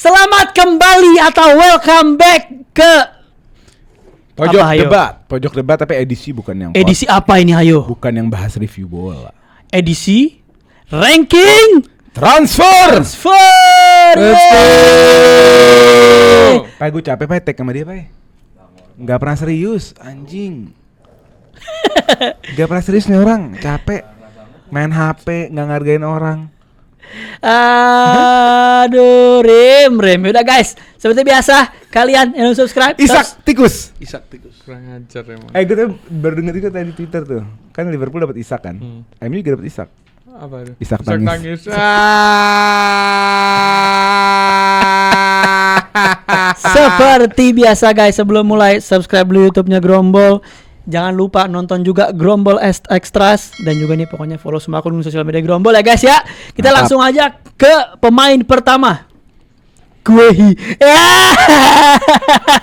Selamat kembali atau welcome back ke Pojok debat tapi edisi bukan yang edisi apa ini ayo? Bukan yang bahas review bola. Edisi ranking Transfer. Let's go. Pak, gue capek Pak tag sama dia Pak. Gak pernah serius anjing. Gak pernah serius nih orang, capek. Main HP, gak ngargain orang. Aduh, Rem. Udah guys, seperti biasa kalian yang subscribe. Isak tikus. Kurang ajar emang. Gue tuh baru denger itu tadi di Twitter tuh. Kan Liverpool dapat Isak kan? MU juga dapat Isak. Apa itu? Isak tangis. Seperti biasa guys, sebelum mulai subscribe dulu YouTube-nya Grombol. Jangan lupa nonton juga Grombol Extras dan juga nih pokoknya follow semua akun sosial media Grombol ya guys ya. Kita Mantap. langsung aja ke pemain pertama. Guehi.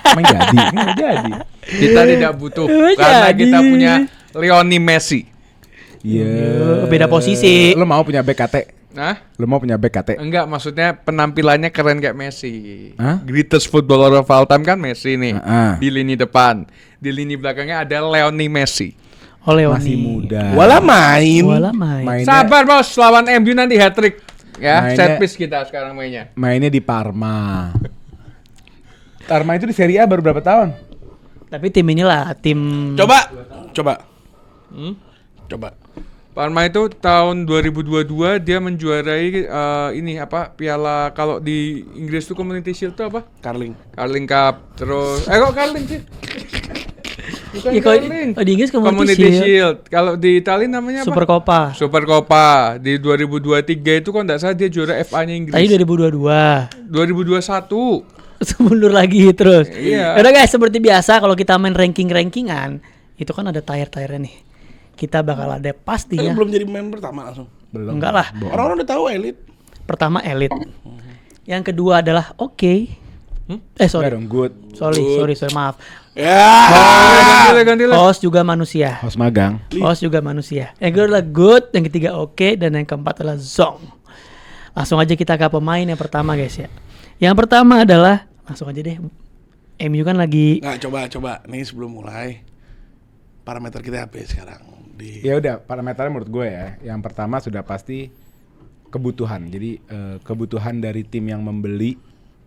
Emang jadi. Kita tidak butuh Jadi. karena kita punya Lionel Messi. Iya. Beda posisi. Lo mau punya BKT? Nah, Lo mau punya BKT? enggak, maksudnya penampilannya keren kayak Messi. Hah? Greatest footballer of all time kan Messi nih. Heeh. Di lini depan, di lini belakangnya ada Lionel Messi. Oleh Masih muda. Wala main. Mainnya, Sabar bos, lawan MU nanti hat-trick. Ya, Mainnya- set piece kita sekarang mainnya. mainnya di Parma. Parma itu di Serie A baru berapa tahun? Tapi tim inilah tim Coba. Parma itu tahun 2022 dia menjuarai piala, kalau di Inggris tuh Community Shield itu apa? Carling. Carling Cup. Terus kok Carling sih? Bukan Ya, kalau Carling. di Inggris Community Community Shield. Kalau di Italia namanya Super apa? Copa. Super Copa. Di 2023 itu kalau enggak salah dia juara FA-nya Inggris. Tadi 2022. 2021. Mundur lagi terus. Iya. Udah guys, seperti biasa kalau kita main rankingan itu kan ada tier-tiernya nih. Kita bakal ada pastinya. Belum jadi main pertama langsung. Belum. Enggak lah. Orang-orang udah tahu elit. Pertama elite. Yang kedua adalah oke. Enggak Sorry. dong, good. Sorry, maaf. Ya. Ganti lah. Host juga manusia. Host magang. Host juga manusia. Yang kedua adalah good, yang ketiga oke, dan yang keempat adalah zong. Langsung aja kita ke pemain yang pertama guys ya. Yang pertama adalah langsung aja deh. MU kan lagi Nggak, coba. Nih sebelum mulai. Parameter kita apa ya sekarang? Ya udah, parameternya menurut gue ya. Yang pertama sudah pasti kebutuhan. Jadi kebutuhan dari tim yang membeli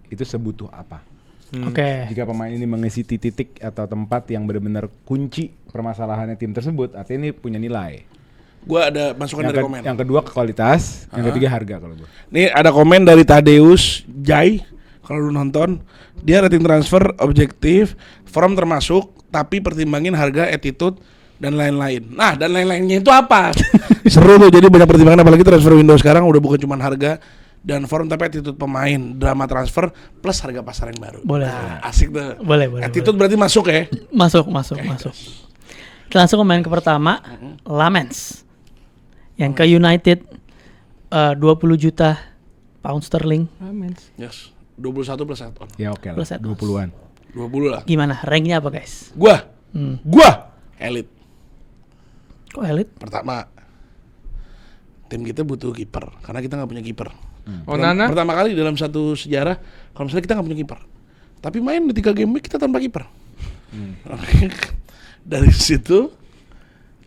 itu sebutuh apa. oke. Jika pemain ini mengisi titik atau tempat yang benar-benar kunci permasalahannya tim tersebut, artinya ini punya nilai. Gua ada masukan dari komen. Yang kedua kualitas, yang ketiga harga kalau gue. Nih ada komen dari Tadeus Jai. Kalau lu nonton, dia rating transfer objektif, form termasuk, tapi pertimbangin harga, attitude, dan lain-lain. Nah, dan lain-lainnya itu apa? Seru tuh, jadi banyak pertimbangan, apalagi transfer window sekarang udah bukan cuma harga dan form, tapi attitude pemain, drama transfer, plus harga pasar yang baru. Boleh. Nah, asik tuh. Boleh. Attitude berarti masuk ya? Masuk. Kita langsung ke main ke pertama, Lamens. Yang ke United 20 juta pound sterling. Yes. 21 plus add-on. Ya oke lah, Plus add-ons. 20-an. 20 lah. Gimana? Ranknya apa guys? Gua elit. Kok elite? Pertama, tim kita butuh kiper karena kita nggak punya kiper. Onana? Pertama kali dalam satu sejarah kalau misalnya kita nggak punya kiper, tapi main di 3 game week kita tanpa kiper. Dari situ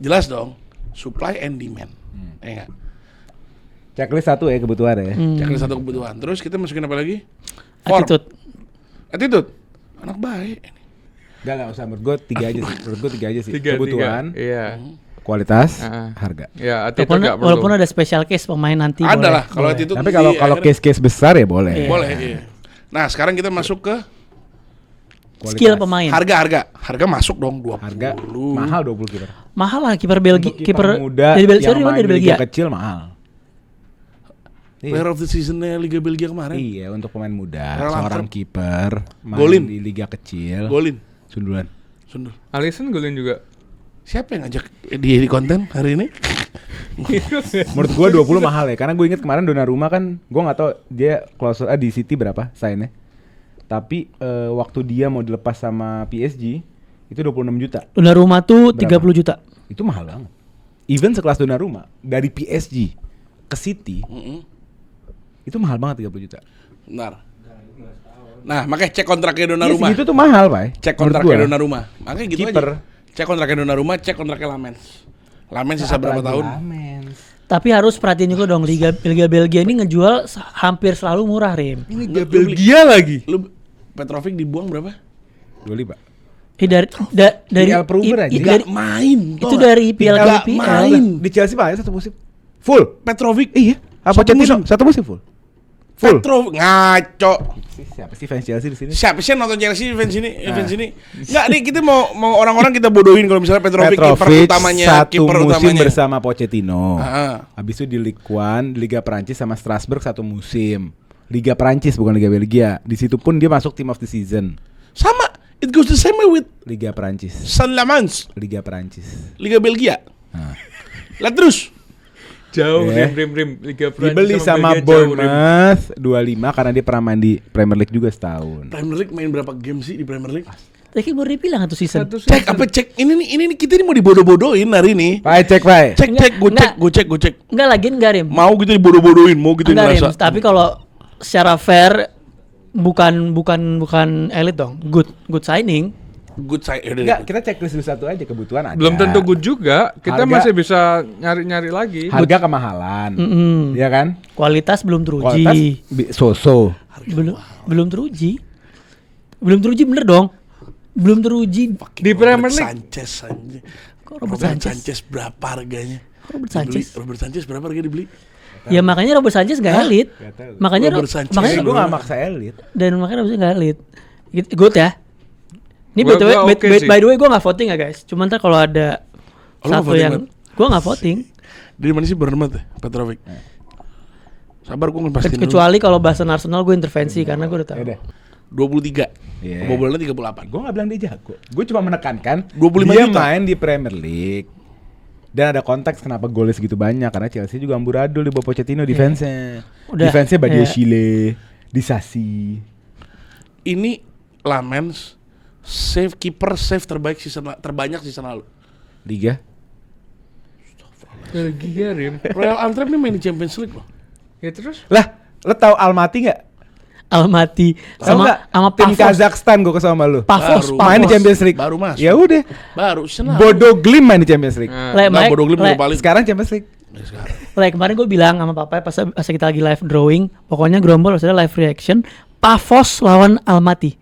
jelas dong supply and demand. Ya nggak? Checklist satu ya kebutuhan ya. Checklist satu kebutuhan. Terus kita masukin apa lagi? Attitude. Anak baik. Enggak usah, menurut gue tiga aja sih. Tiga. Kebutuhan, Iya. kualitas, Ah. harga. Ya, attitude enggak perlu. Walaupun ada special case pemain nanti Ada boleh. lah kalau Boleh. attitude. Tapi kalau akhirnya case-case besar ya boleh. Iya. boleh. Iya. Nah sekarang kita masuk ke Kualitas. Skill pemain. harga masuk dong 20. Harga mahal 20 kiper. Mahal lah kiper Belgia, Untuk kiper muda dari Belgia. yang Sorry, main dari di Belgia. liga kecil mahal. Player of the season-nya Liga Belgia kemarin. Iya, untuk pemain muda, Relatif. seorang kiper main Golin. di liga kecil. Golin. Sundulan. Sundul. Alisson golin juga. Siapa yang ngajak dia di konten hari ini? Menurut gua 20 mahal ya, karena gue inget kemarin Donnarumma kan, gua nggak tahu dia klausul di City berapa sign-nya. Tapi waktu dia mau dilepas sama PSG itu 26 juta. Donnarumma tuh Berapa? 30 juta. Itu mahal banget. Even sekelas Donnarumma dari PSG ke City itu mahal banget 30 juta. Benar. Nah, makanya cek kontraknya Iya, Donnarumma. segitu tuh mahal, Pak. Cek Menurut kontraknya gua. Donnarumma. Makanya gitu Kiper. aja. Cek kontraknya Donnarumma, cek kontraknya Lamens. Lamens sisa berapa tahun? Tapi harus perhatiin juga dong, Liga Belgia ini ngejual hampir selalu murah, Rim. Ini Liga Belgia lagi. Lu Petrovic dibuang berapa? 25. Dari PL Peruber aja. dari- Gak main. itu dari PL ke Gak PL. main. Di Chelsea Pak satu musim full. Petrovic. Iya. Apa Satu musim. Satu musim full. Full. Petrovic ngaco. Siapa sih fans Chelsea di sini? Siapa sih yang nonton Chelsea fans ini? Fans ini. Enggak nih, kita mau orang-orang kita bodohin kalau misalnya Petrovic kiper utamanya, satu kiper musim utamanya. bersama Pochettino. Ah. Habis itu di Ligue 1, Liga Prancis sama Strasbourg satu musim. Liga Prancis bukan Liga Belgia. Di situ pun dia masuk team of the season. Sama, it goes the same way with Liga Prancis. Saint-Lamans, Liga Prancis. Liga Belgia. Nah. Lah terus Jauh Ya. Rim. Liga Prancis Dibeli sama Belgia jauh, Rim. Bournemouth 25 karena dia pernah main di Premier League juga setahun. Premier League main berapa game sih di Premier League? Tadi baru dibilang satu season. Satu Cek apa cek? Ini nih kita ini mau dibodoh-bodohin hari ini. Pak, cek, Pak. Cek gue cek. Enggak lagi enggak, Rim. Mau gitu dibodoh-bodohin, mau gitu Enggak, Rim. ngerasa. Tapi kalau secara fair bukan elit dong. Good signing. Good side. Enggak, kita checklist dulu satu aja kebutuhan ada. Belum tentu good juga. Kita Harga- masih bisa nyari-nyari lagi. Harga kemahalan. Mm-mm. Iya kan? Kualitas belum Kualitas teruji. so-so. Belum teruji. Belum teruji bener dong. Belum teruji. Di Premier League. Sanchez anjing. Kok Robert Sanchez? Berapa harganya? Robert Sanchez. Dibeli. Robert Sanchez berapa harga dibeli? Ya makanya Robert Sanchez nggak elit. Nggak tahu. Makanya Robert Sanchez. makanya Gue gak maksa elit. dan makanya Robert Sanchez nggak elit. Good ya. Ini Gua oke sih. by the way gue nggak voting ya guys. Cuman ntar kalau ada Oh, lu nggak satu voting, yang Mat? gue nggak voting. Dari mana sih Bournemouth ya? Petrovic. Sabar gue ngepastiin dulu. Kecuali kalau bahasan Arsenal gue intervensi karena gue udah tahu. Ya udah. 23. Iya. Kebobolannya 38. Gue gak bilang dia jago. Gue cuma menekankan 25 dia juta. main di Premier League. Dan ada konteks kenapa golnya segitu banyak. Karena Chelsea juga amburadul di bawah Pochettino defense-nya. Udah. Defense-nya Badia Iya. Chile, Disasi. Ini Lamens kiper save terbanyak season lalu. Liga. Belgia, Rim. Royal Antwerp nih main di Champions League loh. Ya terus? Lah, lo tau Almaty gak? Almaty Tahu nggak? sama tim Pavos. Kazakhstan gue kesel sama lu. Pavos, Baru Main di Pavos. Champions League. Baru masuk. Ya udah. Baru season lalu. Bodo Glimt main di Champions League. Nah, Le, Nggak, Mike, Bodo Glimt Le, udah paling. Sekarang Champions League. Kemarin gue bilang sama papa pas kita lagi live drawing, pokoknya Grombol harus ada live reaction Pavos lawan Almaty.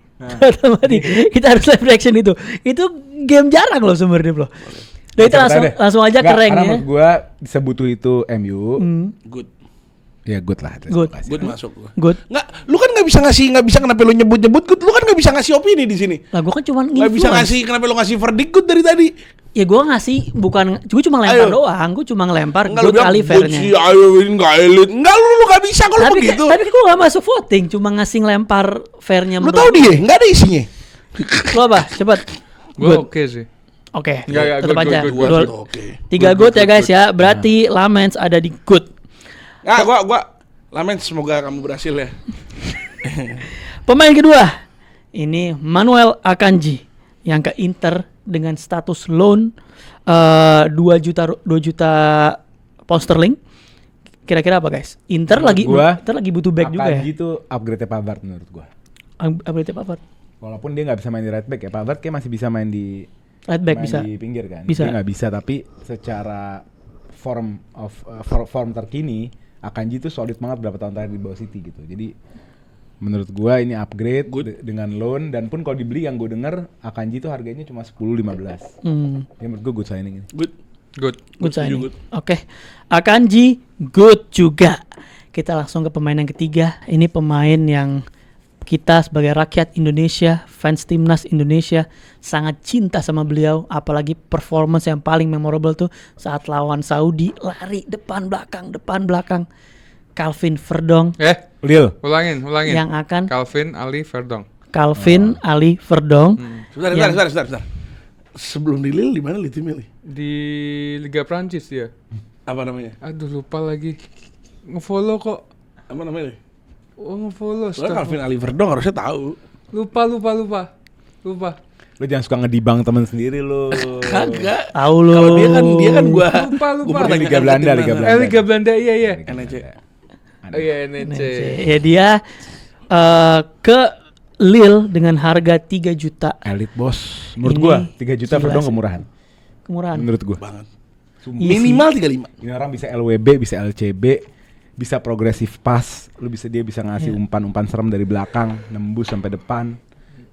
Almaty. Kita harus live reaction itu. Itu game jarang loh sebenarnya loh. Dan itu langsung aja Nggak, keren karena ya. menurut gue sebutuh itu MU. Good. Ya good lah. Good. Good masuk gua. Good. Nggak, lu kan nggak bisa kenapa lu nyebut good, lu kan nggak bisa ngasih opini di sini. Lah gue kan cuma Nggak bisa ngasih kenapa lu ngasih verdict good dari tadi. Ya gue ngasih bukan, gue cuma lempar Ayo. doang. Gue cuma ngelempar Nggak, lu good bilang kali good fairnya. sih, ayo ini nggak elit. Nggak, lu nggak bisa kalau begitu. Tapi gue gak masuk voting, cuma ngasih ngelempar fairnya. Lu tahu dia, nggak ada isinya. Lo apa? Cepet. Gue oke sih. Oke, Enggak, tetap good, aja. good, Dua- good. Oke. 3 good ya guys ya. Berarti Lamens ada di good. Nah, gua Lamen semoga kamu berhasil ya. Pemain kedua, ini Manuel Akanji yang ke Inter dengan status loan 2 juta pound sterling. Kira-kira apa guys? Inter lagi butuh back juga ya. Akanji itu upgrade-nya Pavard menurut gue. Upgrade apa? Walaupun dia nggak bisa main di right back ya, Pavard kayak masih bisa main di Right back main bisa. di pinggir kan. Bisa. Dia nggak bisa, tapi secara form terkini Akanji itu solid banget berapa tahun terakhir di bawah City gitu. Jadi menurut gua ini upgrade dengan loan, dan pun kalau dibeli yang gue denger Akanji itu harganya cuma 10-15. Ya menurut gua good signing ini. Good. Good signing. Good. Oke. Akanji good juga. Kita langsung ke pemain yang ketiga. Ini pemain yang kita sebagai rakyat Indonesia, fans timnas Indonesia sangat cinta sama beliau, apalagi performance yang paling memorable tuh saat lawan Saudi, lari depan belakang. Calvin Verdong Lil. Ulangin. yang akan Calvin Ali Verdong. Ali Verdong. Sebentar. Sebelum di Lille di mana Lille timnya? Di Liga Prancis dia. Apa namanya? Aduh lupa lagi. Ngefollow kok. Apa namanya? Oh ngefollow. Soalnya Calvin Ali Verdong harusnya tahu. Lupa. Lu jangan suka ngedibang temen sendiri lu. Kagak. Tahu lu. Kalau dia kan gua. Lupa. Gua Di Liga Belanda, Liga Belanda. Liga Belanda iya. NEC. Oh iya NEC. Ya dia ke Lille dengan harga 3 juta. Elit bos. Menurut Ini gua 3 juta gila Verdong sih. kemurahan. Kemurahan. Menurut gua. Banget. Sumpah. Minimal 35. Ini orang bisa LWB, bisa LCB, bisa progresif pass. Dia bisa ngasih umpan-umpan serem dari belakang, nembus sampai depan.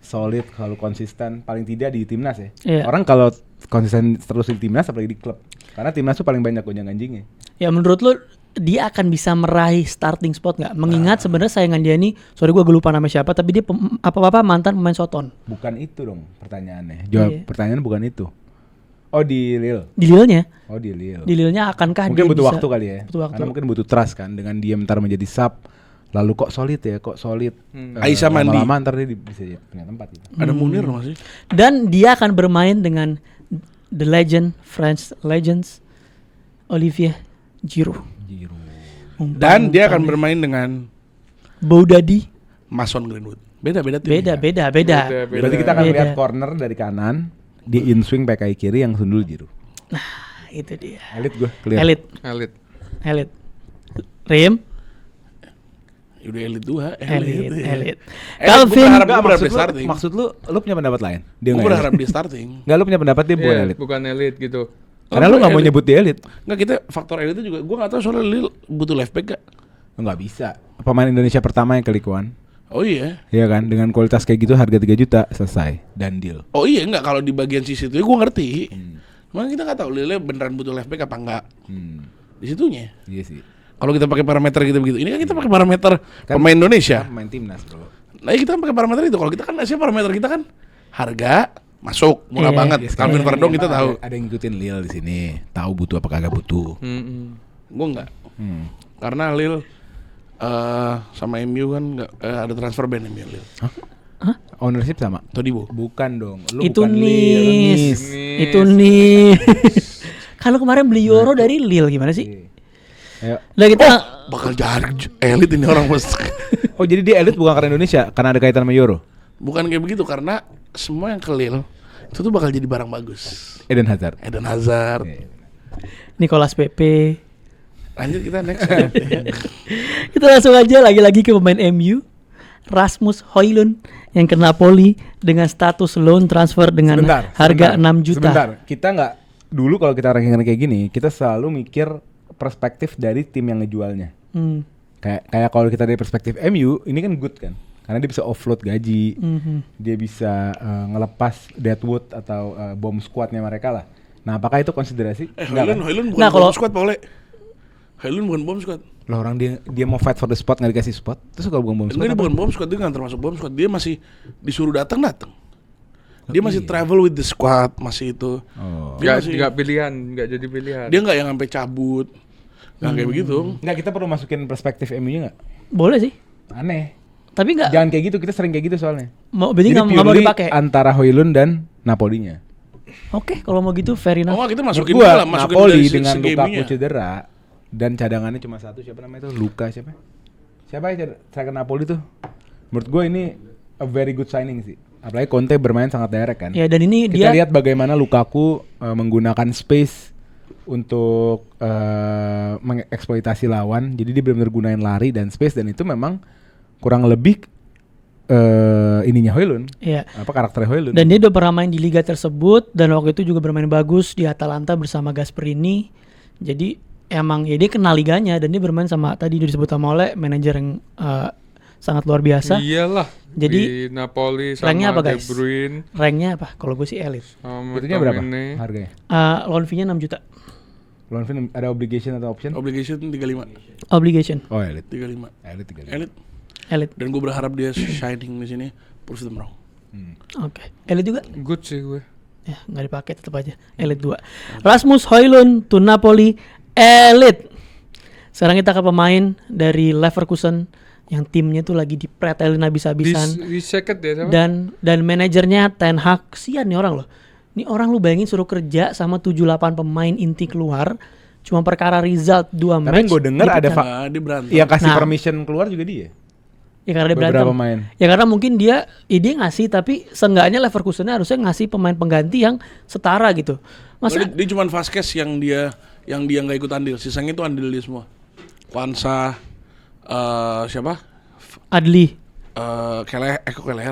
Solid kalau konsisten, paling tidak di timnas ya. Iya. Orang kalau konsisten terus di timnas apalagi di klub. Karena timnas tuh paling banyak gonjang-ganjingnya. Ya menurut lu dia akan bisa meraih starting spot nggak? Mengingat sebenarnya saingan dia nih, sorry gue lupa nama siapa, tapi dia apa-apa mantan pemain Soton. Bukan itu dong pertanyaannya. Jawab Iya. pertanyaannya bukan itu. Oh di Lille. Di Lille-nya, Oh di Lille. di Lille-nya akankah Mungkin dia butuh bisa, waktu kali ya. Butuh waktu. Karena mungkin butuh trust kan dengan dia ntar menjadi sub. Lalu kok solid. Aisyah mandi. Lama-lama ntar dia bisa punya tempat gitu. Ada Munir masih. Dan dia akan bermain dengan the legend, French legends, Olivier Giroud. Dan dia akan bermain dengan Boudadi. Mason Greenwood. Beda-beda tim. Beda. Berarti kita akan Beda. lihat corner dari kanan, di in swing pakai kiri yang sundul Giroud. Nah, itu dia. Elit gue, clear. Elit. Rim. Udah elit 2. Elit. Calvin. Enggak, Gue berharap dia starting. maksud lu punya pendapat lain? Dia Gue nggak berharap elit. dia starting. Nggak, lu punya pendapat dia bukan Iya, elit. bukan elit gitu. Karena lu nggak mau elit. nyebut dia elit. Nggak, kita faktor elit itu juga. Gue nggak tahu soalnya Lille butuh left back gak? Nggak bisa. Pemain Indonesia pertama yang kelikuan. Oh iya. Iya kan, dengan kualitas kayak gitu harga 3 juta selesai dan deal. Oh iya, nggak, kalau di bagian sisi itu gue ngerti. Cuman kita nggak tahu Lille beneran butuh left back apa enggak. Di situnya. Iya sih. Kalau kita pakai parameter gitu begitu, ini kan kita pakai parameter pemain Indonesia. Main timnas, Bro. Nah, kita pakai parameter itu. Kalau kita kan ngasih parameter kita kan harga masuk murah Iya. banget. Ya, sekarang Calvin Verdong kita emang tahu. ada yang ngikutin Lille di sini, tahu butuh apa kagak butuh. Gue enggak. Karena Lille sama MU kan nggak ada transfer ban MU Lille. Ownership sama? Todibo. Bukan dong. Lu Itu bukan Lille, Nis. Nis. Itu nih. Kalau kemarin beli Euro dari Lille gimana sih? Ayo. Udah kita Bakal jadi elit ini orang bos. Oh, jadi dia elit bukan karena Indonesia, karena ada kaitan sama Euro. Bukan kayak begitu, karena semua yang ke Lille itu tuh bakal jadi barang bagus. Eden Hazard. Eden Hazard. Nicolas Pepe. Lanjut kita next. Kita langsung aja lagi-lagi ke pemain MU. Rasmus Højlund yang ke Napoli dengan status loan transfer dengan harga 6 juta. Sebentar, kita nggak dulu kalau kita ranking kayak gini, kita selalu mikir perspektif dari tim yang ngejualnya. Kayak kalau kita dari perspektif MU, ini kan good kan, karena dia bisa offload gaji, dia bisa ngelepas Deadwood atau bomb squadnya mereka lah. Nah, apakah itu konsiderasi? Enggak kan? Højlund bukan Nah, kalau- bomb squad, Pak Ole. Højlund bukan bomb squad. Lah orang dia mau fight for the spot nggak dikasih spot, terus kalau bukan bomb squad. Enggak, dia apa? bukan bomb squad, dia nggak termasuk bomb squad. Dia masih disuruh datang. Dia masih travel with the squad, masih itu. Oh. Dia Nggak pilihan, nggak jadi pilihan. Dia nggak yang sampai cabut. Nggak kayak begitu. Nggak, kita perlu masukin perspektif MU-nya nggak? Boleh sih. Aneh. Tapi nggak Jangan kayak gitu, kita sering kayak gitu soalnya. berarti nggak mau purely dipakai. antara Højlund dan Napolinya. Oke, kalau mau gitu fair Oh, enough. nggak, kita Menurut masukin gua, lah, masukin Napoli dari dengan segi Lukaku MU-nya. cedera dan cadangannya cuma satu, siapa namanya itu? Luka siapa? Siapa ya striker Napoli tuh? Menurut gue ini a very good signing sih. Apalagi Conte bermain sangat direct kan. Ya, dan ini Kita dia lihat bagaimana Lukaku menggunakan space untuk mengeksploitasi lawan. Jadi dia benar-benar gunain lari dan space, dan itu memang kurang lebih ininya Højlund. ya. Apa karakter Højlund? Dan dia udah pernah main di liga tersebut dan waktu itu juga bermain bagus di Atalanta bersama Gasperini. Jadi emang ya dia kenal liganya dan dia bermain sama tadi disebut sama oleh manajer yang sangat luar biasa. Iyalah. Jadi, di Napoli ranknya sama apa, De guys? Bruyne. Ranknya apa? Kalau gue sih elit. Sama Itunya berapa McTominay. harganya? Loan fee-nya 6 juta. Loan fee ada obligation atau option? Obligation 35. Obligation. Oh, elit. 35. Elit 3. Elit. Elit. Dan gue berharap dia shining di sini. Prove them wrong. Oke. Elit juga? Good sih gue. Ya, nggak dipakai tetap aja. Elit 2. Rasmus Højlund to Napoli. Elit. Sekarang kita ke pemain dari Leverkusen yang timnya tuh lagi dipretelin habis-habisan. Di second ya sama? Dan manajernya Ten Hag. Sian nih orang loh. Ini orang lu bayangin suruh kerja sama 7-8 pemain inti keluar. Cuma perkara result 2 Tapi match. yang gue dengar ada dipecat. Dia berantem. yang kasih Nah. permission keluar juga dia. Ya karena dia Beberapa berantem. main. Ya karena mungkin dia ngasih, tapi seenggaknya Leverkusen harusnya ngasih pemain pengganti yang setara gitu. Masa Dia cuma Vasquez yang dia nggak ikut andil. Sisanya itu andil dia semua. Kwanza, siapa? Adli. Kelleher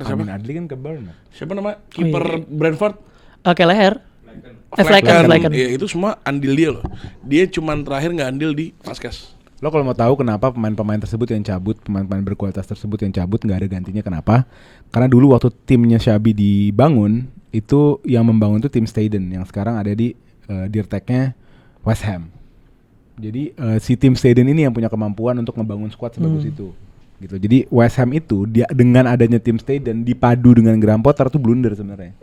siapa? Amin Adli kan ke Bournemouth. Siapa nama kiper Brentford? Oke, leher. Flecken. Flecken. Iya, itu semua andil dia loh. Dia cuman terakhir nggak andil di Vazquez. Lo kalau mau tahu kenapa pemain-pemain tersebut yang cabut, pemain-pemain berkualitas tersebut yang cabut nggak ada gantinya, kenapa? Karena dulu waktu timnya Xabi dibangun, itu yang membangun tuh tim Stayden yang sekarang ada di dirteknya West Ham. Jadi si tim Stayden ini yang punya kemampuan untuk ngebangun squad sebagus itu. Gitu. Jadi West Ham itu dia dengan adanya tim Stayden dipadu dengan Graham Potter tuh blunder sebenarnya.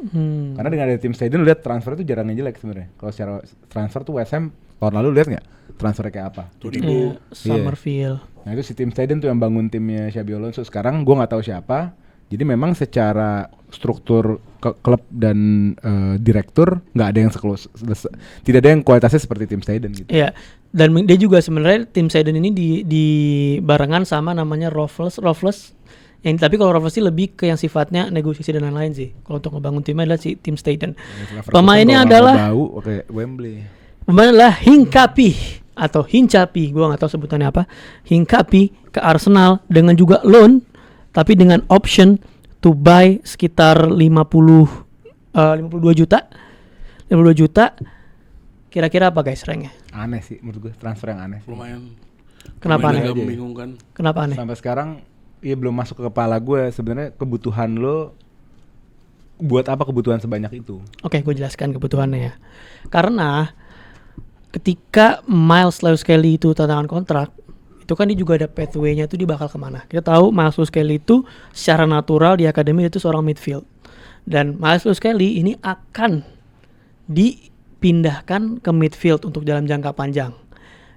Karena dengan ada tim Stayden lihat transfer itu jarang jelek sebenarnya. Kalau secara transfer tuh West Ham tahun lalu lihat nggak transfernya kayak apa? Summerfield. Nah itu si tim Stayden tuh yang bangun timnya Xabi Alonso. Sekarang gue nggak tahu siapa. Jadi memang secara struktur klub dan direktur nggak ada yang tidak ada yang kualitasnya seperti tim Stayden gitu. Iya. Dan dia juga sebenarnya tim Stayden ini di barengan sama namanya Raffles. Yang tapi kalau Raffles sih lebih ke yang sifatnya negosiasi dan lain-lain sih. Kalau untuk ngebangun timnya adalah si tim Stayden. Pemainnya adalah Wembley. pemainnya adalah Hincapie atau Hincapi, gua nggak tahu sebutannya apa. Hincapie ke Arsenal dengan juga loan tapi dengan option to buy sekitar 52 juta. Kira-kira apa guys ranknya? Aneh sih menurut gue, transfer yang aneh sih. Lumayan. Kenapa lumayan aneh? agak membingungkan. Kenapa aneh? Sampai sekarang ya belum masuk ke kepala gue sebenarnya kebutuhan lo buat apa kebutuhan sebanyak itu. Oke, gue jelaskan kebutuhannya ya. Karena ketika Miles Lewis Kelly itu tanda tangan kontrak, itu kan dia juga ada pathway-nya itu dia bakal kemana. Kita tahu Miles Lewis Kelly itu secara natural di akademi itu seorang midfield. Dan Miles Lewis Kelly ini akan dipindahkan ke midfield untuk dalam jangka panjang.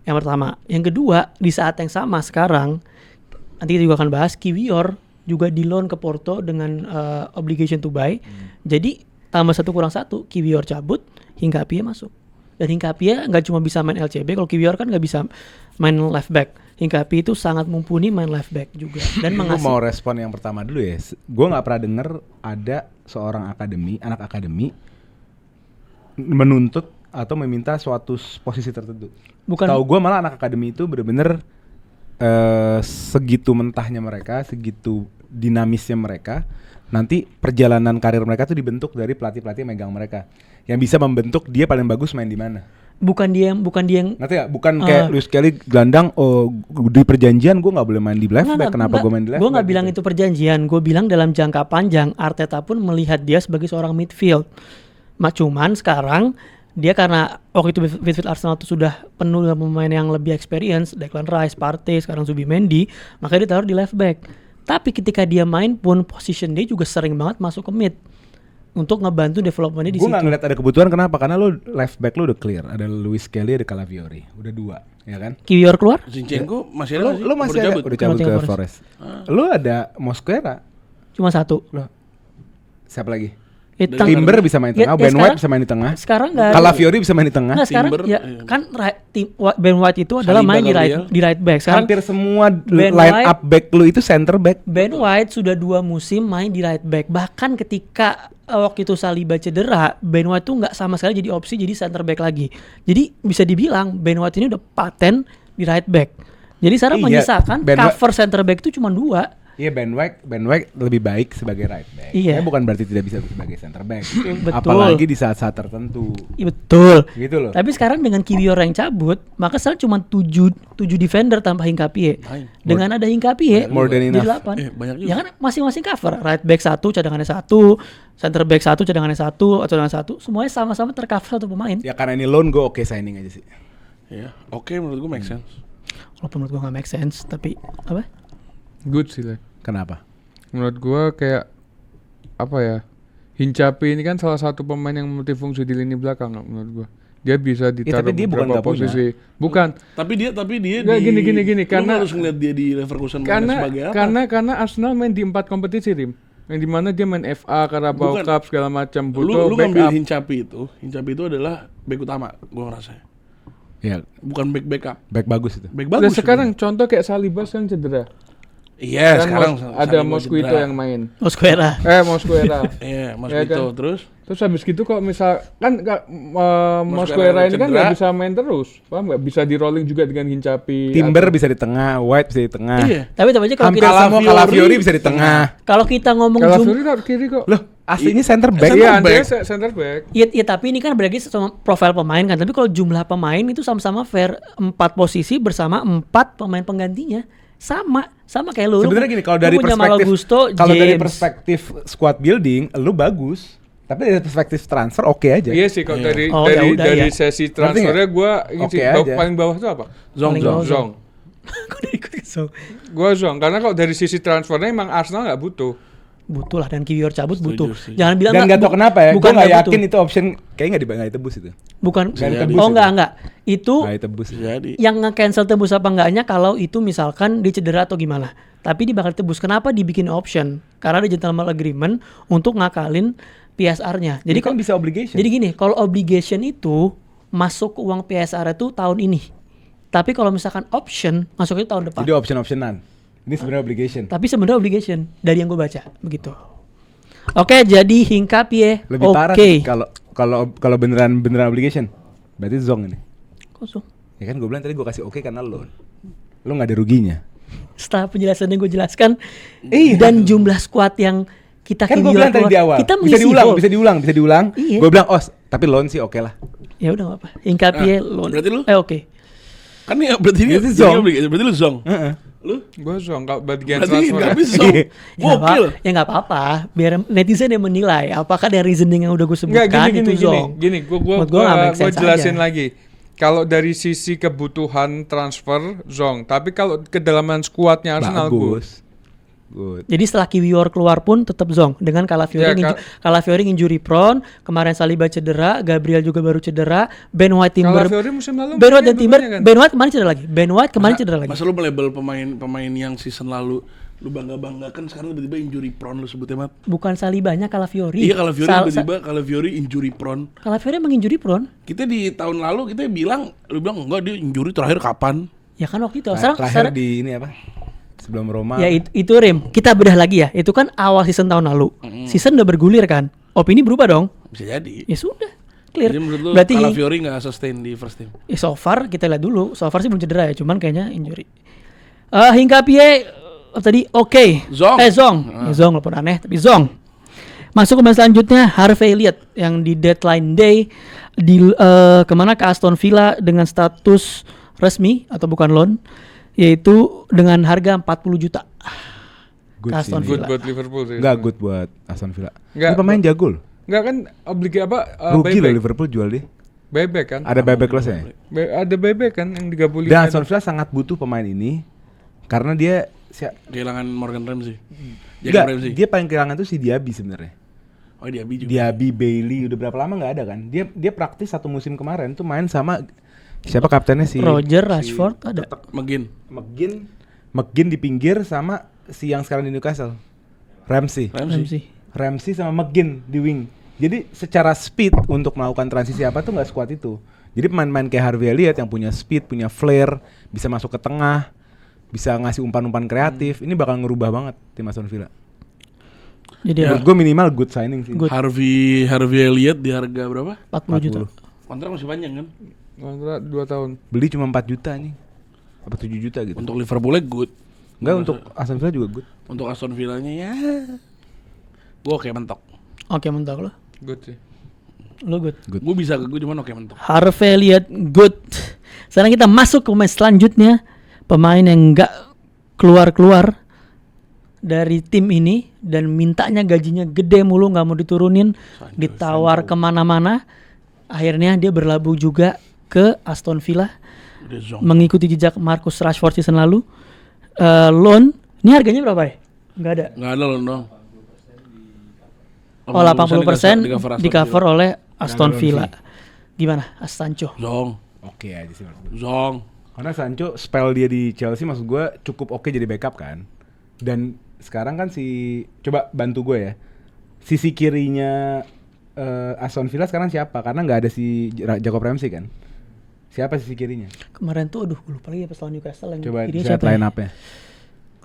Yang pertama. Yang kedua, di saat yang sama sekarang, nanti kita juga akan bahas, Kiwior juga di loan ke Porto dengan obligation to buy. Jadi tambah 1+1, Kiwior cabut, Hincapie masuk. Dan Hincapie nggak cuma bisa main LCB, kalau Kiwior kan nggak bisa main left back. Hincapie itu sangat mumpuni main left back juga. Dan Gue mau respon yang pertama dulu ya. Gue nggak pernah denger ada seorang anak akademi menuntut atau meminta suatu posisi tertentu. Bukan. Tahu gue malah anak akademi itu bener-bener segitu mentahnya mereka, segitu dinamisnya mereka. Nanti perjalanan karir mereka tuh dibentuk dari pelatih-pelatih megang mereka, yang bisa membentuk dia paling bagus main di mana. Bukan dia yang ngerti gak? Bukan kayak Lewis Kelly gelandang, di perjanjian gue gak boleh main di left back. Kenapa gue main di left back? Gue gak bilang itu perjanjian. Gue bilang dalam jangka panjang Arteta pun melihat dia sebagai seorang midfield. Cuman sekarang dia karena waktu itu midfield Arsenal itu sudah penuh dengan pemain yang lebih experience, Declan Rice, Partey, sekarang Zubimendi, makanya dia taruh di left back. Tapi ketika dia main pun position dia juga sering banget masuk ke mid untuk ngebantu developmentnya di situ. Gue nggak ngeliat ada kebutuhan, kenapa? Karena lo left back lo udah clear, ada Lewis Kelly, ada Calafiori, udah 2, ya kan? Kiwior keluar? Zinchenko masih ada. Lo masih ada, udah cabut ke Forest. Lo ada Mosquera, Cuma 1. lo siapa lagi? Itang. Timber bisa main di tengah, Ben White bisa main di tengah, Sekarang nggak. Calafiori bisa main di tengah. Nggak, sekarang Timber, ya kan Ben White itu adalah Saliba, main di right back. Sekarang Hampir semua Ben line White- up back lo itu center back. Ben White sudah 2 musim main di right back. Bahkan ketika waktu itu Saliba cedera, Ben White tuh nggak sama sekali jadi opsi, jadi center back lagi. Jadi bisa dibilang Ben White ini udah paten di right back. Jadi sekarang Iya, menyisakan Ben cover center back itu cuma 2. Iya, Ben White lebih baik sebagai right back. Iya. Bukan berarti tidak bisa sebagai center back. Betul. Apalagi di saat-saat tertentu. Iya, betul. Gitu loh. Tapi sekarang dengan Kiwior yang cabut, maka sekarang cuma 7 defender tanpa Hincapie. Dengan ada Hincapie, More than jadi enough. 8. Banyak juga. Ya kan masing-masing cover. Right back 1, cadangannya 1, center back 1, cadangannya 1, atau cadangan 1, semuanya sama-sama tercover satu pemain. Ya karena ini loan, gue oke signing aja sih. Iya, oke menurut gue make sense. Walaupun menurut gue gak make sense, tapi apa? Good sih lah. Kenapa? Menurut gua kayak apa ya? Hincapie ini kan salah satu pemain yang multifungsi di lini belakang menurut gua. Dia bisa ditaruh tapi dia bukan beberapa nggak punya. posisi. Bukan. Tapi dia Nggak, gini, lu karena- harus ngeliat dia di Leverkusen mainnya sebagai apa? Karena Arsenal main di 4 kompetisi, Rim. Yang dimana dia main FA, Carabao Bukan. Cup segala macam. lu Butuh ngambil backup. Hincapie itu adalah back utama, gua ngerasa. Ya, Bukan back backup. back bagus itu. Back Dan bagus. sekarang contoh kayak Saliba yang cedera. Iya, Kan sekarang ada Mosquito yang main. Mosquera. Mosquera. Iya, Mas Ya Vito kan? terus Habis gitu kok misal kan Mosquera ini kan cedera. nggak bisa main terus, paham nggak? Bisa di rolling juga dengan Hincapi. Timber bisa di tengah, White bisa di tengah. iya. Tapi aja kalau Hampir kita semua Calafiori bisa di tengah. kalau kita ngomong Calafiori taruh kiri kok. Loh, aslinya center back. Iya, center back. dia center back. Iya, tapi ini kan berarti sama profil pemain kan. Tapi kalau jumlah pemain itu sama-sama fair 4 posisi bersama 4 pemain penggantinya. Sama kayak lu. Sebenarnya gini, kalau Lu dari punya Malo perspektif Gusto, kalau dari James. perspektif squad building, lu bagus. Tapi dari perspektif transfer oke aja. Iya sih, kalau dari Oh, ya udah, dari ya. sesi transfernya gua ini Oke sih aja. paling bawah tuh apa? Paling bawah Zong. Kok udah ikut ke Zong? Gua Zong karena kalau dari sisi transfernya emang Arsenal nggak butuh. Butuh lah, dan Kiwior cabut Setuju butuh. sih. Jangan bilang Dan nggak tahu kenapa ya, gue bukan nggak nggak yakin butuh. itu option kayaknya nggak ditebus itu. Bukan. Bisa jadi. Oh enggak. Itu Nggak ditebus. jadi yang nge-cancel tebus apa enggaknya kalau itu misalkan dia cedera atau gimana. Tapi dia bakal tebus. Kenapa dibikin option? Karena ada gentleman agreement untuk ngakalin PSR-nya. Jadi Jadi kan bisa obligation. Jadi gini, kalau obligation itu masuk ke uang PSR itu tahun ini. Tapi kalau misalkan option masuk itu tahun depan. Jadi option-optionan. Ini sebenarnya obligation. Tapi sebenarnya obligation dari yang gue baca begitu. Oke, jadi Hincapié. Lebih parah Oke. sih kalau beneran obligation. Berarti Zong ini. Kosong. Ya kan gue bilang tadi gue kasih oke karena loan. Lu nggak ada ruginya. Setelah penjelasan yang gue jelaskan, dan jumlah squad yang kita Kan gue Kiwior bilang tadi keluar, di awal. kita Bisa mengisi diulang, gol. bisa diulang. Iya. Gue bilang tapi loan sih oke lah. Ya udah nggak apa. Hincapié Nah, loan. berarti lu? Oke. kan ini berarti ini Berarti Zong. berarti lu Zong. Heeh. Lu Gua Zong kalau bagian berarti transfer. nggak bisa Zong. Iya. Ya nggak Gokil. apa- ya nggak apa-apa. Biar netizen yang menilai apakah dari reasoning yang udah gue Enggak sebutkan gini itu Zong. gini. Menurut gua nggak make Gua sense jelasin aja. lagi. Kalau dari sisi kebutuhan transfer Zong, tapi kalau kedalaman skuadnya Arsenal Bagus. Good. Jadi setelah Kiwior keluar pun tetap Zong dengan Ya, Calafiori Calafiori injury prone, kemarin Saliba cedera, Gabriel juga baru cedera, Ben White Timber. Calafiori musim lalu Ben White mainnya dan Timber, dua-duanya kan? Ben White kemarin cedera lagi. Ben White kemarin cedera lagi. Masa lu melabel pemain yang season lalu lu bangga-banggakan sekarang tiba-tiba injury prone lu sebutnya, Mat. Bukan Salibanya Calafiori. Iya, kalau tiba-tiba kalau Fiori injury prone. Calafiori emang injury prone. Kita di tahun lalu kita bilang, lu bilang enggak dia injury terakhir kapan? Ya kan waktu itu. Terakhir Sekarang di ini apa? Sebelum Roma. ya itu Rim. Kita bedah lagi ya. Itu kan awal season tahun lalu. Season udah bergulir kan. Opini berubah dong. Bisa jadi. Ya sudah. Clear. Jadi menurut lu Berarti Calafiori nggak sustain di first team? so far kita lihat dulu. So far sih belum cedera ya, cuman kayaknya injury. Hincapié tadi oke. Zong. Zong. Ya, Zong walaupun aneh tapi Zong. Masuk ke match selanjutnya Harvey Elliott yang di deadline day kemana ke Aston Villa dengan status resmi atau bukan loan, yaitu dengan harga 40 juta. Good ke Aston sih. Good Villa. buat Liverpool sih. Enggak good buat Aston Villa. Nggak, Ini pemain jago loh. Enggak kan Rugi loh buyback. Liverpool jual dia. Buyback kan? Ada buyback clause-nya. Ada buyback kan yang 35. Dan Aston Villa sangat butuh pemain ini karena dia Kehilangan Morgan Ramsey. enggak, Ramsey. dia paling kehilangan tuh si Diaby sebenarnya. Oh, Diaby juga. Diaby, Bailey udah berapa lama nggak ada kan? Dia praktis satu musim kemarin tuh main sama siapa kaptennya si Roger Rashford ada. McGinn. McGinn di pinggir sama si yang sekarang di Newcastle. Ramsey sama McGinn di wing. Jadi secara speed untuk melakukan transisi apa tuh nggak sekuat itu. Jadi pemain-pemain kayak Harvey Elliott yang punya speed, punya flair, bisa masuk ke tengah, bisa ngasih umpan-umpan kreatif, ini bakal ngerubah banget tim Aston Villa. Jadi Menurut gue minimal good signing sih. Good. Harvey Elliott di harga berapa? 40 juta. Kontrak masih panjang kan? Kontrak 2 tahun. Beli cuma 4 juta nih. Apa 7 juta gitu. Untuk Liverpool good. Enggak, untuk Aston Villa juga good. Untuk Aston Villanya ya. Gua oke mentok. Oke, mentok lo. Good sih. Lo good. Gue bisa ke gue cuman oke mentok. Harvey Elliott good. Sekarang kita masuk ke match selanjutnya. Pemain yang enggak keluar-keluar dari tim ini dan mintanya gajinya gede mulu, nggak mau diturunin, ditawar kemana-mana. Akhirnya dia berlabuh juga ke Aston Villa, Udah Zong. mengikuti jejak Marcus Rashford season lalu. Loan, ini harganya berapa ya? Nggak ada. Nggak ada loh dong. Oh, 80% di cover oleh Aston Aston Villa. Gimana, Sancho? Zong. Oke aja sih menurut gue. Zong. Karena Sancho spell dia di Chelsea maksud gue cukup oke jadi backup kan. Dan sekarang kan coba bantu gue ya. Sisi kirinya Aston Villa sekarang siapa? Karena nggak ada si Jacob Ramsey kan. Siapa sisi kirinya? Kemarin tuh, aduh, gue lupa lagi pas lawan Newcastle yang Coba kirinya lihat siapa ya? line up-nya.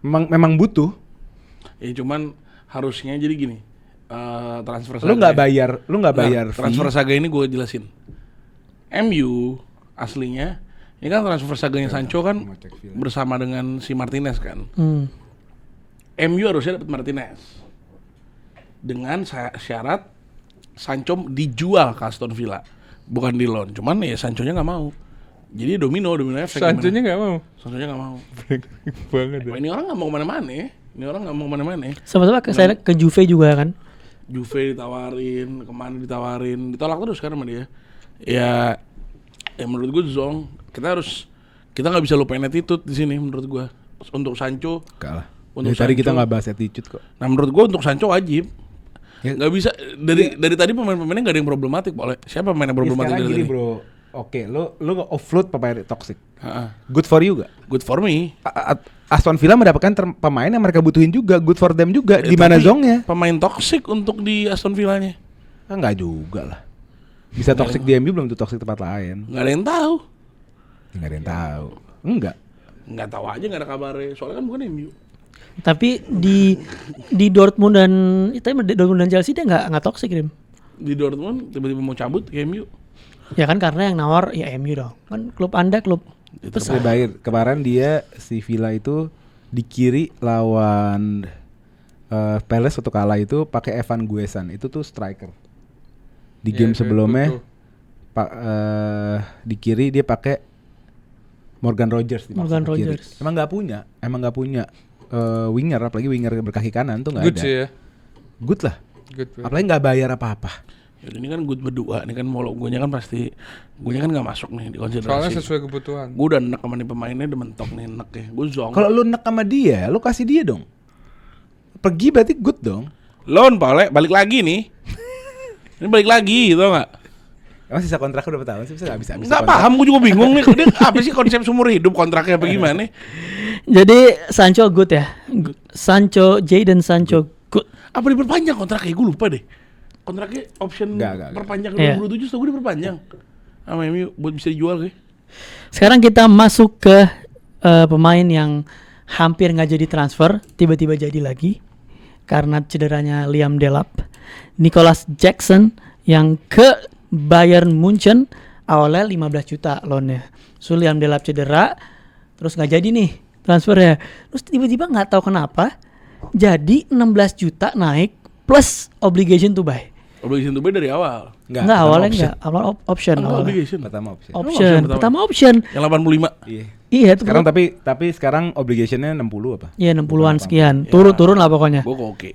Memang butuh. Ya cuman harusnya jadi gini. Transfer Lu nggak bayar fee. transfer saga ini gue jelasin. MU aslinya ini kan transfer saganya Sancho kan bersama dengan si Martinez kan. MU harusnya dapat Martinez dengan syarat Sancho dijual ke Aston Villa, bukan di loan. Cuman ya Sancho-nya nggak mau. Jadi domino efek. Sancho-nya nggak mau. Sancho-nya nggak mau. Banget. Wah, ini orang nggak mau kemana-mana. Sama-sama saya ke Juve juga kan. Juve ditawarin, kemana ditolak terus kan sama dia. Ya menurut gue Zong, kita nggak bisa lupain attitude di sini menurut gue. Untuk Sancho, Kalah. Untuk Dari tadi kita Sancho. nggak bahas attitude kok. nah menurut gue untuk Sancho wajib. Ya. Nggak bisa dari tadi pemain-pemainnya nggak ada yang problematik, boleh. Siapa pemain yang problematik Sekarang dari gini tadi? bro. Oke, lu offload pemain toxic. Ha-ha. Good for you gak? Good for me. Aston Villa mendapatkan pemain yang mereka butuhin juga, good for them juga. Di Tapi mana zongnya? Pemain toxic untuk di Aston Villanya. Enggak juga lah. Bisa toxic di MU belum tuh toxic tempat lain. Nggak ada yang tahu. Enggak ada yang tahu. Enggak. Nggak tahu aja, nggak ada kabarnya. Soalnya kan bukan MU. Tapi di Dortmund dan Chelsea dia nggak toxic Rim. Di Dortmund tiba-tiba mau cabut ke MU. Ya kan karena yang nawar ya MU dong. Kan klub Anda klub Tapi baik, kemarin dia si Villa itu di kiri lawan Palace waktu kalah itu pakai Evan Guesan, itu tuh striker. Di game sebelumnya di kiri dia pakai Morgan Rogers di Morgan kiri. Rogers. Emang nggak punya winger, apalagi winger berkaki kanan tuh nggak Good ada. sih ya. Good lah. Good. Apalagi nggak bayar apa-apa. Ya ini kan good berdua. Ini kan mau gue kan pasti gue kan nggak masuk nih di konsiderasi. Soalnya sesuai kebutuhan. Gue udah enak sama nih pemainnya, udah mentok nih enak ya. Gue Zong. Kalau lu nek sama dia, lu kasih dia dong. Pergi berarti good dong. Loan balik lagi nih. Ini balik lagi, tau nggak? Emang sisa kontrak udah berapa tahun sih? Nggak bisa. Nggak paham, gue juga bingung nih. Dia apa sih konsep seumur hidup kontraknya apa gimana? Jadi Sancho good ya. Jadon Sancho good. Apa diperpanjang kontraknya? Gue lupa deh. Kontraknya option Nggak. perpanjang ke Iya. 2027, setahu gue diperpanjang sama MU buat bisa dijual kayak. Sekarang kita masuk ke pemain yang hampir nggak jadi transfer, tiba-tiba jadi lagi karena cederanya Liam Delap. Nicholas Jackson yang ke Bayern Munchen awalnya 15 juta loannya. So Liam Delap cedera, terus nggak jadi nih transfernya. Terus tiba-tiba nggak tahu kenapa jadi 16 juta naik plus obligation to buy. Obligation to buy dari awal. Enggak, awalnya enggak. Awal option. Awal awalnya. obligation. Pertama option. Option. Pertama option. Yang 85. Iya. Iya, itu Sekarang tapi sekarang obligationnya 60 apa? Iya 60-an sekian. Turun lah pokoknya. Gue kok oke.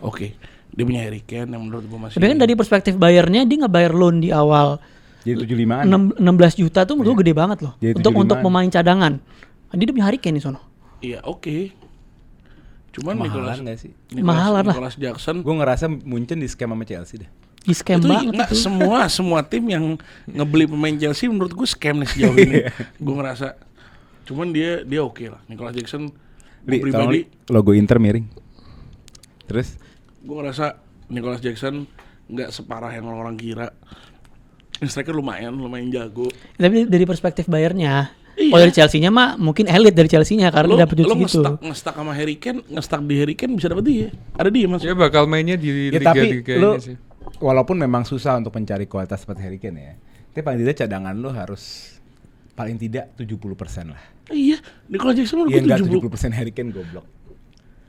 Oke. Dia punya Harry Kane yang menurut gue masih. Tapi kan dari perspektif bayarnya dia nggak bayar loan di awal. Jadi 75-an. 16 juta tuh menurut gue gede banget loh. Jadi Untuk 75-an. pemain cadangan. Dia punya Harry Kane di sono. Iya, oke. Cuman Mahalan nggak sih? Mahalan lah. Nicholas Jackson Gue ngerasa Munchen di scam sama Chelsea deh. Di scam itu banget enggak itu. semua tim yang ngebeli pemain Chelsea menurut gue scam nih sejauh ini. Gue ngerasa. Cuman dia oke lah. Nicholas Jackson gue Li, tolong pribadi Li, logo Inter miring. Terus gue ngerasa Nicholas Jackson nggak separah yang orang-orang kira. Striker lumayan jago. Tapi dari perspektif bayarnya, Iya. kalau dari Chelsea-nya mah mungkin elit dari Chelsea-nya karena dapat duit Lo segitu. ngestak sama Harry Kane, ngestak di Harry Kane bisa dapat dia. Ada dia mas. Ya bakal mainnya di ya liga tapi kayaknya lu sih. walaupun memang susah untuk mencari kualitas seperti Harry Kane ya. Tapi paling tidak cadangan lu harus paling tidak 70% lah. Iya, Nicholas Jackson Iya udah enggak 70. 70% Harry Kane goblok.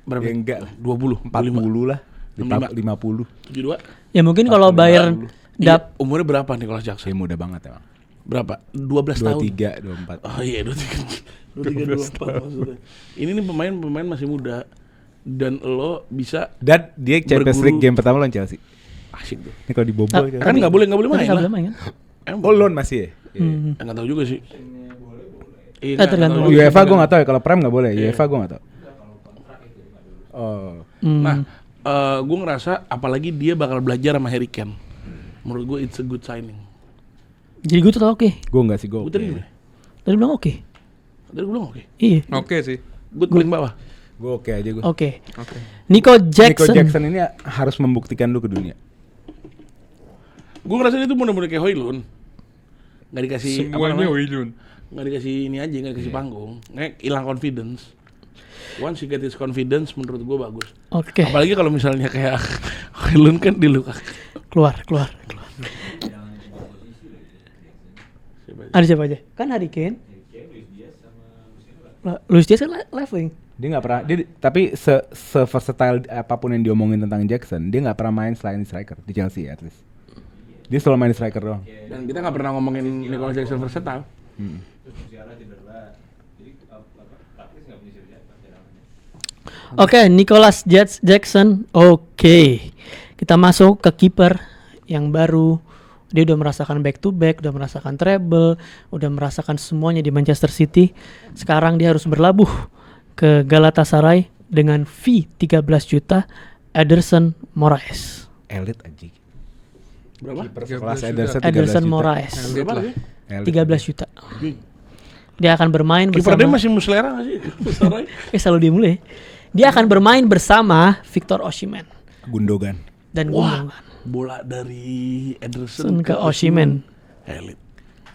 Berapa? Ya enggak lah. 20, 40 lah. 65. 50. 72. Ya mungkin kalau Bayern Iya, umurnya berapa Nicholas Jackson? Ya muda banget emang. Berapa? 12 tahun. 23, 24. Oh iya 23 24 maksudnya. Ini nih pemain masih muda dan lo bisa Dan dia Champions Berguru. League game pertama lawan Chelsea. asik tuh. Ini kalau dibobol Ah, Kan nggak boleh main Nggak lah. boleh main kan? Emang Oh loan masih ya? nggak tahu juga sih. Iya, tergantung. nggak tahu juga. UEFA gue nggak tahu ya, kalau Prem nggak boleh. UEFA gue nggak tahu. Oh, Nah, gue ngerasa apalagi dia bakal belajar sama Harry Kane. Menurut gue it's a good signing. Jadi gue tuh oke. gue nggak sih gue. Gue tadi gimana? Tadi bilang oke. Tadi gue bilang oke. Iya. Oke sih. Gue paling bawah. Gue oke aja gue. Oke. Oke. Nico Nico Jackson. Jackson ini harus membuktikan dulu ke dunia. Gue ngerasa dia tuh bener-bener kayak Højlund. Nggak dikasih Semuanya namanya? Højlund. Nggak dikasih ini aja, nggak dikasih panggung. Nggak hilang confidence. Once he get his confidence, menurut gue bagus. Oke, Apalagi kalau misalnya kayak Hojlund kan di Lukaku. keluar. Ada siapa aja? Kan Harry Kane. Luis Diaz kan left wing. Dia nggak pernah, tapi se versatile apapun yang diomongin tentang Jackson, dia nggak pernah main selain striker di Chelsea at least. Dia selalu main striker doang. Dan kita nggak pernah ngomongin Nicolas Jackson versatile. Oke, Nicolas Jackson. Oke. Kita masuk ke kiper yang baru. Dia udah merasakan back to back, udah merasakan treble, udah merasakan semuanya di Manchester City. Sekarang dia harus berlabuh ke Galatasaray dengan fee 13 juta. Ederson Moraes. Elit anjing. Berapa? Kiper sekelas Ederson 13 Ederson juta. Moraes. Berapa lagi? Elit. 13 juta. Dia akan bermain Kiper dia bersama masih Muslera nggak sih? Sarai. selalu dimulai. Dia akan bermain bersama Victor Osimhen Gundogan. dan Wah, Gundogan. bola dari Ederson Ke Osimhen. Elit.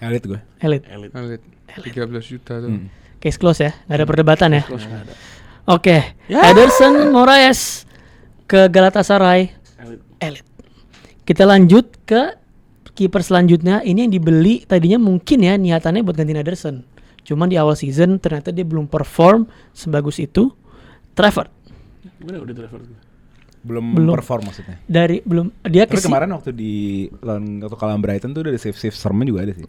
Elit gue. Elit. Elit. Elit. 13 juta tuh. Case close ya, nggak ada perdebatan ya. Close nggak ada. Oke, Ya. Ederson Moraes ke Galatasaray, Elit. elit. Kita lanjut ke kiper selanjutnya. Ini yang dibeli tadinya mungkin ya niatannya buat gantiin Ederson. Cuman di awal season ternyata dia belum perform sebagus itu. Trafford Gimana udah Trevor? Belum perform maksudnya. belum dia Tapi kemarin waktu waktu kalah Brighton tuh udah ada save sermon juga ada sih.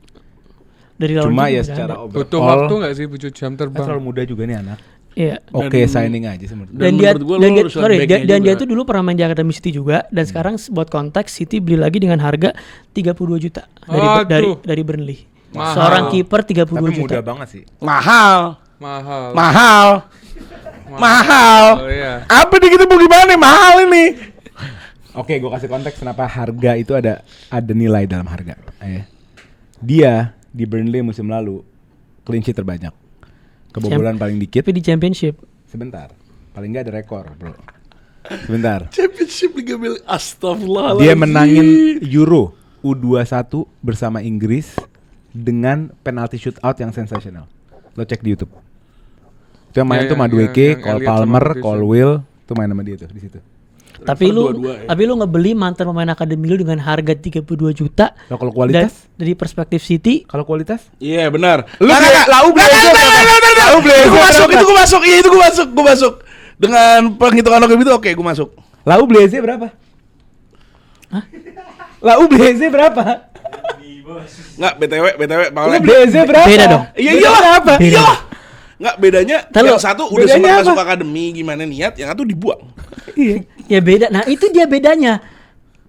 dari lawan Cuma juga ya nggak secara ada. Butuh overall waktu nggak sih, butuh jam kan terbang. terlalu muda juga nih anak. Iya. Oke, signing aja sih menurut gue. Dan dia menurut gua dan lo dia harus sorry, lihat dia, backnya dan dia juga. tuh dulu pernah main di Academy City juga dan sekarang buat konteks City beli lagi dengan harga 32 juta Aduh. dari Burnley. Mahal. Seorang kiper 32 Tapi juta. muda banget sih. Mahal. Mahal. Oh iya. Apa nih kita mau gimana? Mahal ini. Oke, gue kasih konteks kenapa harga itu ada nilai dalam harga. Dia di Burnley musim lalu clean sheet terbanyak, kebobolan paling dikit. Tapi di Championship. Sebentar, paling nggak ada rekor, bro. Sebentar. Championship Liga Bel. Astagfirullahaladzim. Dia menangin Euro U21 bersama Inggris dengan penalti shootout yang sensasional. Lo cek di YouTube. Itu yang main Ya, tuh yang Madueke, Cole Elliot sama Palmer, Curtis. Cole Will, tuh main sama dia tuh di situ. Tapi lu dua-dua ya. tapi lu ngebeli mantan pemain akademi lu dengan harga 32 juta. Lo kalau kualitas? Dari perspektif City, Kalau kualitas? Iya benar. Lu kayak lau blazer. Lau blazer. Itu gue masuk. Iya itu gue masuk. Dengan penghitungan logam itu oke, gue masuk. Lau blazer berapa? Lau blazer berapa? Nggak, BTW, Lau Paulnya. blazer berapa? Beda dong. Iya berapa? Beda. Iya. Nggak, bedanya Tahu, yang satu udah bedanya sempat apa? masuk akademi gimana niat, yang satu dibuang. Iya. ya beda. Nah, itu dia bedanya.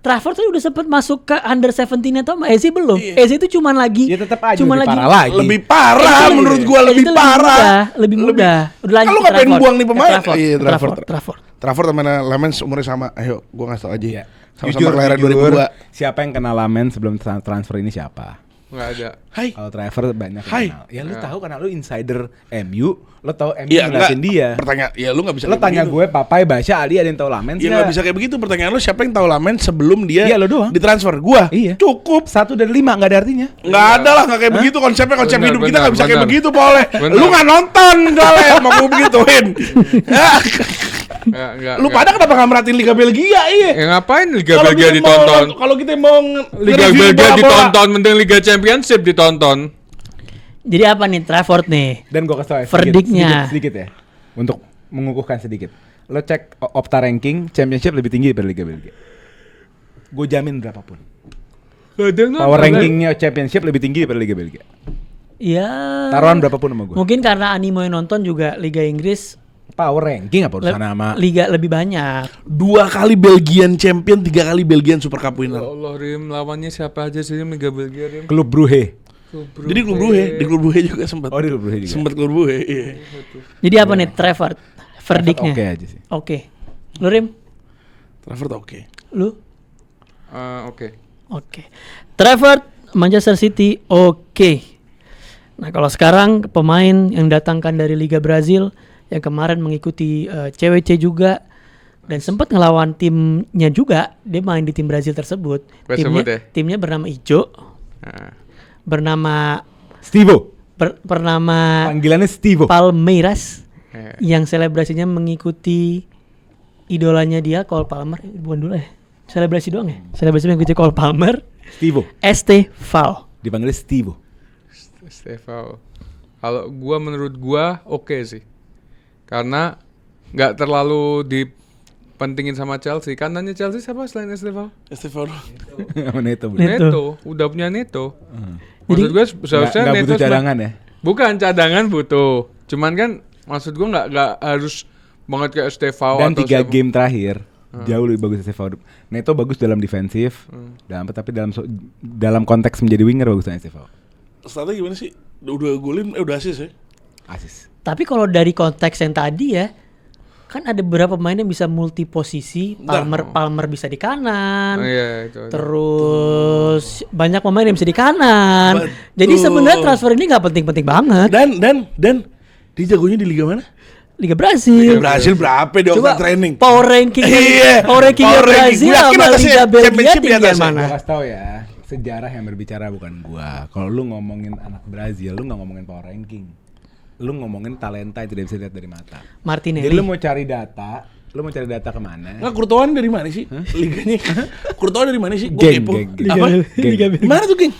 Trafford tuh udah sempet masuk ke under 17 atau Eze belum? Iya. Eze itu cuman lagi Ya tetap aja cuman lebih lagi parah lagi. Lebih parah Eze menurut gua, Eze lebih itu parah. Lebih mudah. Udah lanjut Kalau ke ngapain Trafford. buang nih Ke pemain? Trafford. Iya, Ke Trafford. Trafford sama Lamens umurnya sama. Ayo, gua ngasih tau aja. Iya. Sama-sama kelahiran 2002. Siapa yang kenal Lamen sebelum transfer ini siapa? Nggak ada. Hai. Kalau Trevor banyak yang Hai. kenal. Ya lu tahu karena lu insider MU, lu tahu MU Iya, ngeliatin dia. Pertanyaan, ya lu nggak bisa Lu kayak tanya begitu. gue Papai, Basya, Ali ada yang tahu Lamen Ya nggak bisa kayak begitu. Pertanyaan lu siapa yang tahu Lamen sebelum dia Iya, lu doang. ditransfer? Gua. Iya. Cukup. 1 dari 5 enggak ada artinya. Nggak ada lah, nggak kayak begitu konsep Benar, hidup kita benar, nggak bisa kayak benar. begitu boleh. Benar. Lu nggak nonton gale mau gue begituin. Ya. Nggak, Lu pada kenapa nggak merhatiin Liga Belgia? Iya. Ya ngapain Liga Kalau Belgia kita ditonton? Kalau kita mau Liga nge-review Belgia bola-bola- ditonton, mending Liga Championship ditonton. Jadi apa nih Trafford nih? Dan gue kasih tau ya, Verdiknya. sedikit ya. Untuk mengukuhkan sedikit. Lo cek Opta ranking, Championship lebih tinggi daripada Liga Belgia. Gue jamin berapapun. Power rankingnya Championship lebih tinggi daripada Liga Belgia. Ya. Taruhan berapapun sama gue. Mungkin karena animo yang nonton juga Liga Inggris Power ranking apa urusan sama Liga lebih banyak. 2 kali Belgian champion, 3 kali Belgian Super Cup winner. Ya Allah Rim, lawannya siapa aja sih Rim, Liga Belgia Rim? klub Brugge. Jadi klub Brugge, di klub Brugge juga sempat. Oh, di klub Brugge juga. Sempat klub Brugge, iya. Jadi apa nih Trafford? Verdiknya. Oke aja sih. Oke. Lu Rim? Trafford oke. Lu? Oke. Oke. Trafford Manchester City oke. Nah, kalau sekarang pemain yang datangkan dari Liga Brazil yang kemarin mengikuti CWC juga dan sempat ngelawan timnya juga, dia main di tim Brazil tersebut. Tersebut ya? Timnya bernama Ijo, Nah, bernama Stivo. bernama Panggilannya Stivo. Palmeiras. yang selebrasinya mengikuti idolanya dia Cole Palmer. Bukan dulu ya. Selebrasi doang ya. Selebrasi mengikuti Cole Palmer. Stevo. Estevao. Dipanggilnya Stevo. Estevao. Kalau menurut gua oke sih. Karena nggak terlalu dipentingin sama Chelsea. Kanannya Chelsea siapa selain Estevao? Estevao. Sama Neto. Neto. Udah punya Neto. Maksud gua seharusnya Nggak Neto butuh cadangan ya. bukan cadangan butuh. Cuman kan maksud gua nggak harus banget kayak Estevao Dan atau 3 siapa. game terakhir jauh lebih bagus Estevao. Neto bagus dalam defensif, tapi dalam konteks menjadi winger bagus Estevao. Statnya gimana sih? Udah golin, udah assist ya? Asis. Tapi kalau dari konteks yang tadi ya, kan ada beberapa pemain yang bisa multi posisi. Palmer bisa di kanan. Oh, iya, itu. Terus banyak pemain yang bisa di kanan. Betul. Jadi sebenarnya transfer ini nggak penting-penting banget. Dan dia jagonya di liga mana? Liga Brasil. Brasil berapa dia Coba waktu training? power ranking Iya, power rankingnya power ranking. Brazil Gua yakin sama atasnya Liga Belgia championship di tinggian atasnya. mana? Gua kasih tau ya, sejarah yang berbicara bukan gua. Kalau lu ngomongin anak Brazil, lu nggak ngomongin power ranking. Lu ngomongin talenta yang tidak bisa dilihat dari mata. Martinelli. Jadi lu mau cari data kemana? Nggak, Courtois dari mana sih? Liganya. Courtois dari mana sih? Gua Geng, kepo. geng. Apa? Liga Belgia. Gimana tuh, geng?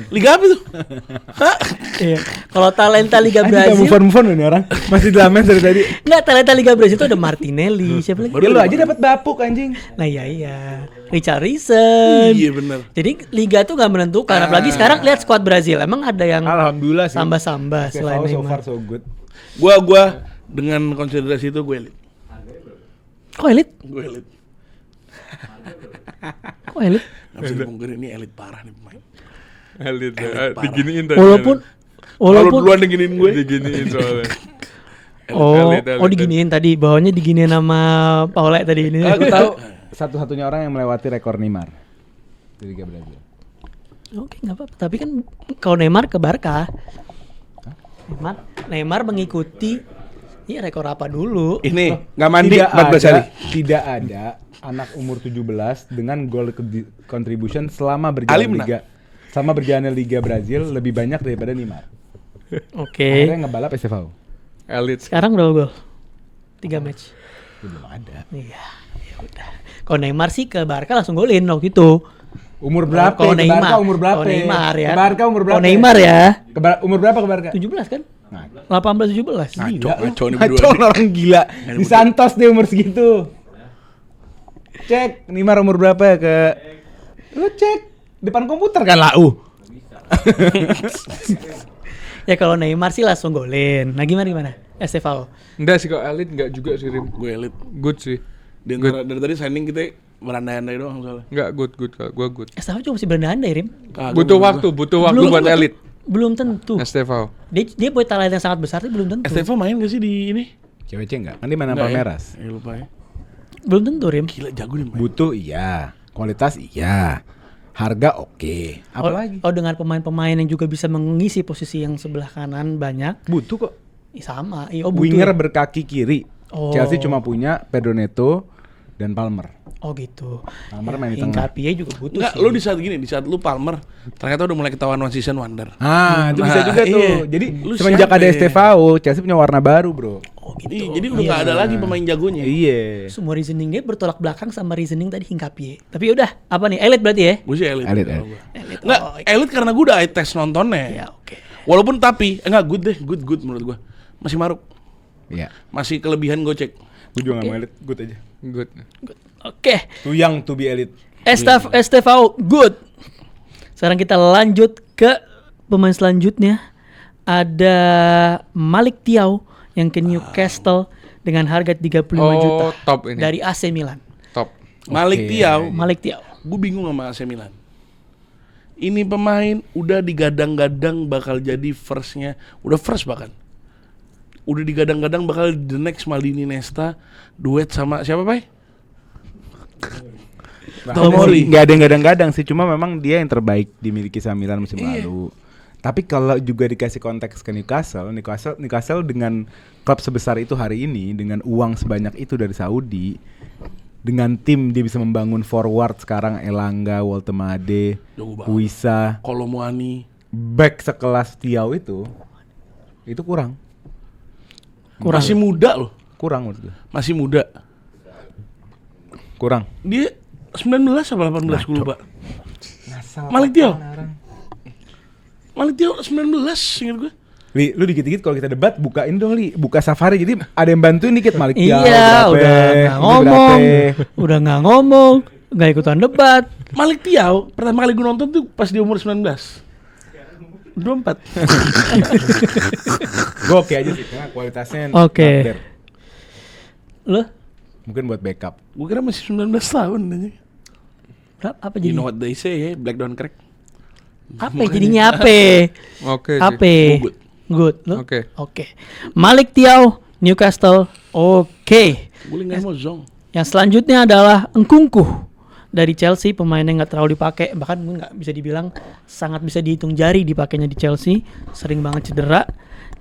Liga apa tuh? Hah? Iya. Kalau talenta Liga Anjing Brasil, move on loh nih orang. Masih di lamen dari tadi. nggak talenta Liga Brasil itu ada Martinelli, siapa lagi? Ya lu aja dapat bapuk anjing. Nah iya, Richarlison. Iya benar. Jadi liga tuh nggak menentukan. Apalagi sekarang lihat skuad Brazil, emang ada yang Alhamdulillah sih. sambah-sambah selain Estevao so Neymar. far so good. Gua dengan konsiderasi itu gue elit. Kok elit? Gue elit. Kok elit? Nggak bisa dipungkiri, ini elit parah nih pemain. Elit, Elit parah. diginiin tadi. Walaupun Kalau duluan diginiin gue. diginiin soalnya. oh elit. diginiin tadi, bawahnya diginiin sama Paulek tadi ini. Aku tahu satu-satunya orang yang melewati rekor Neymar di Liga Brazil. Oke, nggak apa-apa. Tapi kan kalau Neymar ke Barca, Neymar mengikuti rekor apa dulu? Ini nggak mandi Tidak 14 hari. Tidak ada anak umur 17 dengan goal contribution selama Ali berjalan menang. Liga Brazil lebih banyak daripada Neymar. Oke. Akhirnya ngebalap Estevao. Elit. Sekarang berapa gol? 3 match. Ya, belum ada. Iya, ya udah. Kalau Neymar sih ke Barca langsung golin waktu itu. Umur berapa? Kalau Ke Neymar, Barca umur berapa? kalau Neymar ya. Ke Barca umur berapa? Kalau Neymar ya. Umur berapa ke Barca? 17 kan? Nah, 18 17. Ngaco nih Ngaco berdua. orang gila. Di Santos dia umur segitu. Cek Neymar umur berapa ya ke? Lu cek depan komputer kan lau. Ya kalau Neymar sih langsung golin. Nah gimana? Estevao. Enggak sih, kok elit enggak juga sih, Rim. Gue elit. Good sih. Di antara dari tadi signing kita berandai-andai doang soalnya. Enggak good kalau gua good. Estevao juga masih berandai, Rim. Kagak Butuh menurut waktu Belum buat tentu. elit. Belum tentu. Estevao. Dia punya talent yang sangat besar tapi belum tentu. Estevao main gak sih di ini? CWC enggak? Kan dia mana Nggak ya? Palmeiras. Lupa ya. Belum tentu, Rim. Gila jago nih main. Butuh iya, kualitas iya. Harga oke. Apa lagi? Oh dengan pemain-pemain yang juga bisa mengisi posisi yang sebelah kanan banyak. Butuh kok. Sama. Oh, butuh Winger ya? berkaki kiri. Oh. Chelsea cuma punya Pedro Neto dan Palmer. Oh gitu. Palmer main di tengah. Hincapié juga butuh Enggak, sih. lu di saat gini, di saat lu Palmer ternyata udah mulai ketahuan one season wonder. Itu bisa Nah, juga tuh. iya. Jadi Lu semenjak siapa ada ya? Estevao, Chelsea punya warna baru, Bro. Oh gitu. Iya, jadi udah nggak ada lagi pemain jagonya. Iya. Semua reasoning dia bertolak belakang sama reasoning tadi Hincapié. Tapi udah, apa nih? Elit berarti ya? Gue sih elit. Elit, kalau elit. gua. Elit. Nggak, Oh, elit karena gue udah eye test nontonnya. ya oke. Walaupun tapi, enggak good deh, good menurut gue. Masih maruk, Iya. masih kelebihan gocek. Gue juga nggak mau elit, good aja. Good. Oke. Too young to be elite. Estevao good. Sekarang kita lanjut ke pemain selanjutnya. Ada Malik Thiaw yang ke Newcastle dengan harga 35 juta top ini. dari AC Milan. Top. Malik Thiaw, Malik Thiaw. gue bingung sama AC Milan. Ini pemain udah digadang-gadang bakal jadi firstnya, udah first bahkan. Udah digadang-gadang bakal the next Maldini Nesta duet sama siapa, Pak? Tomori. Nggak ada yang gadang-gadang sih, cuma memang dia yang terbaik dimiliki sama Milan musim lalu. Tapi kalau juga dikasih konteks ke Newcastle dengan klub sebesar itu hari ini, dengan uang sebanyak itu dari Saudi, dengan tim dia bisa membangun forward sekarang Elanga, Woltemade, Jago banget. Huisa, Kolomuani. back sekelas Thiaw itu kurang. Kurang. Masih muda loh. Kurang menurut gue. Masih muda. Kurang. Dia 19 apa 18 gue lupa. Malik Tiaw 19 ingat gue. Li, lu dikit-dikit kalau kita debat bukain dong Li, buka Safari jadi ada yang bantuin dikit Malik Tiaw. Iya, berapa, udah nggak ini ngomong, berapa. udah nggak ngomong, nggak ikutan debat. Malik Tiaw pertama kali gue nonton tuh pas di umur 19. 24. Gue oke aja sih karena kualitasnya Oke. not there. Lo Mungkin buat backup. Gue kira masih 19 tahun aja. berapa? Apa You jadi? know what they say, black don't crack. Apa jadinya apa? Oke sih. Apa? Good. Good. Lo? Oke. Oke. Malik Tiaw, Newcastle. Oke. Gue nggak mau zong. Yang selanjutnya adalah Nkunku dari Chelsea, pemain yang nggak terlalu dipakai, bahkan nggak bisa dibilang sangat bisa dihitung jari dipakainya di Chelsea, sering banget cedera.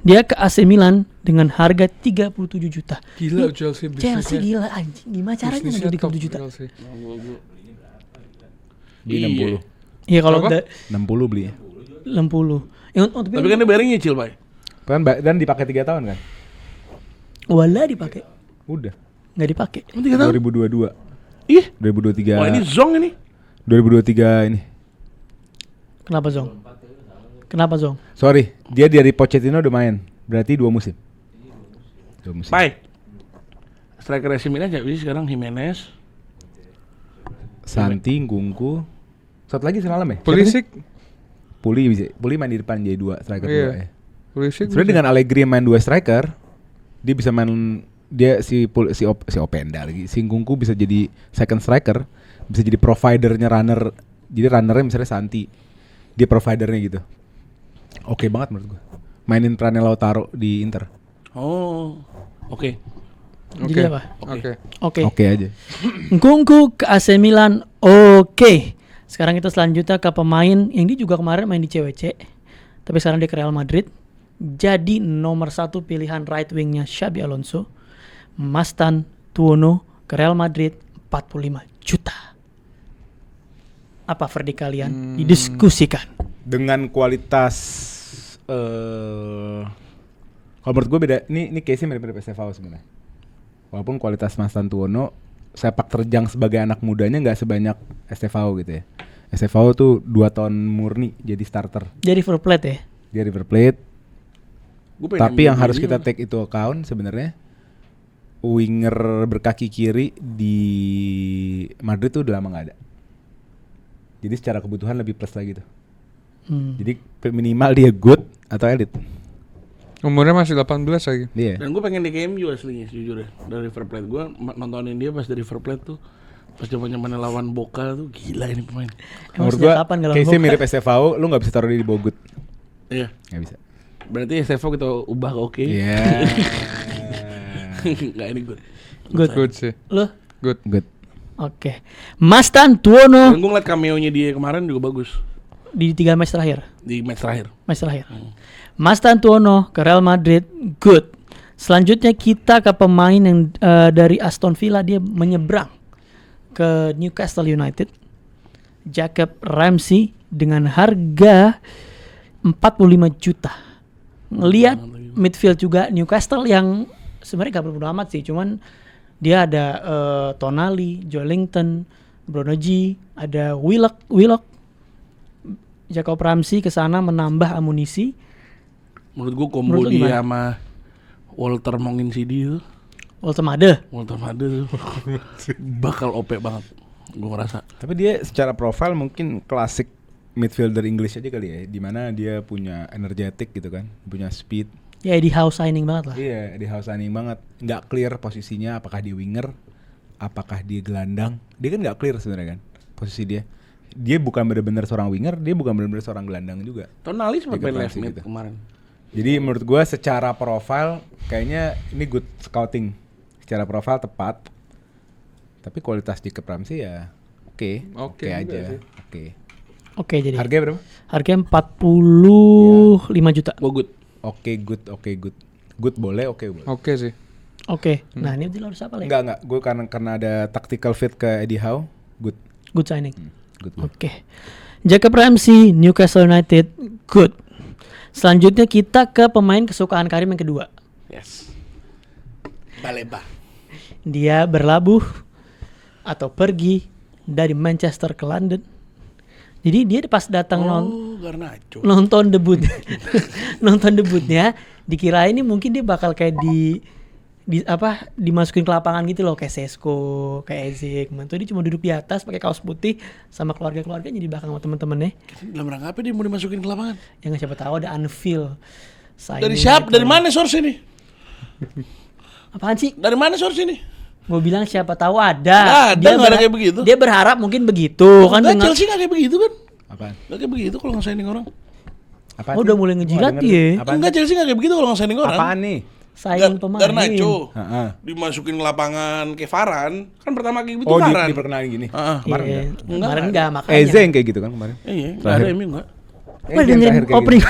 Dia ke AC Milan dengan harga 37 juta. Gila Lu, Chelsea Chelsea bisnisnya. gila anjing. Gimana caranya Bisnisnya ngambil top 37 juta? Chelsea. Di Iya. 60. Iya kalau Berapa? 60 beli ya. 60. Tapi kan dia bayarnya nyicil, Pak. Dan dipakai 3 tahun kan? wala dipakai, Udah. nggak dipakai. 3 tahun. 2022. Ih. 2023. Wah, ini zong ini. 2023 ini. Kenapa Zong? Kenapa Zong? Sorry, dia dari Pochettino udah main. Berarti 2 musim. 2 musim. Pai. Striker AC Milan siapa sih sekarang? Jimenez. Santi, Nkunku. Satu lagi semalam ya? Pulisic. Puli bisa. Puli main di depan jadi 2 striker Iya. 2 ya. Pulisic. Sebenarnya dengan Allegri main 2 striker, dia bisa main dia si Openda lagi. Si Nkunku bisa jadi second striker, bisa jadi providernya runner. Jadi runnernya misalnya Santi. Dia providernya gitu. Oke banget menurut gua. Mainin perannya Lautaro di Inter. Oh. Oke. Jadi apa? Oke. Oke. Oke aja. Nkunku ke AC Milan. Oke. Sekarang kita selanjutnya ke pemain yang dia juga kemarin main di CWC, tapi sekarang dia ke Real Madrid. Jadi nomor 1 pilihan right wingnya Xabi Alonso, Mastan Tuono ke Real Madrid 45 juta. Apa verdict kalian? Didiskusikan. Dengan kualitas kalau menurut gue beda. Ini case-nya mirip-mirip SFO sebenarnya. Walaupun kualitas Mas Tantuono sepak terjang sebagai anak mudanya nggak sebanyak STVO gitu ya. STVO tuh 2 tahun murni jadi starter. Jadi River Plate ya. Dia River Plate. Gua pengen Tapi yang beli harus dia. kita take itu account sebenarnya winger berkaki kiri di Madrid tuh udah lama nggak ada. Jadi secara kebutuhan lebih plus lagi tuh. Jadi minimal dia good atau elite. Umurnya masih 18 lagi. Dia. Dan gue pengen di KMU aslinya jujur ya. Dari River Plate gue nontonin dia pas dari River Plate tuh, pas zaman-zamannya lawan Boca tuh gila ini pemain. Emang Menurut sejak gua kapan kalau case-nya Boca? mirip STVO, lu nggak bisa taruh dia di bawah good. Iya. Nggak bisa. Berarti STFO kita ubah ke oke. Iya. Enggak ini good. Good. Good sih. Lo? Good. Good. Oke. Mastan Tuono Dan gue ngeliat cameo-nya dia kemarin juga bagus di 3 match terakhir. di match terakhir. Match terakhir. Mastan Tuono ke Real Madrid, good. Selanjutnya kita ke pemain yang dari Aston Villa, dia menyeberang ke Newcastle United. Jacob Ramsey dengan harga 45 juta. Ngelihat midfield juga Newcastle yang sebenarnya gak berbodo amat sih, cuman dia ada Tonali, Joelinton, Bruno G, ada Willock. Jacob Ramsey ke sana menambah amunisi. Menurut gue combo Menurut lu dia gimana? sama Walter Mongin Sidi tuh, Walter Made. Walter Made tuh bakal OP banget. Gue ngerasa. Tapi dia secara profil mungkin klasik midfielder English aja kali ya, dimana dia punya energetic gitu kan, punya speed. Ya di house signing banget lah. Iya, di house signing banget. Nggak clear posisinya, apakah dia winger, apakah dia gelandang. Dia kan nggak clear sebenarnya kan posisi dia. Dia bukan benar-benar seorang winger, dia bukan benar-benar seorang gelandang juga. Tonali sempat Jacob main left Ramsey mid gitu. kemarin. Jadi menurut gua secara profil kayaknya ini good scouting. Secara profil tepat. Tapi kualitas Jacob Ramsey ya oke Oke juga aja. sih. Oke. Oke, jadi Harganya berapa? harganya 45 juta. Gue good. Oke, good. Good boleh, oke boleh. Oke sih. Oke. Nah, ini harus apa lagi? Enggak. Gue karena ada tactical fit ke Eddie Howe, good. Good signing. Good. Oke. Jacob Ramsey, Newcastle United, good. Selanjutnya kita ke pemain kesukaan Karim yang kedua. Yes. Baleba. Dia berlabuh atau pergi dari Manchester ke London. Jadi dia pas datang Garnacho. nonton debut nonton debutnya dikira ini mungkin dia bakal kayak dimasukin ke lapangan gitu loh, kayak Sesko, kayak Ezek. Mantu dia cuma duduk di atas pakai kaos putih sama keluarganya di belakang sama temen-temennya. Dalam rangka apa dia mau dimasukin ke lapangan? Yang siapa tahu ada Anfield. Dari siapa? Dari mana source ini? Apaan sih? Dari mana source ini? Gue bilang siapa tahu ada. Nggak ada kayak begitu. Dia berharap mungkin begitu kan. Enggak, Chelsea nggak kayak begitu kan? Apaan? Nggak kayak begitu kalau nge-signing orang. Apaan Oh, sih? udah mulai ngejilat ya. Apaan? Enggak, Chelsea nggak kayak begitu kalau nge-signing orang. Apaan nih? Saing pemain. Garnacho Heeh. dimasukin ke lapangan kayak Varane. Kan pertama kayak gitu Oh, Varane. diperkenalin gini. Heeh. Kemarin Iya. enggak? Kemarin enggak makanya. Eze yang kayak gitu kan kemarin. Iya, nggak Terakhir. ada MU nggak. Gue Eze yang dengerin terakhir kayak opening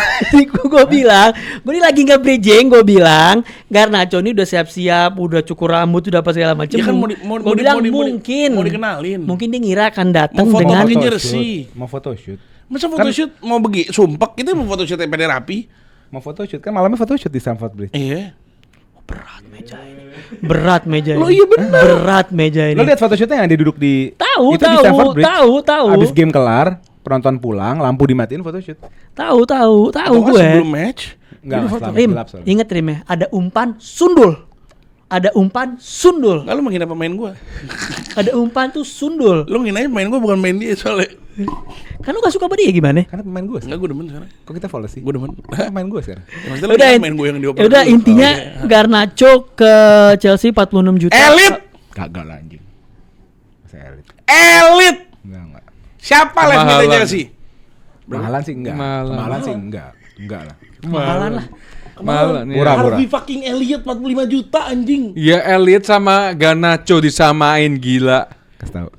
gue bilang, gue ini lagi nggak bridging, gue bilang Garnacho ini udah siap-siap, udah cukur rambut, udah apa segala macam. Ya kan Gue bilang mungkin, mau dikenalin. mungkin dia ngira akan datang Mau foto dengan pakai Photoshoot. jersey. Mau photoshoot. Masa photoshoot mau sumpek kita mau photoshoot yang pada rapi. Mau photoshoot kan malamnya photoshoot di Stamford Bridge. Iya. berat meja ini. Lo iya bener. Berat meja ini. Lo lihat photoshootnya yang dia duduk di Tahu, itu di Stamford Bridge. tahu. Abis game kelar, penonton pulang, lampu dimatiin photoshoot. Tahu Atau nggak gue. sebelum match. Enggak, Jadi foto. selamat Rim, gelap soalnya. inget Rim ya, ada umpan sundul. Ada umpan sundul. Nggak, lu menghina pemain gua. Ada umpan tuh sundul. Lu nginain pemain gua bukan main dia soalnya. Kan lu gak suka sama dia gimana? Karena pemain gue Enggak, gua demen sekarang. Kok kita follow sih? Gua demen. Pemain gue sekarang. Ya, maksudnya Udah, lu main gua yang dioper. udah dulu. intinya Oh, oke. Garnacho ke Chelsea 46 juta. Elit. Kagak lah anjing. Masa elit? Elit. Enggak. Siapa left mid Kemahalan. Chelsea? Mahalan sih enggak. Kemahalan. Kemahalan sih enggak. Enggak lah. Mahalan lah. Malah nih. Murah. Harvey fucking Elliot 45 juta anjing. Ya Elliot sama Garnacho disamain gila. Kasih tahu.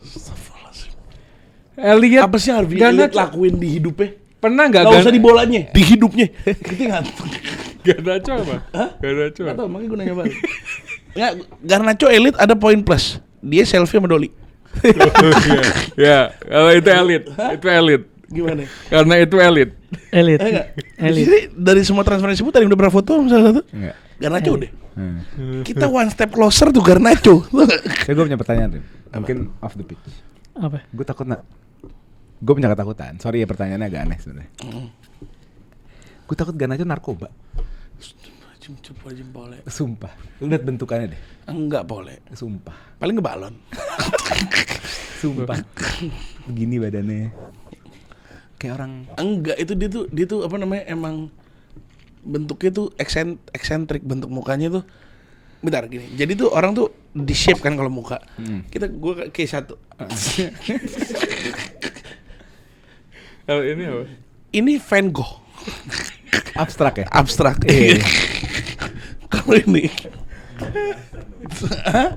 Elliot Apa sih Harvey Elliot Garnacho lakuin di hidupnya? pernah nggak Gak usah di bolanya, di hidupnya. Ngerti nggak? Garnacho apa? Garnacho. Gak tau, makanya gue nanya balik. Nggak, Garnacho Elite ada poin plus. Dia selfie sama Doli. Ya, kalau itu elit, itu elit. Gimana? Karena itu elit. Elit. Enggak. Elit. Jadi dari semua transfer yang disebut ada yang udah pernah foto salah satu? Enggak. Garnacho deh. Hmm. Kita one step closer tuh Garnacho. Saya gue punya pertanyaan, Rim. Mungkin off the pitch. Apa? Gue takut nak. Gue punya ketakutan. Sorry ya pertanyaannya agak aneh sebenarnya. Gue takut Garnacho narkoba. Boleh. Sumpah. Lu lihat bentukannya deh. Enggak boleh. Sumpah. Paling ngebalon. Sumpah. Begini badannya. Kayak orang. Enggak, itu dia tuh apa namanya, emang bentuknya tuh eksentrik, bentuk mukanya tuh. Bentar gini. Jadi tuh orang tuh di shape kan kalau muka. Gue kayak satu. Kalau ini apa? Ini Van Gogh. Abstrak ya? Abstrak. Iya. Kalau ini. Hah?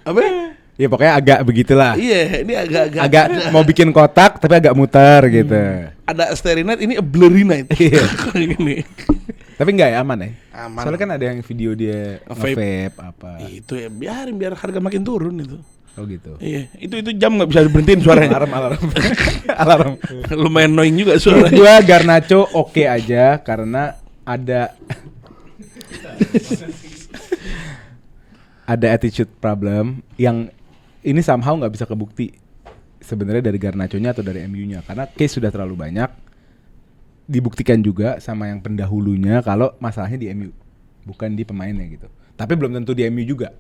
Apa? Ya pokoknya agak begitulah. Iya, ini agak-agak Agak mau bikin kotak tapi agak muter gitu. ada Starry Night, ini a Blurry Night. Iya. Kalau gini. Tapi enggak ya, aman ya? Aman. Soalnya kan ada yang video dia Nge-vape. nge-vape apa. Itu ya biar harga makin turun itu. Oh gitu. Iya, itu jam nggak bisa diberhentiin suaranya. Alarm. Alarm. Lumayan annoying juga suaranya. Gua Garnacho oke aja karena ada attitude problem yang ini somehow nggak bisa kebukti sebenarnya dari Garnacho-nya atau dari MU-nya karena case sudah terlalu banyak dibuktikan juga sama yang pendahulunya kalau masalahnya di MU bukan di pemainnya gitu. Tapi belum tentu di MU juga.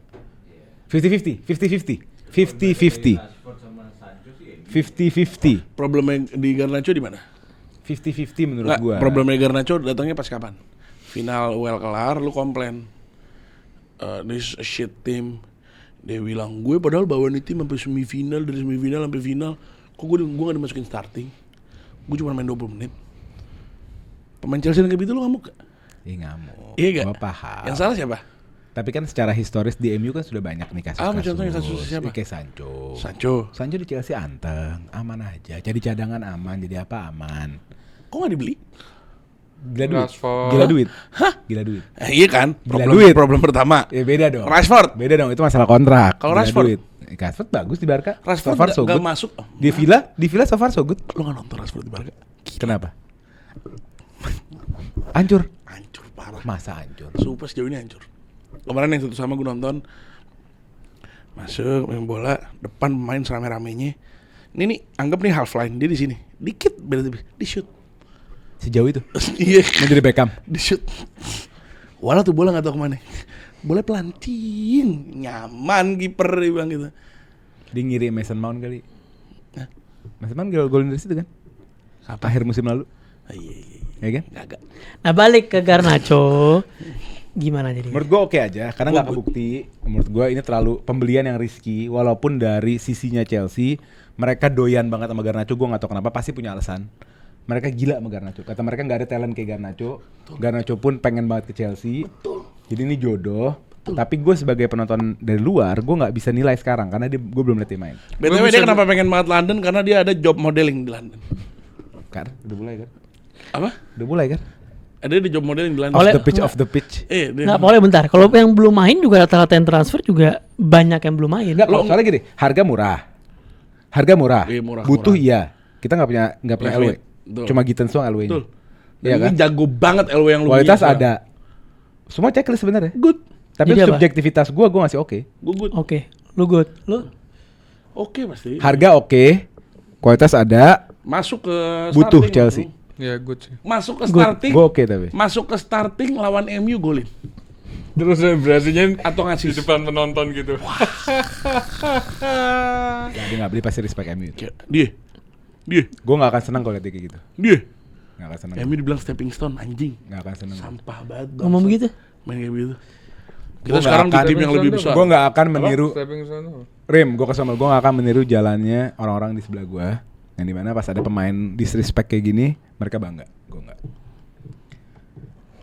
50-50. 50-50. Problemnya di Garnacho di mana? 50-50 menurut Nggak, gua. problemnya Garnacho datangnya pas kapan? Final UEL kelar, lu komplain. This is a shit team. Dia bilang, gue padahal bawa nih tim sampai semifinal, dari semifinal sampai final. Kok gue gak dimasukin starting? Gue cuma main 20 menit. Pemain Chelsea yang kayak gitu lu ngamuk gak? Iya ngamuk. Iya gak? Gua paham. Yang salah siapa? Tapi kan secara historis di MU kan sudah banyak nih kasus-kasus. Apa contohnya kasus siapa? Kayak Sancho. Sancho Di Chelsea anteng, aman aja. Jadi cadangan aman, jadi apa aman. kok gak dibeli? Gila duit. Rashford. Gila duit. Gila duit. Iya kan? Gila Problem, duit. problem pertama. Ya beda dong. Rashford. Beda dong, itu masalah kontrak. Kalau Gila Rashford? duit. Rashford bagus di Barca. Rashford so far so gak good. masuk. Di Villa so far so good. Lu gak nonton Rashford di Barca? Kenapa? Hancur. Hancur parah. Masa hancur? Sumpah sejauh ini hancur. Kemarin yang satu sama gue nonton, masuk main bola, depan pemain serame-ramenya. Ini nih anggap nih half line, dia di sini, dikit berarti di shoot. Sejauh itu. Iya, Mau jadi Beckham. di shoot. Walau tuh bola nggak tahu kemana. Bola pelanting, nyaman kiper dia bilang gitu. Dia ngirim Mason Mount kali. Hah? Mason Mount golin dari situ kan? Akhir musim lalu. Iya. Ya kan? Gagak. Nah balik ke Garnacho, gimana jadi? Menurut gue oke aja, karena nggak kebukti. Menurut gue ini terlalu pembelian yang risky. Walaupun dari sisinya Chelsea, mereka doyan banget sama Garnacho. Gue nggak tahu kenapa, pasti punya alasan. Mereka gila sama Garnacho. Kata mereka nggak ada talent kayak Garnacho. Garnacho pun pengen banget ke Chelsea. Jadi ini jodoh. Tapi gue sebagai penonton dari luar, gue nggak bisa nilai sekarang karena gue belum lihat dia main. BTW dia kenapa pengen banget London? Karena dia ada job modeling di London. Kan, udah mulai kan? Apa? Udah mulai kan? Ada di job modeling di London. Oleh- Off the pitch. Dia. Nggak boleh bentar. Kalau yang belum main juga rata-rata yang transfer juga banyak yang belum main. Enggak, soalnya gini, harga murah. Harga murah. Iya, murah, Butuh murah. iya. Kita nggak punya LW. Betul. Cuma Gittens doang LW-nya. Betul. Iya Ini kan? jago banget LW yang lu Kualitas punya. ada. Semua checklist sebenarnya. Good. Tapi Jadi apa? subjektivitas gue ngasih oke. Gue good. Oke, lu good. Lu Oke pasti. Harga oke. Kualitas ada. Masuk ke Butuh starting, Chelsea. Ya good sih. Masuk ke Good. starting. Gue oke tapi. Masuk ke starting lawan MU golin. Terus berarti Atau ngasih di depan penonton gitu. Gak, dia nggak beli pasti respect MU. Dia. Gue nggak akan senang kalau lihat dia kayak gitu. Dia. Nggak akan senang. MU dibilang stepping stone anjing. Nggak akan senang. Sampah banget. ngomong begitu? Main kayak begitu. Gua Kita sekarang di nggak tim yang lebih besar. Gue nggak akan meniru. Stepping stone. Rim, gue kesel. Gue gak akan meniru jalannya orang-orang di sebelah gue. Yang dimana pas ada pemain disrespect kayak gini, mereka bangga. Gue enggak.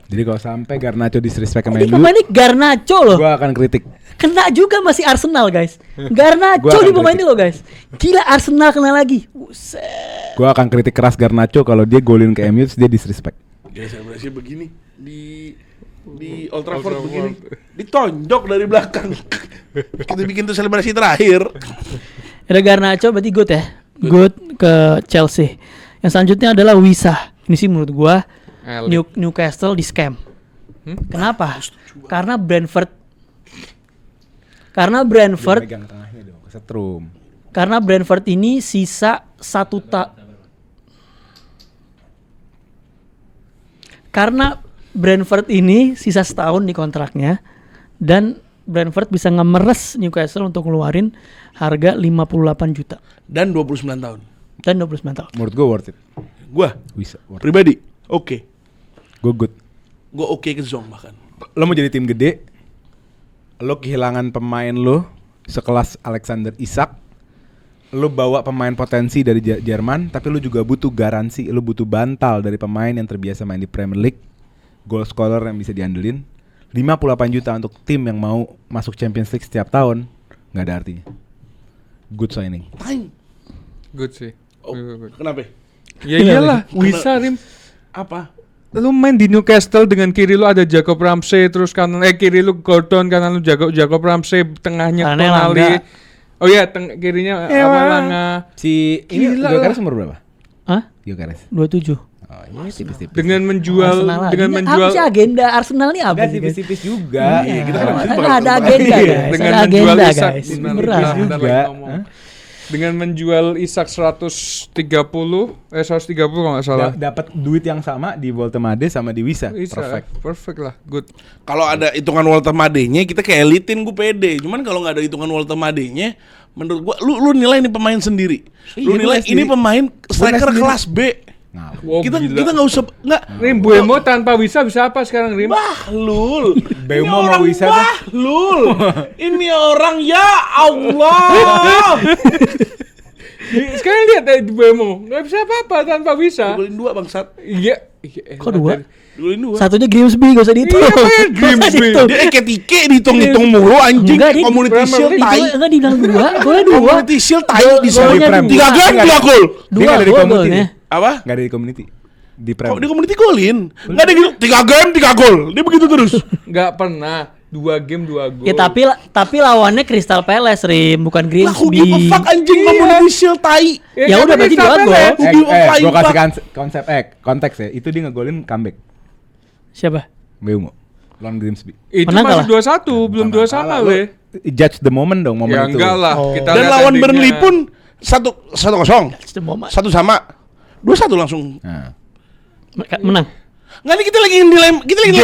Jadi kalau sampai Garnacho disrespect sama Ini MU, pemain ini Garnacho loh. gue akan kritik. Kena juga masih Arsenal guys. Gua Garnacho akan di pemain kritik. ini loh guys. Gila Arsenal kena lagi. Buset. Gue akan kritik keras Garnacho kalau dia golin ke MU terus dia disrespect. Dia selebrasi begini di Old Trafford begini. Ditonjok dari belakang. Kita bikin tuh selebrasi terakhir. Ada Garnacho berarti good ya. Good ke Chelsea. Yang selanjutnya adalah Wisa. Ini sih menurut gua Newcastle di scam. Kenapa? Karena Brentford. Dia megang tengahnya dong, kesetrum. Karena Brentford ini sisa Karena Brentford ini sisa setahun di kontraknya dan Brentford bisa ngemeres Newcastle untuk ngeluarin harga 58 juta Dan 29 tahun. dan 29 tahun. Menurut gue worth it. Gua Bisa. Worth it. pribadi oke. Gue good. Gua oke ke Zong bahkan. Lo mau jadi tim gede, lo kehilangan pemain lo sekelas Alexander Isak. Lo bawa pemain potensi dari Jerman, tapi lo juga butuh garansi. Lo butuh bantal dari pemain yang terbiasa main di Premier League, goal scorer yang bisa diandelin. 58 juta untuk tim yang mau masuk Champions League setiap tahun, nggak ada artinya. Good signing. Time. Good sih. Oh, Good. kenapa? Ya iyalah, Wisa Rim. Apa? Lu main di Newcastle dengan kiri lu ada Jacob Ramsey, terus kanan kiri lu Gordon, kanan lu Jacob Ramsey, tengahnya Kanannya Tonali. Langga. Oh iya, kirinya apa Langa. Si ini Gila Gyökeres lah. umur berapa? Hah? Gyökeres. 27. Oh, ini tipis-tipis. Dengan menjual Arsenal lagi. dengan Ini menjual apa sih agenda Arsenal ini apa Enggak sih guys? tipis-tipis juga. Iya, kita kan Kan maksudnya ada bakal agenda kembali. guys. dengan Ada menjual agenda Isak guys. Bentar, Beneran. bentar juga. lagi ngomong. Hah? Dengan menjual Isak 130 kalau nggak salah. Dapat duit yang sama di Voltemade sama di Wisa. Perfect lah, good. Kalau ada hitungan Walter Made-nya kita kayak elitin gue pede. Cuman kalau nggak ada hitungan Walter Made-nya, menurut gua lu nilai ini pemain sendiri. Lu Iya, nilai nilai ini sendiri. pemain striker sendiri. kelas B. Nah, Wow, kita gila. nggak usah nggak. Rim Buemo tanpa Wisa bisa apa sekarang Rim? Bahlul. Bemo Ini mau orang Wisa tuh. Bahlul. Ini orang ya Allah. Sekarang lihat Buemo, nggak bisa apa-apa tanpa Wisa. Golin 2 bangsat. Iya. Kok 2? Golin 2. Satunya Grimsby gak usah dihitung. Iya, apaan Gak usah Grimsby? dihitung. Dia Eketike dihitung-hitung mulu anjing. Enggak, dia Community Shield tai. Enggak dibilang 2, golnya 2. Community Shield tai di Golnya sana. 3 dua. game 2 gol. Dia nggak ada di Dua community golnya. nih. Apa? Nggak ada di community. Di Kok Prem. di community golin? Enggak ada gitu. 3 game 3 gol. Dia begitu terus. Nggak pernah 2 game 2 gol. Ya tapi lawannya Crystal Palace Rim, bukan Lah who Grimsby. give a fuck anjing Iya. Community Shield tai. Ya udah, berarti Crystal 2 gol. Palace. Who give a flying Gue kasih fuck. konsep konteks ya. Itu dia ngegolin comeback. Siapa? Beumo. Lawan Grimsby. Itu Menang masih kalah? 2-1, belum 2 sama Lu weh. judge the moment dong, momen Ya itu. enggak lah, Oh. kita Dan lihat lawan endingnya. Burnley pun 1-0. That's the moment. 1 sama. 2-1 langsung. Nah. Menang. Nggak nih kita lagi nilai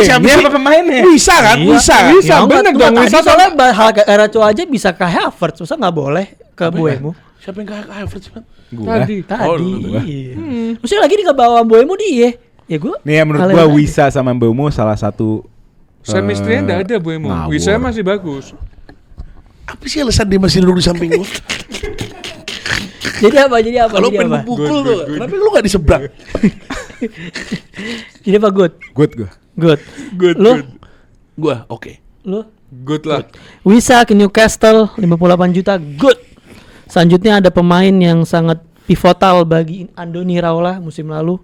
siapa Gamenya sih? apa pemainnya? Wisa kan? Iya. Wisa kan? Wisa. bener dong, Tadi Wisa soalnya hal ke Eracho aja bisa ke Havertz, masa nggak boleh ke Buemo? Siapa yang kayak Havertz kan? Gua. Tadi. Tadi. Oh, Iya. Maksudnya lagi di ke bawah Buemo dia. Ya gue. Nih ya menurut gua Wisa sama Mbeumo salah satu Chemistry-nya enggak ada Buemo. ngawur. Wisa masih bagus. Apa sih alasan dia masih duduk di samping gua? Jadi apa? Kalau Jadi pengen apa? gua pukul tuh, kenapa lu nggak di seberang? Jadi apa? Good. good gua. Good. Good, Lu? good. Gua oke. Lu? Good lah. Wisa ke Newcastle 58 juta. Good. Selanjutnya ada pemain yang sangat pivotal bagi Andoni Raola musim lalu.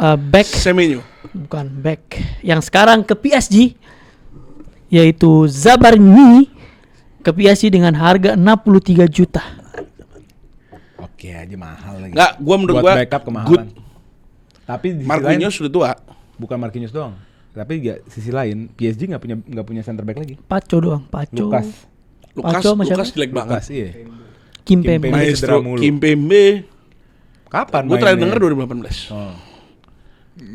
Back, Semenyo. bukan back. Yang sekarang ke PSG yaitu Zabarni ke PSG dengan harga 63 juta. Oke aja mahal lagi. Nggak, gua menurut Buat gua backup good. kemahalan. Tapi di sisi Marquinhos lain, sudah tua. bukan Marquinhos doang. Tapi ya, sisi lain PSG nggak punya center back lagi. Paco doang, Paco. Lukas. Paco sama siapa? Lukas jelek banget. Lukas iya. Kimpembe. Kimpembe. Maestro cedera mulu. Kimpembe. Kapan Gua terakhir mainnya? denger 2018. Oh.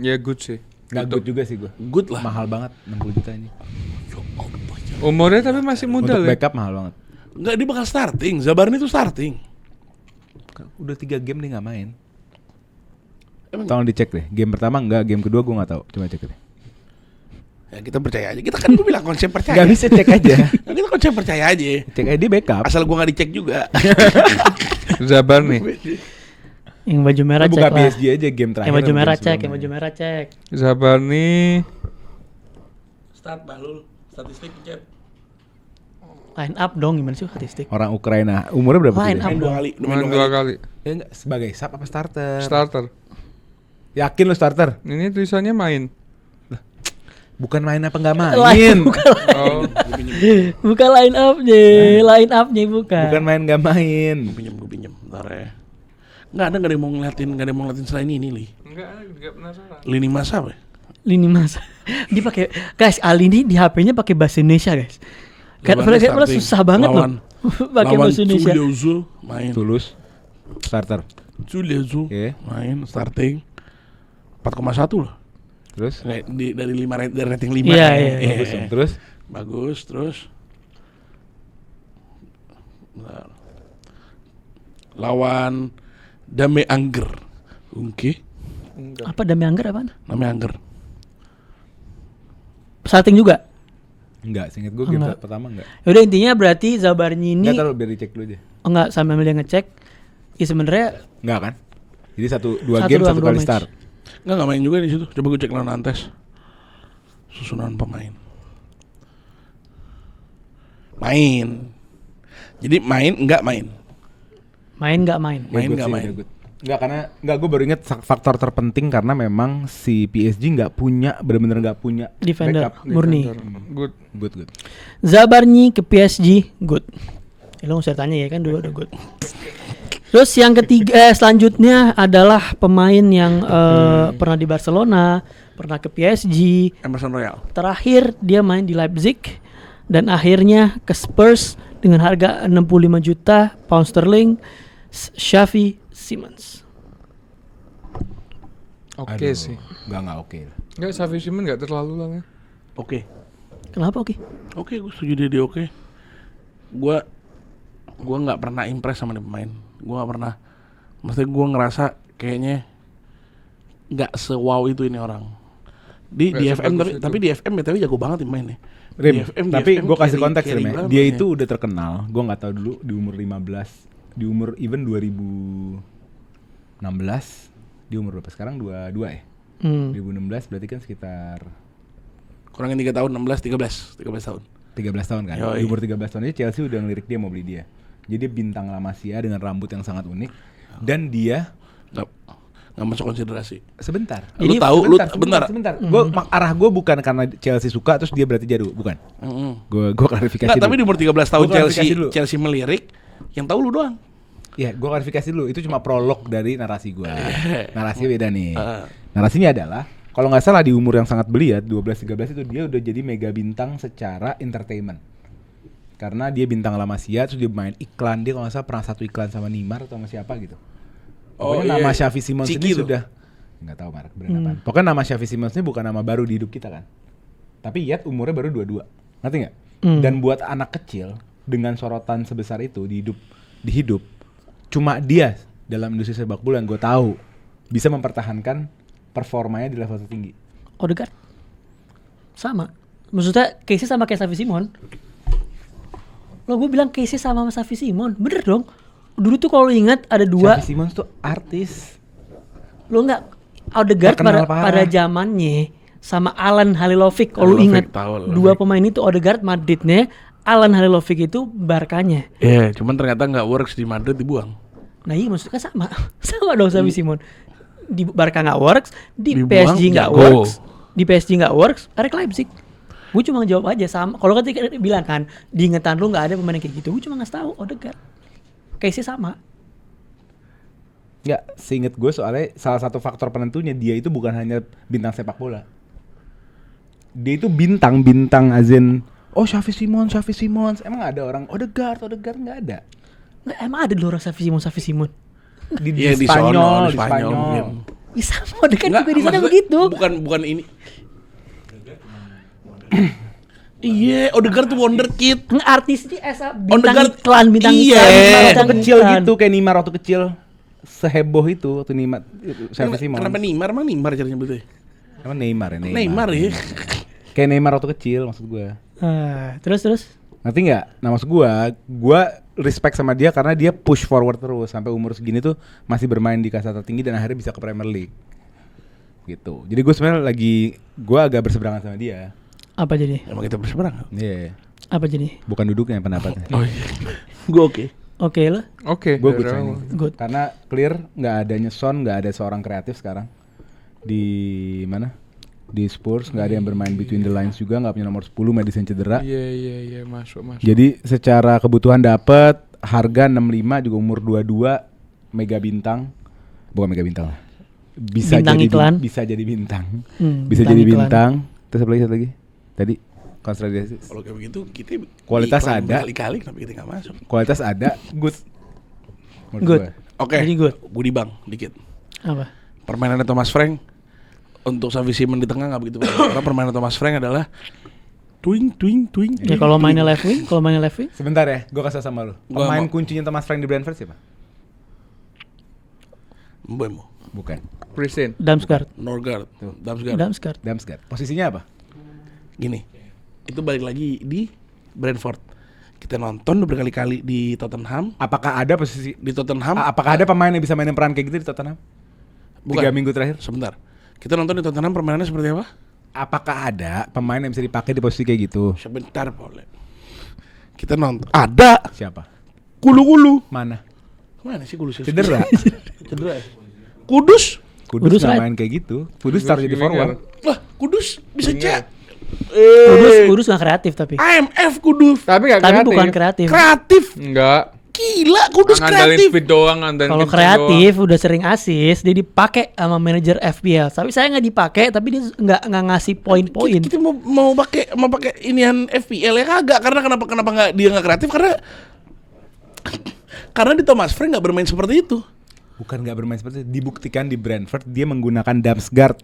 Ya good sih. Nggak good juga sih gua. Good lah. Mahal banget 60 juta ini. Umurnya tapi masih muda Untuk loh. backup mahal banget. Enggak, dia bakal starting. Zabarni tuh starting. Udah 3 game dia nggak main. Emang- Tolong dicek deh. Game pertama enggak, game kedua gua nggak tahu. Coba cek deh. Ya kita percaya aja. Kita kan gua bilang konsep percaya. Nggak bisa cek aja. Nah, kita konsep percaya aja. Cek aja dia backup. Asal gua nggak dicek juga. Zabar nih. Yang baju merah Lu buka cek lah. PSG aja game terakhir. Yang baju sama merah game cek, yang sebelumnya. baju merah cek. Zabar nih. Start Bahlul. Statistik cek. Line up dong, gimana sih statistik? Orang Ukraina. Umurnya berapa Line sih? dia? up. Main 2 kali. Main 2 kali. Ya enggak, sebagai sub apa starter? Starter. Yakin lu starter? Ini tulisannya main. Bukan main apa enggak main? Line, bukan, Oh. bukan line up-nya, line up-nya bukan. Bukan main enggak main. Gua pinjam. Bentar ya. Nggak ada yang mau ngeliatin selain ini, Li. Enggak penasaran. Lini masa apa? Lini masa. Dia pakai guys, Ali ini di HP-nya pakai bahasa Indonesia, guys. Kayak Zabarni kayak starting. susah banget loh. Lawan- Pakai bahasa Indonesia. Tuliozo main. Tulus starter. Tuliozo Iya. main starting 4,1 loh. Terus Kayak dari 5 dari rating 5. Iya, iya, iya. bagus dong. Terus Bagus, terus bentar. Lawan Dame Angger. Oke, Apa Dami Angger apaan? namanya Angger. Starting juga. enggak, seinget gue game Enggak. pertama enggak. Yaudah intinya berarti Zabarni ini Enggak tahu biar dicek dulu aja. enggak sambil dia ngecek. Ya sebenarnya Enggak kan? Jadi 2 Satu game doang, 1 dua kali match. start. Enggak main juga di situ. Coba gue cek lawan Nantes. Susunan pemain. Main. Jadi main enggak main. main nggak main. Main Good nggak sih, main. udah good. Enggak, karena enggak, gue baru inget faktor terpenting karena memang si PSG enggak punya, benar-benar enggak punya Defender backup. murni. Good. Good. Zabarni ke PSG, good. Lo nggak usah tanya ya kan dulu udah good. Terus yang ketiga selanjutnya adalah pemain yang pernah di Barcelona, pernah ke PSG, Emerson Royal. terakhir dia main di Leipzig dan akhirnya ke Spurs dengan harga 65 juta pound sterling. Xavi Simons. Oke Aduh, sih. Enggak oke. Enggak, Xavi Simons enggak terlalu lah ya. Oke. Kenapa oke? Oke, gue setuju dia oke. Gua nggak pernah impress sama dia pemain. Gua nggak pernah. Maksudnya gue ngerasa kayaknya nggak se-wow itu ini orang. Di Nggak FM sebagus itu. tapi di FM BTW jago banget nih mainnya. Rim, Di FM tapi gue kasih konteks carry Rim ya. banget Dia mainnya. itu udah terkenal. Gue nggak tahu dulu di umur 15, di umur even 2016, di umur berapa sekarang? 22 ya. 2016 berarti kan sekitar kurangin 3 tahun, 13 tahun. 13 tahun kan. Yoi. Di umur 13 tahun aja Chelsea udah ngelirik dia mau beli dia. Jadi dia bintang La Masia dengan rambut yang sangat unik dan dia Nggak masuk konsiderasi. sebentar. Jadi- Lu tahu, Sebentar. Arah gue bukan karena Chelsea suka terus dia berarti jago, bukan. Gue klarifikasi Nggak, tapi di dulu. umur 13 tahun Gua klarifikasi dulu. Chelsea melirik, yang tahu lu doang. Ya, gue klarifikasi dulu. Itu cuma prolog dari narasi gue. Narasinya beda nih. Ah. Narasinya adalah kalau nggak salah di umur yang sangat belia 12-13 itu dia udah jadi mega bintang secara entertainment. Karena dia bintang La Masia, terus dia main iklan. Dia kalau nggak salah pernah satu iklan sama Neymar atau sama siapa gitu. Pokoknya nama Xavi Simons ini sudah nggak tahu merek brand apaan. Pokoknya nama Xavi Simons ini bukan nama baru di hidup kita kan. Tapi yet umurnya baru 22. Ngerti nggak? Dan buat anak kecil dengan sorotan sebesar itu di hidup cuma dia dalam industri sepak bola yang gue tahu bisa mempertahankan performanya di level tertinggi. Odegaard sama, maksudnya case sama kayak Xavi Simon. Lo gue bilang case sama Xavi Simon, bener dong. Dulu tuh kalau ingat ada dua. Xavi Simons tuh artis. Lo nggak Odegaard pada zamannya sama Alan Halilovic. Kalau lo ingat dua pemain itu, Odegaard Madridnya, Alan Halilovic itu Barkanya. Iya, cuman ternyata nggak works di Madrid, dibuang. Nah iya maksudnya sama dong Xavi Simon. Di Barca nggak works, di Dibuang, PSG nggak jago. works, di PSG nggak works, Eric Leipzig. Gue cuma jawab aja sama. Kalau ketika bilang kan di ingatan lu nggak ada pemain kayak gitu, gue cuma ngasih tahu Odegaard. Case-nya sama. Nggak, seinget gue soalnya salah satu faktor penentunya dia itu bukan hanya bintang sepak bola. Dia itu bintang azen. Oh Xavi Simons. Emang ada orang Odegaard nggak ada. Nggak, emang ada dulu orang Xavi Simon. Di Spanyol. Ya sama Odegaard juga di sana begitu. Bukan ini. Iya, Odegaard tuh wonderkid. Artis ini bintang Odegaard, iklan, bintang iya. iklan. Waktu bintang kecil iklan. gitu kayak Neymar waktu kecil. Seheboh itu waktu Neymar Xavi Simons. Kenapa Neymar? Emang Neymar cara nyebutnya? Emang Neymar ya? Neymar ya. Kayak Neymar waktu kecil maksud gue. Terus. Ngerti nggak? Nah maksud gue respect sama dia karena dia push forward terus sampai umur segini tuh masih bermain di kasta tertinggi dan akhirnya bisa ke Premier League. Gitu. Jadi gue sebenarnya gue agak berseberangan sama dia. Apa jadi? Emang kita berseberangan? Iya. Apa jadi? Bukan duduknya pendapatnya. Oh iya. Gue oke. Oke lo? Oke. Gue dari good awal. signing. Good. Karena clear nggak adanya Son, nggak ada seorang kreatif sekarang di mana? Di Spurs nggak ada yang bermain between the lines juga, nggak punya nomor 10, Madison cedera. Iya masuk. Jadi secara kebutuhan dapat harga 65 juga umur 22 mega bintang. Bukan mega bintang lah. Bisa Bintang jadi iklan. bisa jadi bintang. bintang Bisa jadi iklan. bintang. Terus apa lagi? Tadi konsolidasi. Kalau kayak begitu kita Kualitas iklan ada. Kali-kali kenapa kita nggak masuk? Kualitas ada, good. Menurut Good. gue. Oke. Jadi good. Budi Bang dikit. Apa? Permainannya Thomas Frank untuk Xavi Simons di tengah nggak begitu bagus. Karena permainan Thomas Frank adalah twing. Ya kalau mainnya left wing, Sebentar ya, gue kasih sama lu. Gua Pemain mau. kuncinya Thomas Frank di Brentford siapa? Mbemo, Bukan. Present. Damsgaard. Norgard, Tuh. Damsgaard. Damsgaard. Posisinya apa? Gini, itu balik lagi di Brentford. Kita nonton udah berkali-kali di Tottenham. Apakah ada posisi Di Tottenham. apakah ada pemain yang bisa mainin peran kayak gitu di Tottenham? Bukan. 3 minggu terakhir. Sebentar. Kita nonton di Tottenham permainannya seperti apa? Apakah ada pemain yang bisa dipakai di posisi kayak gitu? Sebentar, boleh. Kita nonton. Ada. Siapa? Kulu-kulu. Mana? Mana sih Kulu? Cedera. Cedera. Kudus. Kudus Kudus nggak right. main kayak gitu. Kudus taruh jadi forward. Lah, Kudus bisa cek. Kudus nggak kreatif tapi. AMF Kudus. Tapi nggak Tapi kreatif. bukan kreatif. Kreatif. Enggak. Gila, Kudus Ngandalin kreatif. speed doang, ngandalin Kalau kenceng kreatif udah sering asis, dia dipakai sama manajer FPL. Tapi saya nggak dipakai, tapi dia nggak ngasih poin-poin. Kita mau pakai inian FPL ya kagak, karena kenapa nggak dia nggak kreatif, karena di Thomas Frank nggak bermain seperti itu. Bukan nggak bermain seperti itu. Dibuktikan di Brentford dia menggunakan Damsgaard.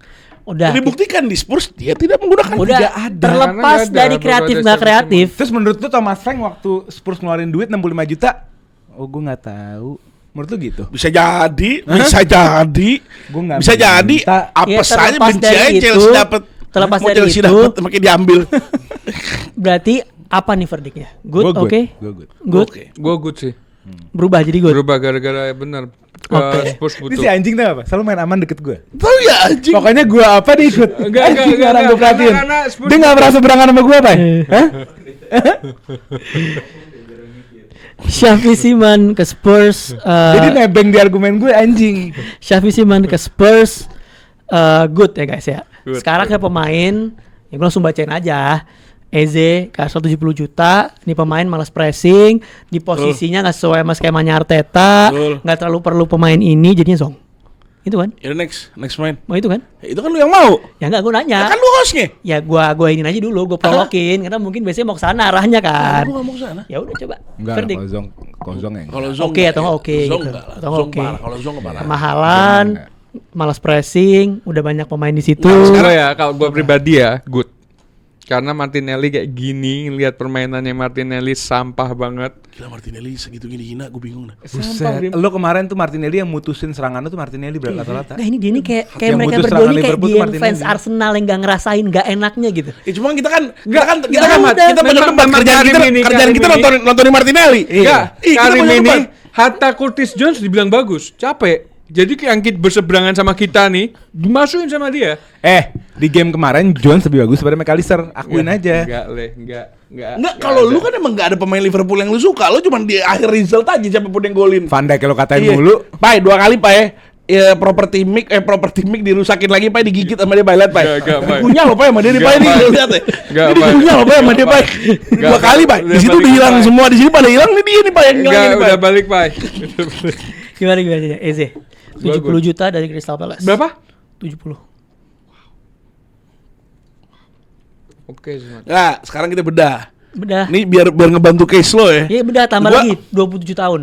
Udah. Dibuktikan di Spurs dia tidak menggunakan. Udah Tidak ada. terlepas Karena nggak ada, dari baru kreatif ada nggak Xavi kreatif. Terus menurut lu Thomas Frank waktu Spurs ngeluarin duit 65 juta? Oh, gue nggak tahu. Menurut lu gitu? Bisa jadi. Gua nggak Bisa jadi. minta. Apa Ya, saja terlepas benci dari aja itu, Chelsea dapat. terlepas Mau dari Chelsea itu. dapat makin diambil. Berarti apa nih verdiknya? Good, Gua oke. Gua good. Good. Oke. Gue good sih. Berubah jadi good. Berubah gara-gara benar. Oke. Spurs Ini butuh. si anjing tuh apa? Selalu main aman deket gue. Tahu ya anjing. Pokoknya gue apa dia ikut. Enggak, Anjing, enggak, orang gue enggak, perhatiin. karena Spurs Dia nggak merasa berangan sama gue apa? Hah? Xavi Simons ke Spurs. Jadi nebeng di argumen gue anjing. Xavi Simons ke Spurs. Good ya guys ya. Good, Sekarang ke pemain, ya gue langsung bacain aja. Eze ke 170 juta. Ini pemain malas pressing, di posisinya nggak sesuai sama skemanya Arteta, Betul. nggak terlalu perlu pemain ini, jadinya Zong. Itu kan? Ya next main. Mau itu kan? Itu kan lu yang mau. Ya enggak, gue nanya. Kan lu hostnya. Ya gua ini aja dulu, gue prolokin karena mungkin biasanya mau ke sana arahnya kan. Gue gak mau kesana. Ya udah coba. Enggak, Verdict. kalau Zong ya. Kalau Zong Oke enggak, atau nggak oke Zong gitu. enggak lah. Atau nggak Zong oke. parah. Kalau Zong parah. Kemahalan, malas pressing, udah banyak pemain di situ. Kalau gue pribadi ya, good. Karena Martinelli kayak gini, lihat permainannya Martinelli sampah banget. Gila Martinelli segitu gini hina, gue bingung dah. Buset. Lo kemarin tuh Martinelli yang mutusin serangan tuh Martinelli rata-rata. Nah ini dia nih kayak Yang mereka butuh berdua serangan nih kayak Liverpool dia tuh Martinelli. fans Arsenal yang gak ngerasain gak enaknya gitu. Cuma kita kan udah. banyak debat kerjaan kita Karim ini. nontonin Martinelli. Enggak, Kita Karim banyak ini debat. hatta Curtis Jones dibilang bagus, capek. Jadi yang kita berseberangan sama kita nih, dimasukin sama dia. Di game kemarin Jones lebih bagus daripada McAllister. Akuin aja. Enggak, kalau lu kan emang gak ada pemain Liverpool yang lu suka, lu cuma di akhir result aja siapapun yang golin. Van Dijk kalau katain Iya. mulu. Pai 2 kali Pai. Ya properti mic dirusakin lagi Pai, digigit sama dia Pai, lihat Pai. Enggak, Pai. Dikunyah lo Pai sama dia Pai, Enggak, nih Pai. lu lihat ya. Enggak, Ini Pai. dikunyah lo Pai sama dia Pai. Enggak, 2 kali Pai. Pai. Di situ Udah udah hilang balik, semua, di sini pada hilang, nih dia nih Pai yang Enggak, ngilangin udah Pai. balik, Pai. Gimana Eze? 70 juta dari Crystal Palace. Berapa? 70. Oke, Mat. Nah, sekarang kita bedah. Bedah. Ini biar ngebantu case lo ya. Iya bedah tambah Gua- lagi 27 tahun.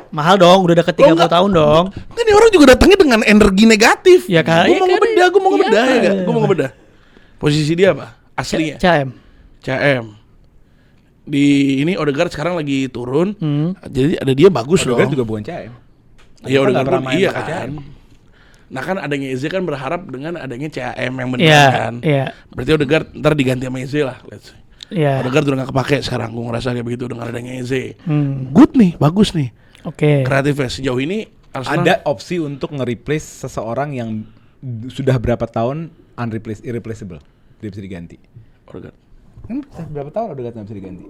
Mahal dong, udah deket 30 enggak. tahun dong. Kan ini orang juga datangnya dengan energi negatif. Ya, kan? Gue mau Ya, kan? ngebedah, gue mau Iya, ngebedah ya kan? gak? Gue mau ngebedah. Posisi dia apa? Aslinya. CM. CM. Di ini Odegaard sekarang lagi turun. Hmm. Jadi ada dia bagus Odegaard dong. juga bukan CM. Iya Kan Odegaard nggak pernah pun main iya pakai kan. Nah kan adanya Eze kan berharap dengan adanya CM yang benar Iya, kan. iya. Berarti Odegaard ntar diganti sama Eze lah. Let's say. Iya. Odegaard udah gak kepake sekarang. Gue ngerasa kayak begitu dengan adanya Eze. Hmm. Good nih, bagus nih. Oke. Kreatifnya sejauh ini Arsenal Ada opsi untuk nge-replace seseorang yang sudah berapa tahun irreplaceable. Dia bisa diganti. Odegaard. Kan berapa tahun Odegaard nggak bisa diganti?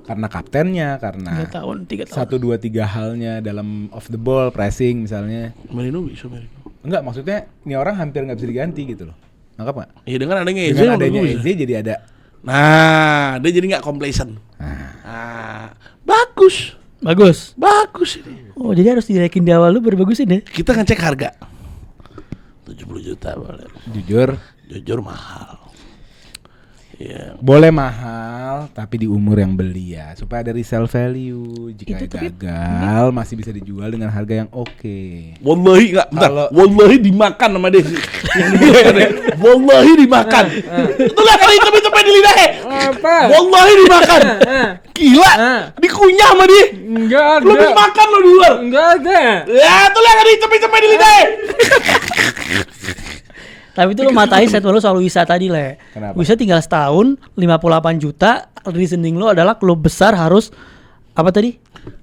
Karena kaptennya, karena 3 tahun. 1, 2, 3 halnya dalam off the ball, pressing misalnya. Merino bisa Merino. Enggak, maksudnya ini orang hampir nggak bisa diganti gitu loh. Nangkap nggak? Iya dengan adanya Eze. Dengan menurut adanya gua bisa. Eze jadi ada. Nah, dia jadi nggak complacent. Nah, bagus, Bagus. bagus ini. Oh, jadi harus dinaikin di awal lu baru bagusin ya? Kita ngecek harga. 70 juta boleh. Jujur Mahal. Iya. boleh mahal tapi di umur yang belia supaya ada resale value. Jika Itu tapi- gagal masih bisa dijual dengan harga yang oke. Wallahi enggak, bentar. Kalau- Wallahi dimakan sama dia. Yang dimakan ya. Wallahi dimakan. Itu lihat kali itu di lidahnya. Apa? Wallahi dimakan. Gila. Dikunyah sama dia. Enggak ada. Lu habis makan lo di luar. Enggak ada. Ya, tuh lihat kali itu di lidahnya. Tapi itu lu matain statement lu soal Wisa tadi, Le. Kenapa? Wisa tinggal setahun, 58 juta, reasoning lu adalah klub besar harus apa tadi?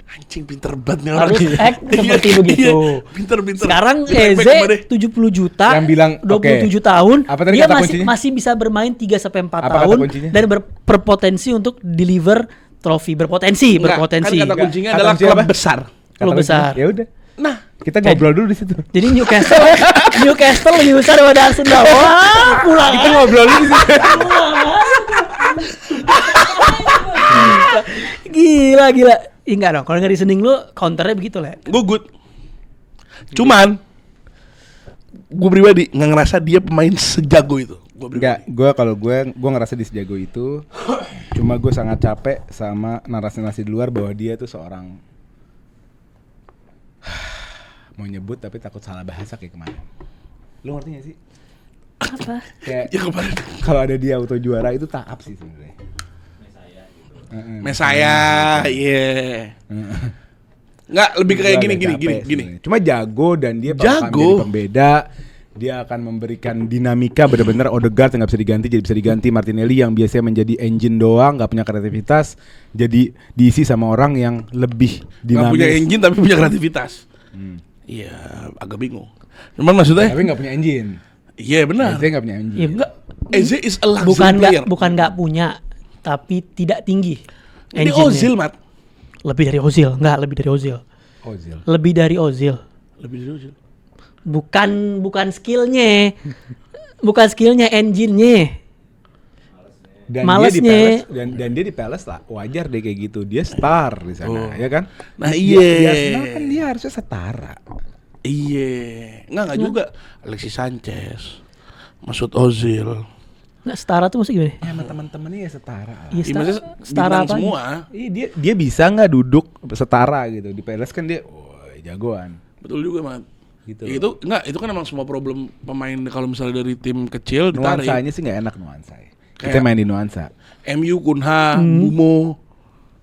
Anjing pinter banget nih orang. Harus act seperti begitu. Pinter. Sekarang Back-back sama dia. Eze 70 juta, Yang bilang, 27 oke. tahun, Apa tadi dia kata masih kuncinya? masih bisa bermain 3 sampai 4 Apa kata tahun kuncinya? dan berpotensi untuk deliver trofi, berpotensi. Enggak, Berpotensi. Kan kata kuncinya Kata adalah kuncinya klub apa? besar. Klub Kata besar. kuncinya, ya udah. Nah, Kita ngobrol dulu di situ. Jadi Newcastle lebih besar daripada Arsenal. Wah, pulang. Kita ngobrol dulu di situ. Gila. Enggak dong, kalau nggak reasoning lu counternya begitu lah. gue good. Cuman gue pribadi nggak ngerasa dia pemain sejago itu. Enggak, gue ngerasa di sejago itu. Cuma gue sangat capek sama narasi-narasi di luar bahwa dia tuh seorang mau nyebut tapi takut salah bahasa kayak kemarin. Lu ngerti gak sih? Apa? Kayak Ya kemarin. kalau ada dia auto juara itu tahap sih sebenarnya. Mesaya, iya. Nggak lebih kayak Gua agak gini. capek sebenarnya. Cuma jago dan dia bakal Jago. menjadi pembeda. Dia akan memberikan dinamika benar-benar Odegaard yang nggak bisa diganti jadi bisa diganti. Martinelli yang biasanya menjadi engine doang, nggak punya kreativitas, jadi diisi sama orang yang lebih Nggak dinamis. punya engine tapi punya kreativitas. Iya, agak bingung. Cuman maksudnya, Tapi nggak punya engine. iya benar. Eze nggak punya engine. Ya enggak, Eze is a luxury player. bukan nggak punya, tapi tidak tinggi. Ini engine-nya. Ozil, Mat. Lebih dari Ozil, enggak lebih dari Ozil. Ozil. Lebih dari Ozil. Lebih dari Ozil. Bukan skillnya. Bukan skillnya, engine-nya. Dan Malesnya. dia di Palace dan dia di Palace lah wajar deh kayak gitu. Dia star di sana, ya kan? Nah, Di iya. Arsenal kan dia harusnya setara. Iya, enggak juga. Alexis Sanchez, Mesut Ozil. Nggak setara tuh maksudnya gimana? Ya sama teman-temannya ya setara. Iya, Iya, maksudnya setara bintang apa? semua. Dia bisa nggak duduk setara gitu di PLS kan dia jagoan Betul juga, Mat. gitu. Itu kan emang semua problem pemain kalau misalnya dari tim kecil ditarik. Nuansanya sih nggak enak nuansa. Kita Kayak- main di nuansa. MU, Kunha, Bumo.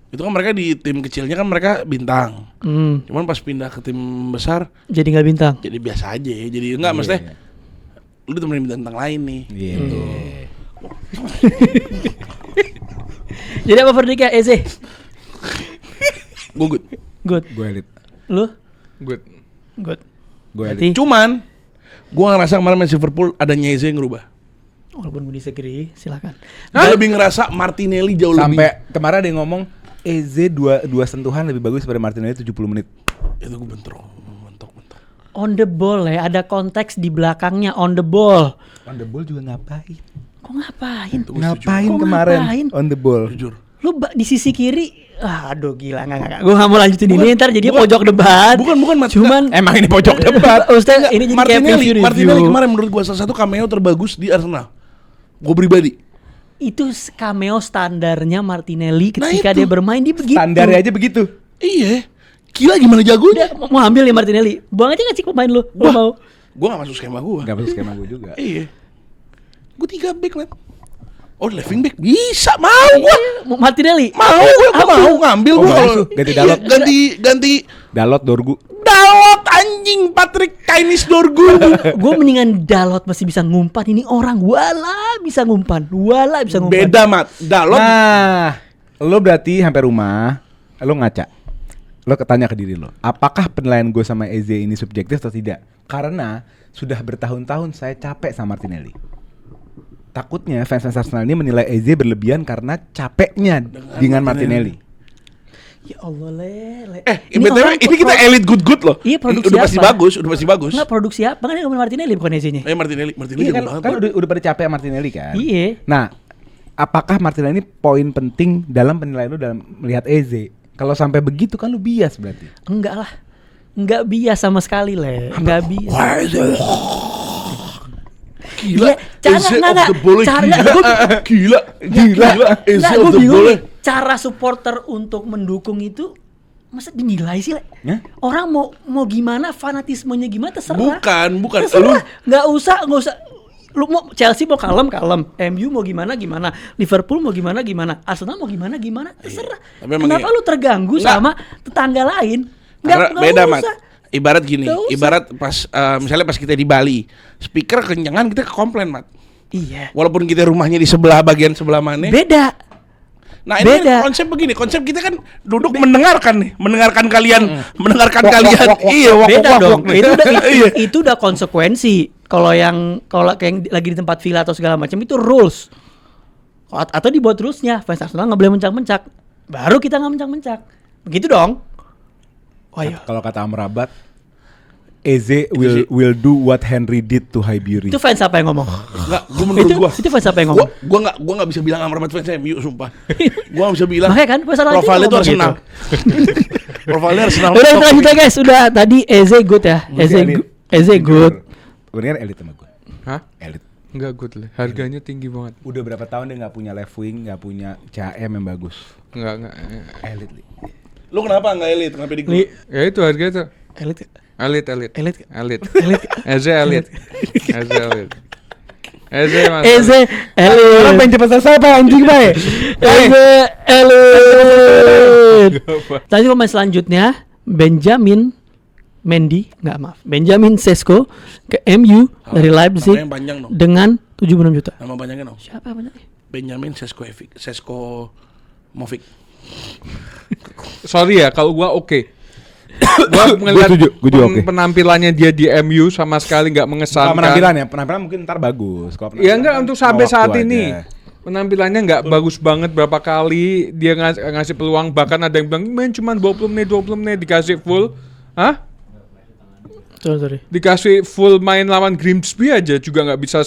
Itu kan mereka di tim kecilnya kan mereka bintang. Cuman pas pindah ke tim besar Jadi nggak bintang. jadi biasa aja. Jadi enggak maksudnya lu ditemenin bintang lain nih. Iya. Jadi apa verdiknya Eze? Gue good. Good. Gue elit. Lu? Good. Good. Gue Berarti elit. Cuman gua ngerasa kemarin main Liverpool ada Nyeze yang ngerubah. walaupun gue disagree, silakan. Gue lebih ngerasa Martinelli jauh lebih. Sampai kemarin ada yang ngomong Eze dua sentuhan lebih bagus daripada Martinelli 70 menit. Itu gue bentrok. On the ball ya, ada konteks di belakangnya on the ball. On the ball juga ngapain? Kok ngapain? Ngapain Kok kemarin ngapain? on the ball? Jujur. Lu di sisi kiri, aduh gila nggak. Gue nggak mau lanjutin ini, ntar jadinya pojok debat. Bukan Mat. Cuman Emang ini pojok debat. Ustaz, ini jadi kayak Martinelli review. kemarin menurut gua salah satu cameo terbagus di Arsenal. Gue pribadi. Itu cameo standarnya Martinelli Nah ketika itu. dia bermain dia begitu. Standarnya aja begitu. Iya. Gila gimana Udah jagonya. mau ambil ya Martinelli. Buang aja nggak sih pemain lu? Lu mau? Gua gak masuk skema gua. Gak masuk skema gue juga. Iya. Gua 3 back, Mat. Oh, left wing back bisa mau gua. Martinelli. Mau gua mau ngambil Oh, gua. bagus kalau- tuh, ganti Iya, Dalot. ganti Dalot Dorgu. Dalot anjing Patrick Kainis Dorgu. Gue mendingan Dalot masih bisa ngumpan, ini orang wala bisa ngumpan. Beda, Mat. Dalot Nah, lo berarti sampai rumah, lo ngaca. Lo tanya ke diri lo, apakah penilaian gue sama Eze ini subjektif atau tidak? Karena sudah bertahun-tahun saya capek sama Martinelli. Takutnya fans Arsenal ini menilai Eze berlebihan karena capeknya dengan Martinelli. Ya Allah le. ini kita elite good loh. Iya, produksi udah pasti apa? bagus, udah pasti bagus. Enggak produksi apa? Kan ngomongin Martinelli bukan Eze-nya. Martinelli Iya jago kan, banget. kan Bro. udah pada capek Martinelli kan. Iya. Nah, apakah Martinelli ini poin penting dalam penilaian lo dalam melihat Eze? Kalau sampai begitu kan lu bias berarti. Enggak lah. Enggak bias sama sekali le. Enggak bias. Wah, Eze. Iya, cara Eze enggak, of the ball, cara gila. Eze Enggak, of gue the bingung ball. nih. Cara supporter untuk mendukung itu masa dinilai sih le? Ya? Orang mau gimana, fanatismenya gimana terserah. Bukan. Terserah. Nggak usah. Lu mau Chelsea mau kalem, MU mau gimana, Liverpool mau gimana, Arsenal mau gimana, terserah. Tapi emang Kenapa iya. lu terganggu Nggak. sama tetangga lain? Karena beda, Mat. usah. Ibarat gini, Nggak usah. ibarat pas misalnya pas kita di Bali, speaker kenyangan kita komplain, Mat. Iya. Walaupun kita rumahnya di bagian sebelah mana. Beda. Nah, ini Beda. kan konsep begini, konsep kita kan duduk mendengarkan kalian, iya, Beda dong. Iya. Itu udah konsekuensi. Kalau kayak lagi di tempat villa atau segala macam itu rules. Atau dibuat rulesnya, fans Arsenal nggak boleh mencak-mencak. Baru kita nggak mencak-mencak. Begitu dong. Oh iya. Kalau kata Amrabat, Eze will do what Henry did to Highbury. Itu fans apa yang ngomong? Enggak, menurut gua. Itu fans apa yang ngomong? Gua enggak bisa bilang Amrabat fans MU sumpah. Gua enggak bisa bilang. Makanya kan fans Arsenal profile itu ngomong Arsenal. Profilnya Arsenal. Udah kita lanjut ya guys. Udah tadi Eze good ya. Eze good. Bener elit sama gue. Hah? Elit. Enggak good lah. Harganya tinggi banget. Udah berapa tahun dia nggak punya left wing, nggak punya CM yang bagus. Enggak. Elit. Lu kenapa enggak elit? Kenapa di gua? Ya itu harga itu. Elit. Elit. Elit. Eze elit. Eze mas. Eze elit. Orang pengen cepet selesai apa anjing bae. Eze elit. Tadi pemain selanjutnya Benjamin Sesko ke MU dari Leipzig Namanya panjang dong. dengan 76 juta. Nama panjangnya dong. Siapa namanya? Benjamin Sesko Movic. Sorry ya kalau gua oke. Gua ngeliat setuju, gua juga oke. penampilannya dia di MU sama sekali nggak mengesankan. Penampilan mungkin ntar bagus. Kalau Ya penampilan enggak kan untuk sampai waktu saat aja. ini. Penampilannya nggak bagus banget, berapa kali dia ngasih peluang, bahkan ada yang bilang main cuma 20 menit dikasih full. Hah? Sorry. Dikasih full main lawan Grimsby aja juga nggak bisa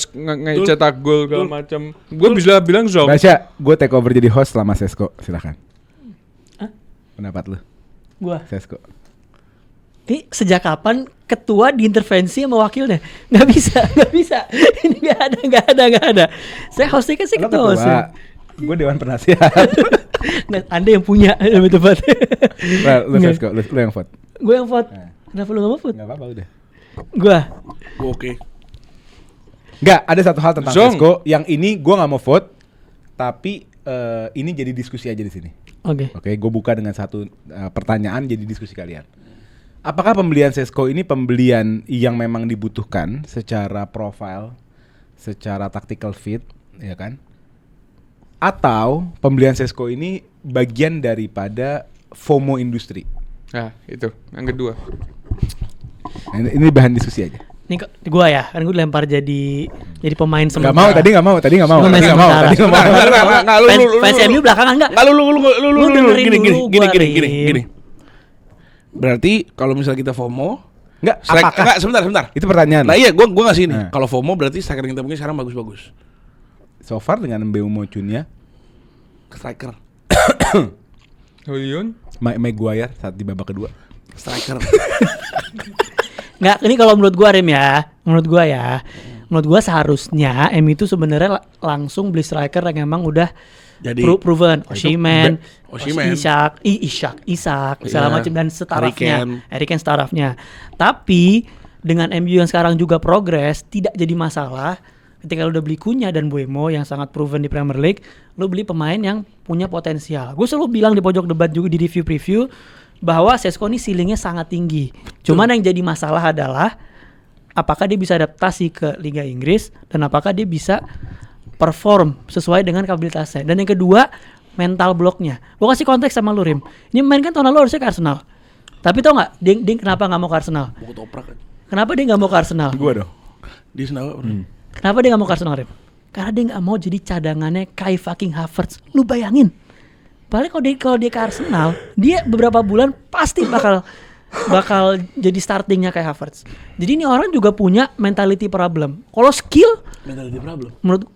cetak gol segala macam. Gue bisa bilang Zong. Basya, gue take over jadi host selama Sesko, silakan. Hah? Pendapat lu, Gua. Sesko. Ini sejak kapan ketua diintervensi sama wakilnya? Nggak bisa. Ini nggak ada. Saya hostnya kan saya Lo ketua. ketua, gue dewan penasihat. Nah, Anda yang punya lebih tepat. Lu Sesko, lu yang vote. Gue yang vote. Nah. Kenapa lu nggak mau vote? Nggak apa-apa udah. Gue. Oke. Nggak, ada satu hal tentang Zong. Sesko yang ini gue nggak mau vote, tapi ini jadi diskusi aja di sini. Oke. Oke, gue buka dengan satu pertanyaan jadi diskusi kalian. Apakah pembelian Sesko ini pembelian yang memang dibutuhkan secara profile, secara tactical fit, ya kan? Atau pembelian Sesko ini bagian daripada FOMO industri? Nah, itu yang kedua. Nah, ini bahan diskusi aja. Nih gue ya, kan gue dilempar jadi pemain sementara. Tadi nggak mau. Tadi nggak mau. Nggak, Fans MU belakangan enggak? Nggak, lu dengerin dulu gua, gini. Rin. Berarti kalau misalnya kita FOMO, Nggak, apakah? enggak, sebentar. Itu pertanyaan. Nah iya, gua ngasih ini. Nah. Kalau FOMO berarti striker kita mungkin sekarang bagus-bagus. So far dengan Mbeumo Cunha, Striker. Hoyun, Maguire saat di babak kedua. Striker. Nggak, ini kalau menurut gua Rim ya. Menurut gua seharusnya MU itu sebenarnya langsung beli striker yang emang udah Jadi proven. Osimhen, Isak, segala Iya. macam dan starafnya. Harry Kane. Harry Kane starafnya. Tapi dengan MU yang sekarang juga progres, tidak jadi masalah ketika lu udah beli Cunha dan Mbeumo yang sangat proven di Premier League, lu beli pemain yang punya potensial. Gue selalu bilang di pojok debat juga di review preview bahwa Sesko ini ceilingnya sangat tinggi. Cuman yang jadi masalah adalah apakah dia bisa adaptasi ke Liga Inggris dan apakah dia bisa perform sesuai dengan kapabilitasnya. Dan yang kedua, mental blocknya. Gue kasih konteks sama lu Rim. Ini main kan tahun lalu harusnya ke Arsenal. Tapi tau gak, dia kenapa gak mau ke Arsenal? Buku toprak kan. Kenapa dia gak mau ke Arsenal? Gua dong. Di Senawa. Kenapa dia gak mau ke Arsenal Rim? Karena dia gak mau jadi cadangannya Kai fucking Havertz. Lu bayangin. Paling kalau dia ke Arsenal, dia beberapa bulan pasti bakal jadi startingnya kayak Havertz. Jadi ini orang juga punya mentality problem. Kalau skill, Mentality problem. menurut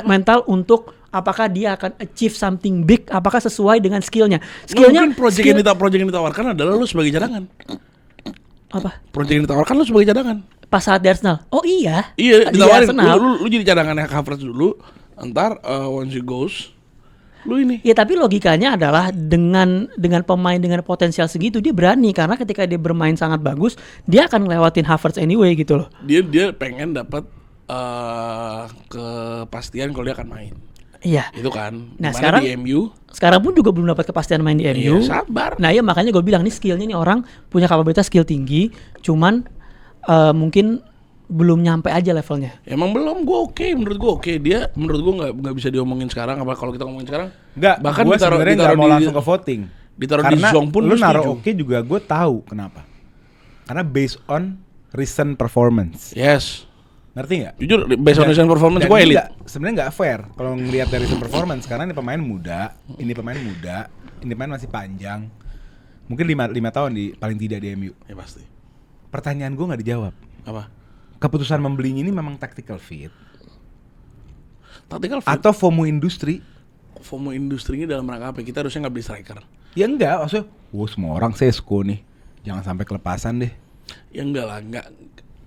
mental untuk apakah dia akan achieve something big, apakah sesuai dengan skillnya. Skillnya Mungkin project yang ditawarkan adalah lu sebagai cadangan. apa? Project yang ditawarkan lu sebagai cadangan. Pas saat di Arsenal. Oh iya. Iya, Di ditawarin. Arsenal. Lu jadi cadangannya Havertz dulu. Ntar once he goes, lu ini. Ya tapi logikanya adalah dengan pemain dengan potensial segitu dia berani karena ketika dia bermain sangat bagus dia akan ngelewatin Havertz anyway gitu loh. Dia pengen dapat kepastian kalau dia akan main. Iya. Itu kan. Nah, Dimana sekarang di MU, sekarang pun juga belum dapat kepastian main di MU. iya, sabar. Nah ya makanya gue bilang nih skillnya nih orang punya kapabilitas skill tinggi, cuman mungkin belum nyampe aja levelnya. Emang belum, menurut gue oke. Dia menurut gue nggak bisa diomongin sekarang. Apa kalau kita ngomongin sekarang? Enggak, bahkan gua sebenarnya nggak mau langsung ke voting. ditaruh Karena di Zong pun lu gue naruh setuju. oke juga gue tahu kenapa. Karena based on recent performance. Yes. Ngerti nggak? Jujur, based on recent performance Dan gue ini elit. sebenarnya nggak fair kalau ngelihat dari recent performance karena ini pemain muda, ini pemain masih panjang. Mungkin 5 tahun paling tidak di MU. Ya pasti. Pertanyaan gue nggak dijawab. Apa? Keputusan membeli ini memang tactical fit Tactical fit. atau FOMO industri? FOMO industrinya dalam rangka apa? Kita harusnya nggak beli striker. Ya enggak, maksudnya, semua orang Sesko nih, jangan sampai kelepasan deh. Ya enggak lah, enggak.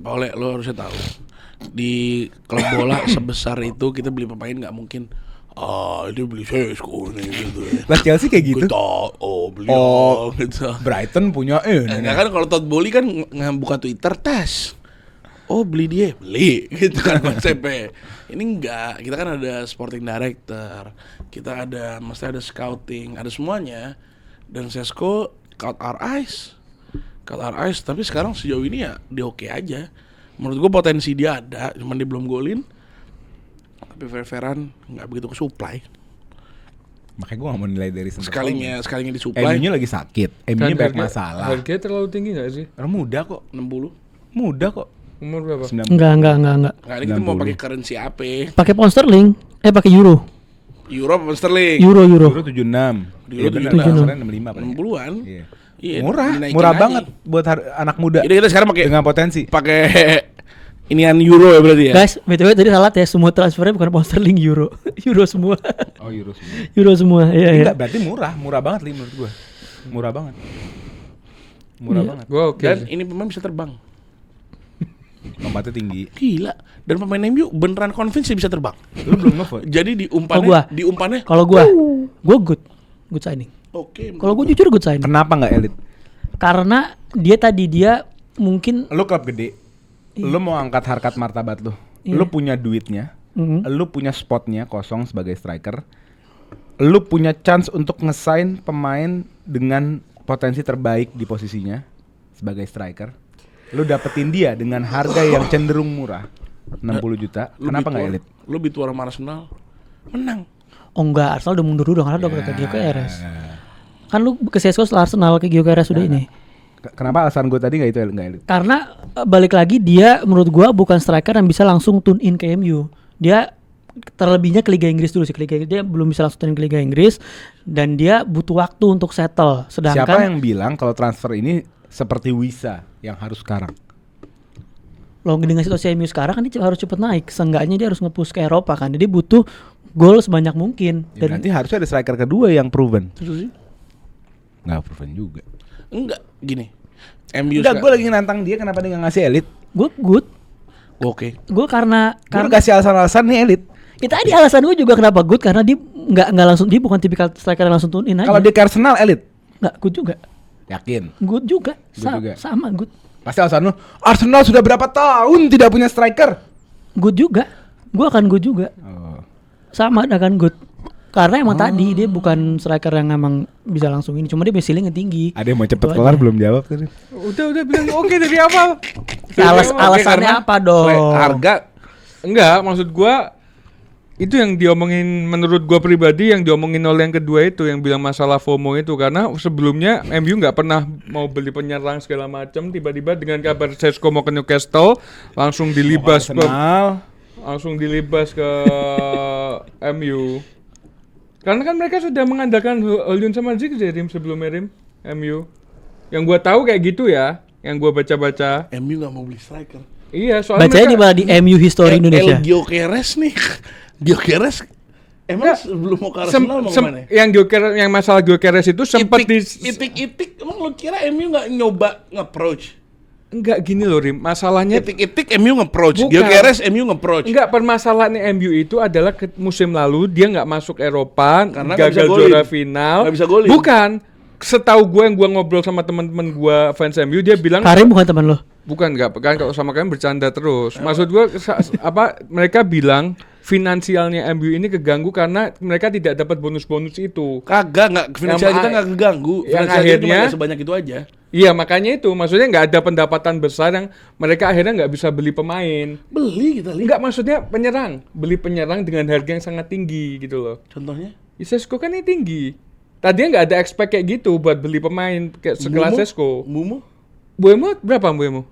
Boleh, lo harusnya tahu. Di klub bola sebesar itu kita beli pemain nggak mungkin. Dia beli Sesko nih gitu. Lah Chelsea kayak gitu. Beli gitu. Brighton punya Enggak kan kalau Todd Bowley kan buka Twitter tes. Beli dia, beli gitu kan konsepnya. Ini enggak, kita kan ada sporting director, kita mesti ada scouting, ada semuanya. Dan Sesko caught our eyes, tapi sekarang sejauh ini ya dia oke aja. Menurut gua potensi dia ada, cuman dia belum golin. Tapi fair-fairan nggak begitu kesuplai. Makanya gue gak mau nilai dari Sekalinya disuplai. MU-nya lagi sakit, MU-nya banyak masalah. Harganya terlalu tinggi gak sih? Orang muda kok, 60. muda kok. Umur berapa? 90. Enggak. Nah, ini kita mau 90. pakai currency apa? Pakai pound sterling, pakai euro. Euro apa sterling? Euro. Euro 76. Euro Iya benar, 76. sekarang 65 paling. 60-an. Iya. Iya, Murah dinaikin aja. banget buat anak muda. Jadi kita sekarang pakai dengan potensi. inian euro ya berarti ya. Guys, BTW tadi salah ya, semua transfernya bukan pound sterling, euro. Euro semua. Oh, Euro semua. Euro semua. Iya. Enggak, berarti murah banget menurut gua. Murah banget. Murah Iya. banget. Gua oke. Dan sih. ini pemain bisa terbang. Lompatnya tinggi. Gila. Dan pemain MU beneran convince dia bisa terbang. Lu belum ngevote. Jadi Oh, gua. diumpannya Kalau gua good signing. oke. Kalau gua jujur good signing. Kenapa nggak elit? Karena dia mungkin Lu klub gede. Lu mau angkat harkat martabat lu. Iya. Lu punya duitnya. Mhm. Lu punya spotnya kosong sebagai striker. Lu punya chance untuk ngesign pemain dengan potensi terbaik di posisinya sebagai striker. Lu dapetin dia dengan harga yang cenderung murah, 60 juta. Kenapa nggak elit? Lu Bituara sama Arsenal menang. oh enggak, Arsenal udah mundur dulu dong karena udah ke Ya. GOKRS. Kan lu ke CSKA setelah Arsenal ke GOKRS udah ini. Kenapa alasan gue tadi nggak itu nggak elit? Karena balik lagi dia menurut gua bukan striker yang bisa langsung tune in ke MU. Dia terlebihnya ke Liga Inggris dulu sih. Ke Liga Inggris dia belum bisa langsung tune in ke Liga Inggris dan dia butuh waktu untuk settle. Sedangkan Siapa yang bilang kalau transfer ini seperti Wisa yang harus sekarang? lo dengan situasi MU sekarang kan dia harus cepet naik. Seenggaknya dia harus nge-push ke Eropa kan. Jadi butuh gol sebanyak mungkin. Ya, Dan berarti harusnya ada striker kedua yang proven. Terus sih? Nggak proven juga. Enggak, gini. MU Enggak, gue lagi nantang dia kenapa dia nggak ngasih elit? gue good. Oke. Gue karena Gue kasih alasan-alasan nih elit. itu tadi alasan gue juga kenapa good karena dia nggak langsung, dia bukan tipikal striker yang langsung tune in aja. Kalau dia ke Arsenal elit, nggak good juga. yakin. Good juga. Good juga. Sama good. Pasti alasan lu, Arsenal sudah berapa tahun tidak punya striker? Good juga. Gue akan good juga. Oh. Sama akan good. Karena emang tadi dia bukan striker yang emang bisa langsung ini. Cuma dia ceilingnya tinggi. Ada yang mau cepet Itu kelar aja. belum jawab tadi. Udah bilang oke dari awal. Alasannya karena apa dong? Harga Enggak, maksud gua itu yang diomongin menurut gua pribadi yang diomongin oleh yang kedua itu yang bilang masalah FOMO itu karena sebelumnya MU nggak pernah mau beli penyerang segala macam tiba-tiba dengan kabar Sesko mau ke Newcastle langsung dilibas Arsenal. ke MU. Karena kan mereka sudah mengandalkan Holyun sama Zirkzee sebelumnya MU. Yang gua tahu kayak gitu ya, yang gua baca-baca. MU nggak mau beli striker. Iya, soalnya Bacanya di mana di MU History Indonesia. Giokeres nih. Giokeres emang Nggak, sebelum mau ke Arsenal mau kemana? yang masalah Gyökeres itu sempat di Itik-itik emang lu kira MU nggak nyoba nge-approach? enggak gini loh Rim, masalahnya Itik-itik MU nge-approach, Bukan. Giokeres MU nge-approach. enggak, permasalahannya MU itu adalah musim lalu dia nggak masuk Eropa Karena nggak bisa gagal golin. juara final. Nggak bisa golin. Bukan, setahu gue yang gue ngobrol sama teman-teman gue fans MU dia bilang Karim bukan teman lo. bukan, enggak kan kalau sama kalian bercanda terus. Maksud gue mereka bilang finansialnya MU ini keganggu karena mereka tidak dapat bonus-bonus itu. Kagak, nggak finansial Yang kita nggak keganggu. yang Finansial kita cuma akhirnya- nggak sebanyak itu aja. Iya, makanya itu maksudnya nggak ada pendapatan besar yang mereka akhirnya nggak bisa beli pemain. Beli kita lihat. Enggak, maksudnya beli penyerang dengan harga yang sangat tinggi gitu loh. Contohnya? Sesko kan ini tinggi. Tadinya nggak ada expect kayak gitu buat beli pemain kayak sekelas Mbumo? Sesko. Mbumo? Berapa Mbuyemo?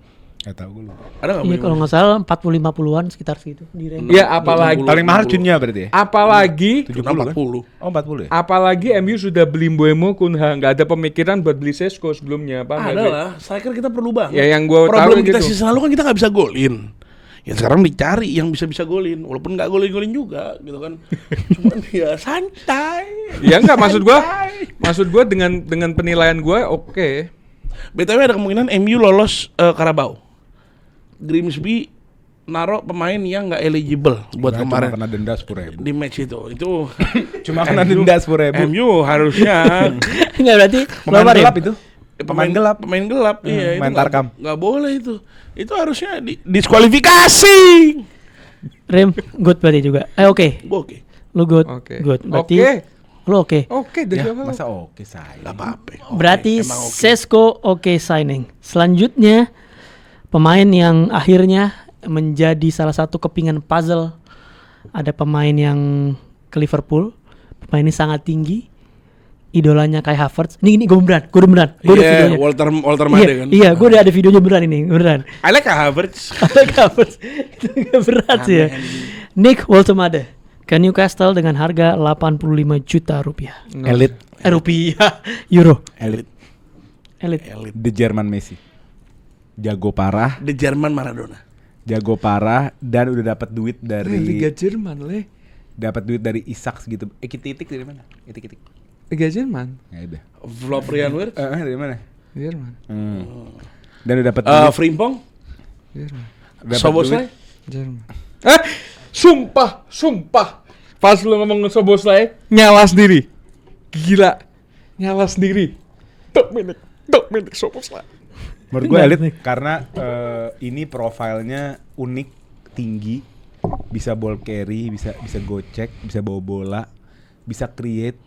Gak tau gue lupa. Ada nggak? Iya kalau nggak salah 40-50-an sekitar segitu di range. Ya apalagi Paling mahal Junya berarti ya? apalagi 70 kan? 40. Oh 40 ya? apalagi MU sudah beli Mbuyemo Kunha, nggak ada pemikiran buat beli Sesko sebelumnya, paham nggak, Ada Bre? lah, striker kita perlu banget. Ya yang gue tahu Problem kita gitu. season lalu kan kita nggak bisa golin. Ya sekarang dicari yang bisa golin, walaupun nggak golin juga, gitu kan. Cuman ya santai. Ya enggak, maksud gua dengan penilaian gua oke. BTW ada kemungkinan MU lolos Carabao. Grimsby naruh pemain yang nggak eligible buat Cuma kemarin kena denda 10.000. di match itu. Cuma kena denda 10.000. MU harusnya Enggak berarti Pemain lo, Rim? gelap itu. Pemain gelap. Pemain gelap, iya. main itu tarkam. nggak boleh itu. Itu harusnya diskualifikasi. Rim good berarti juga. Oke. Gua oke. Lu good. Oke. Good. Berarti Oke. lu oke. Oke, dari Ya, awal. masa oke saya. Nggak apa-apa. Oke, Berarti emang oke. Sesko oke signing. Selanjutnya pemain yang akhirnya menjadi salah satu kepingan puzzle. Ada pemain yang ke Liverpool. Pemain ini sangat tinggi. Idolanya Kai Havertz. Ini gue beneran. Gue udah Iya, videonya. Walter Made kan. Iya, gue udah ada videonya beneran ini, beneran. I like Havertz. Kai Havertz. Itu gak berat sih ya. Nick Woltemade ke Newcastle dengan harga 85 juta rupiah. Elit. Rupiah, euro. Elit. Elit. The German Messi. Jago parah, The German Maradona. jago parah dan udah dapat duit Liga dari Jerman, Le. dapat duit dari Isak gitu. Itik-itik dari mana? Itik-itik. Liga Jerman. Ya udah. Florian Wirtz. Dari mana? Jerman. Dan udah dapat duit. Frimpong, Jerman. Dapat Soboslai, Jerman. Sumpah. Pas lu ngomong Soboslai, nyala sendiri. Gila. Nyala sendiri. Dominic Soboslai. Menurut gue elit karena ini profilnya unik, tinggi, bisa ball carry, bisa gocek, bisa bawa bola, bisa create,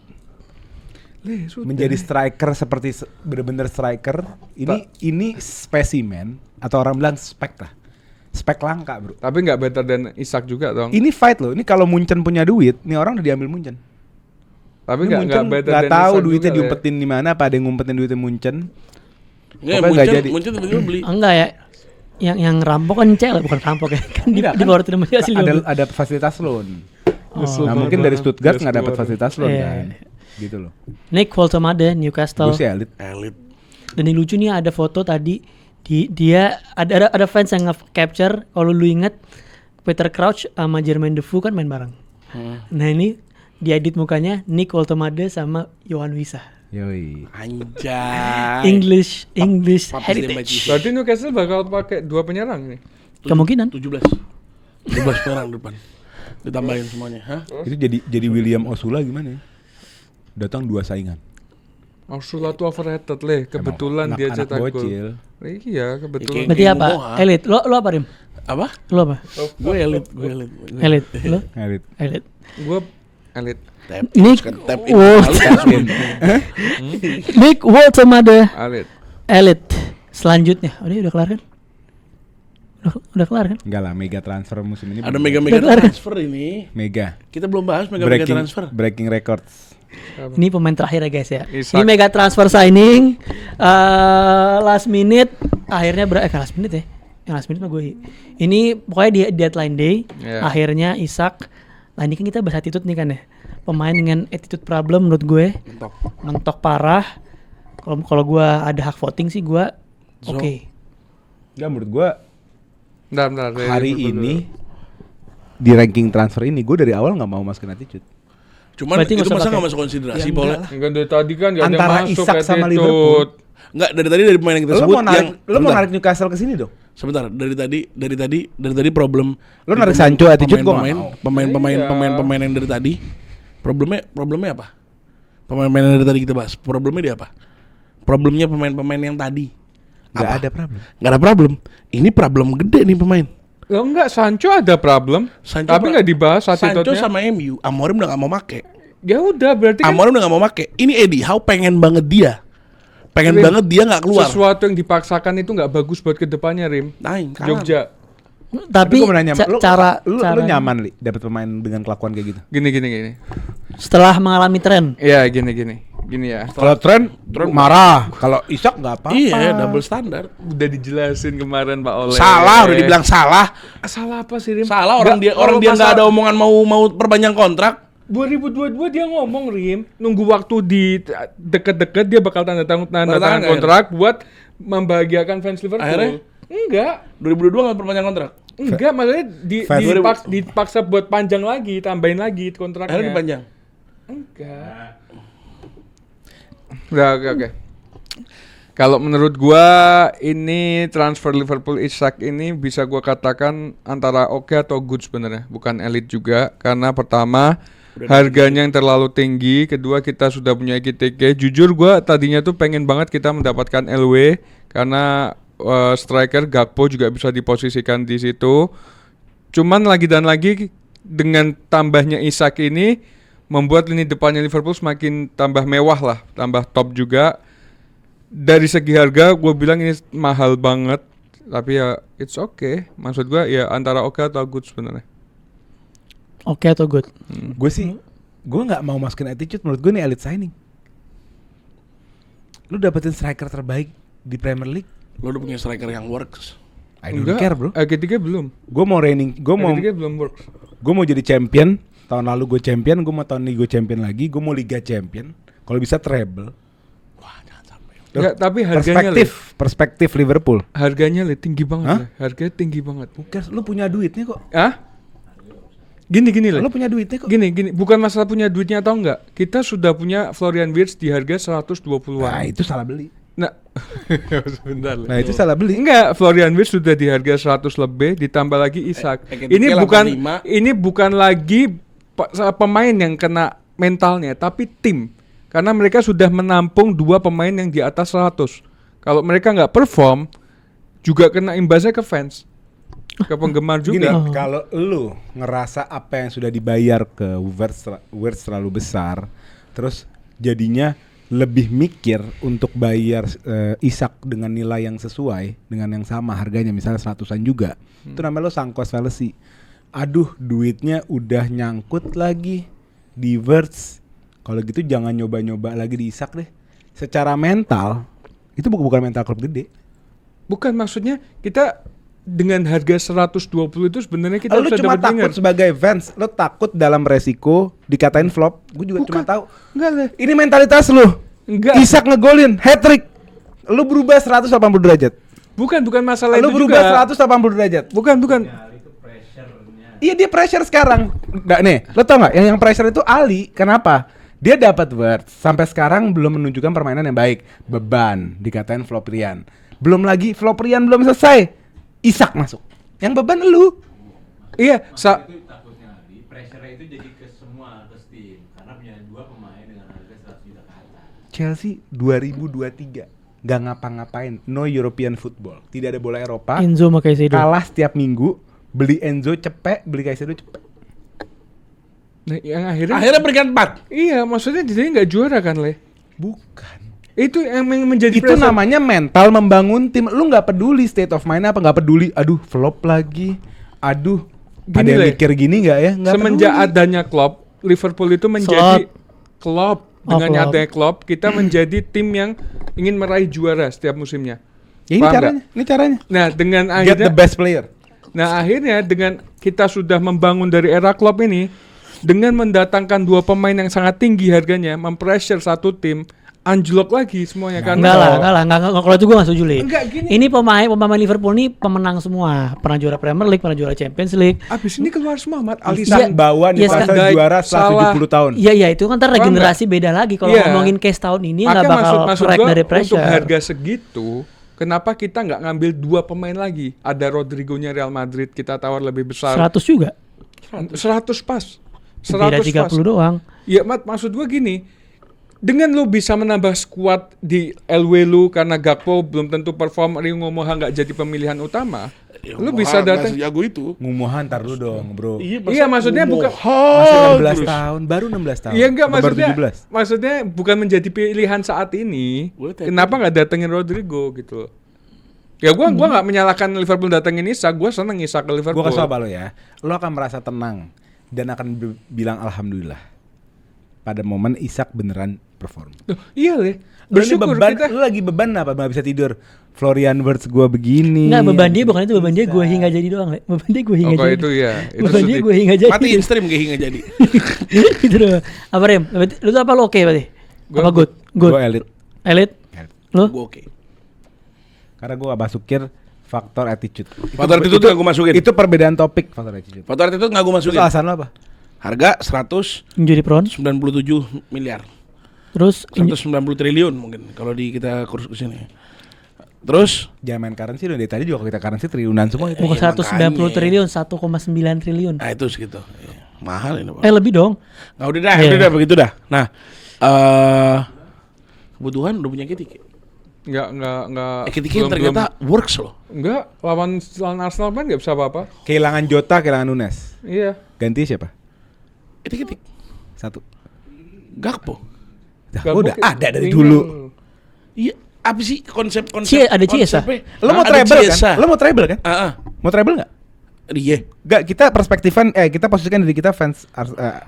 menjadi striker seperti bener-bener striker. Ini spesimen atau orang bilang spek lah, spek langka bro. Tapi nggak better than Isak juga dong. Ini fight loh. Ini kalau Munchen punya duit, nih orang udah diambil Munchen. Tapi Ini nggak Munchen better nggak than tahu Isak duitnya juga, diumpetin di mana, apa ada yang ngumpetin duitnya Munchen. ya, Pokoknya nggak jadi. Munchen tiba-tiba beli. Enggak ya. Yang rampok kan Cel, bukan rampok ya. Kan di Enggak, bawah sama Chelsea ada fasilitas loan. Oh. Nah mungkin dari Stuttgart nggak dapat Keluar. fasilitas loan Iya. kan, gitu loh. Nick Woltemade Newcastle. Gue sih elit. Dan yang lucu nih ada foto tadi dia ada fans yang nge-capture, kalau lu inget Peter Crouch sama Jermaine Defoe kan main bareng. Nah ini diedit mukanya Nick Woltemade sama Johan Wissa. Yoi. Anjay. English Papis heritage. Dembaji. Berarti Newcastle bakal pakai 2 penyerang nih. Kemungkinan. 17 penyerang depan. Ditambahin semuanya, hah? Itu jadi William Osula gimana ya? Datang 2 saingan. Ursula tuh overrated leh. Kebetulan Emang dia anak-anak cetak gol. bocil. Iya, kebetulan. Berarti Kayak apa? Momoa. Elit. Lo apa Rim? Apa? Lo apa? Gue elit. Elit. Lo? Elit. Elit. Gua elit. Nick Tap in. Nick Woltemade Elit. Elit. Selanjutnya, udah kelar kan? Udah kelar kan? Enggak lah, mega transfer musim ini. Ada belum. mega transfer ini. Mega. Kita belum bahas mega transfer. Breaking records. Ini pemain terakhir ya guys ya. Isak. Ini mega transfer signing last minute akhirnya last minute ya. Yang last minute mah gue. Ini pokoknya di deadline day Yeah. akhirnya Isak. Nah ini kan kita bahas attitude nih kan ya. Pemain dengan attitude problem menurut gue mentok parah. Kalau gue ada hak voting sih gue oke. Enggak, menurut gua Bentar, hari ini di ranking transfer ini gue dari awal nggak mau masukin attitude. Cuman Berarti itu nggak usah masa pakai. nggak masuk konsiderasi, Ya, Paul? enggak lah. Enggak dari tadi kan enggak ada Antara yang masuk Isak sama attitude. Liverpool. Enggak, dari pemain yang kita Lo sebut mau narik, yang lo mau sebentar. narik Newcastle ke sini dong? Sebentar, dari tadi problem. Lo narik Sancho attitude gua nggak mau. Pemain yang dari tadi. Problemnya apa? Pemain yang dari tadi kita bahas. Problemnya dia apa? Problemnya pemain-pemain yang tadi. Nggak Apa? ada problem. Nggak ada problem. Ini problem gede nih pemain. Lo enggak, Sancho ada problem. Sancho Tapi enggak dibahas Sancho attitude-nya. sama MU, Amorim udah nggak mau make. Ya udah berarti kan Amorim udah nggak mau make. Ini Eddie Howe pengen banget dia. Pengen Rim, banget dia nggak keluar. sesuatu yang dipaksakan itu enggak bagus buat kedepannya, Rim. Naing, kalah. Jogja. Tapi gua mau nanya, lu cara nyaman li dapat pemain dengan kelakuan kayak gitu? Gini. setelah mengalami tren. Iya, gini ya. Kalau tren marah, kalau Isak nggak apa-apa. Iya, double standar. Udah dijelasin kemarin Pak Oleh. Salah, udah dibilang salah. Salah apa sih, Rim? Salah orang dia nggak ada omongan mau perpanjang kontrak. 2022 dia ngomong, Rim, nunggu waktu di deket-deket dia bakal tanda tangan tangan kontrak buat membahagiakan fans Liverpool. Akhirnya? Enggak, 2022 nggak perpanjang kontrak. enggak, maksudnya Fans. dipaksa buat panjang lagi, tambahin lagi kontraknya. Akhirnya dipanjang. Enggak. Udah, oke. Kalau menurut gua ini transfer Liverpool Isak ini bisa gua katakan antara oke atau good sebenarnya, bukan elit juga karena pertama harganya yang terlalu tinggi, kedua kita sudah punya IKTK. Jujur gua tadinya tuh pengen banget kita mendapatkan LW karena striker Gakpo juga bisa diposisikan di situ. Cuman lagi dan lagi dengan tambahnya Isak ini membuat lini depannya Liverpool semakin tambah mewah lah, tambah top juga. Dari segi harga gue bilang ini mahal banget, tapi ya it's okay. Maksud gue ya antara oke atau good sebenarnya. Oke atau good? Gue sih, gue nggak mau masukin attitude. Menurut gue ini elite signing. Lu dapetin striker terbaik di Premier League. Lo udah punya striker yang works. I don't care bro. Ketiga belum. Gue mau reigning, Ketiga belum works. gue mau jadi champion. Tahun lalu gue champion, gue mau tahun ini gue champion lagi. Gue mau Liga Champion. Kalau bisa treble. Enggak, tapi harganya Perspektif Liverpool. harganya tinggi banget. Hah? Le. Harganya tinggi banget. Bukan, lu punya duitnya kok. Ah? Gini Le. Lu punya duitnya kok. Gini, bukan masalah punya duitnya atau enggak. Kita sudah punya Florian Wirtz di harga 120-an. Nah, itu salah beli. Nah, sebentar. Nah, itu salah beli. Enggak, Florian Wirtz sudah di harga 100 lebih ditambah lagi Isak. Ini 85. bukan lagi pemain yang kena mentalnya, tapi tim. Karena mereka sudah menampung 2 pemain yang di atas 100. Kalau mereka nggak perform, juga kena imbasnya ke fans, ke penggemar Gini, juga. kalau lu ngerasa apa yang sudah dibayar ke Wirtz terlalu besar, terus jadinya lebih mikir untuk bayar Isak dengan nilai yang sesuai dengan yang sama harganya, misalnya 100-an juga. Itu namanya lo sunk cost fallacy. Aduh, duitnya udah nyangkut lagi di Wirtz. Kalau gitu jangan nyoba-nyoba lagi di Isak deh. Secara mental itu bukan mental klub gede. Bukan, maksudnya kita dengan harga 120 itu sebenarnya kita Lu bisa cuma dapat winger. takut sebagai fans, lu takut dalam resiko dikatain flop. Gue juga Bukan. cuma tahu. Enggak lah. Ini mentalitas lu. Enggak. Isak ngegolin hat trick. Lu berubah 180 derajat. Bukan masalah Lu itu berubah juga. 180 derajat. Bukan. Iya, dia pressure sekarang. Nggak nih, lo tau nggak? Yang pressure itu Ali. Kenapa? Dia dapat Wirtz. Sampai sekarang belum menunjukkan permainan yang baik. Beban dikatain Floprian. Belum lagi Floprian belum selesai. Isak masuk. Yang beban lu. Iya, Itu takutnya di pressure-nya itu jadi ke semua ke tim karena punya 2 pemain dengan harga 100 juta ke atas. Chelsea 2023 nggak ngapa-ngapain. No European football. Tidak ada bola Eropa. Enzo sama Caicedo. Kalah setiap minggu. Beli Enzo cepet, beli Caicedo cepet. nah, yang akhirnya Peringkat 4. iya, maksudnya jadi nggak juara kan, Le? Bukan. Itu yang menjadi Itu pressure. namanya mental membangun tim. Lu nggak peduli state of mind apa, nggak peduli. Aduh, flop lagi. Aduh, Gini, ada yang Le. mikir gini nggak ya? Nggak Semenjak peduli. adanya Klopp, Liverpool itu menjadi Klopp. Dengan Klopp. adanya Klopp, kita menjadi tim yang ingin meraih juara setiap musimnya. Ya, ini Paham caranya. nggak? Ini caranya. Nah, dengan Get the akhirnya best player. Nah, akhirnya dengan kita sudah membangun dari era Klopp ini dengan mendatangkan 2 pemain yang sangat tinggi harganya, mempressure satu tim, anjlok lagi semuanya kan. Enggak lah. Kalau itu gue gak setuju, Li. Enggak, gini. Ini pemain Liverpool nih pemenang semua. Pernah juara Premier League, pernah juara Champions League. Abis ini keluar semua Mat Isak Alisson. bawa Iya, Newcastle Van Dijk, juara setelah Salah. 70 tahun. Iya, itu kan ntar Paham regenerasi beda lagi. Kalau Iya. ngomongin case tahun ini nggak Makanya bakal maksud crack gua dari pressure. untuk harga segitu, kenapa kita nggak ngambil 2 pemain lagi? Ada Rodrigo-nya Real Madrid, kita tawar lebih besar. 100 juga. 100 pas. 100 Beda 30 pas. doang. Ya Mat, maksud gua gini, dengan lu bisa menambah squad di LW lu karena Gakpo belum tentu perform, Rio Ngomoha nggak jadi pemilihan utama, lu bisa datang. Jago itu. Ngumuhan ntar lu dong, bro. Iya, maksudnya bukan. Masih 16 tahun, baru 16 tahun. Iya enggak, Apa baru maksudnya 17? maksudnya bukan menjadi pilihan saat ini. Boleh tackle. Kenapa nggak datengin Rodrigo gitu? Ya gua nggak menyalahkan Liverpool datengin Isak, gua seneng Isak ke Liverpool. Gue kasih tau lo ya, lo akan merasa tenang dan akan bilang alhamdulillah pada momen Isak beneran perform. Loh, iya Le. Lo ini Bersyukur beban, kita. lo lagi beban apa? Nggak bisa tidur. Florian Wirtz gue begini. Enggak, beban dia bukan itu, beban dia gue hingga jadi doang, Le. Beban dia gue hingga Oh, kalau jadi. itu ya, itu Beban dia sedih. gue hingga jadi. Matiin stream kayak nggak jadi. Itu doang. Apa Rem? Berarti lu tuh apa lo oke berarti? Gua Apa good? Good. Gue elit. Elite? Lu? Gue oke. Karena gue gak masukin faktor attitude. Faktor attitude nggak gue masukin. Itu perbedaan topik faktor attitude. Faktor attitude nggak gue Terus masukin. alasan lo apa? Harga 197 Injury prone. miliar. Terus 190 triliun mungkin kalau di kita kursus ke sini. Terus Jangan main currency dong, dari tadi juga kita currency triliunan semua itu. bukan Iya, 190 makanya. triliun, 1,9 triliun. nah itu segitu. Iya. Mahal ini, Pak. Lebih dong. Nah, udah dah, Iya. udah dah begitu dah. Nah, kebutuhan udah punya Ekitike. Enggak. Ekitike yang ternyata works loh. Enggak, lawan Arsenal kan enggak bisa apa-apa. Kehilangan Jota, kehilangan Nunes. Iya. Ganti siapa? Ekitike. Satu. Gakpo. Dah, Gakpo udah ada dari winger. dulu. Iya, apa sih konsep Ada Chiesa? Lo mau treble kan? Lo mau treble kan? Mau treble nggak? Iya, Gak, kita perspektifan, kita posisikan diri kita fans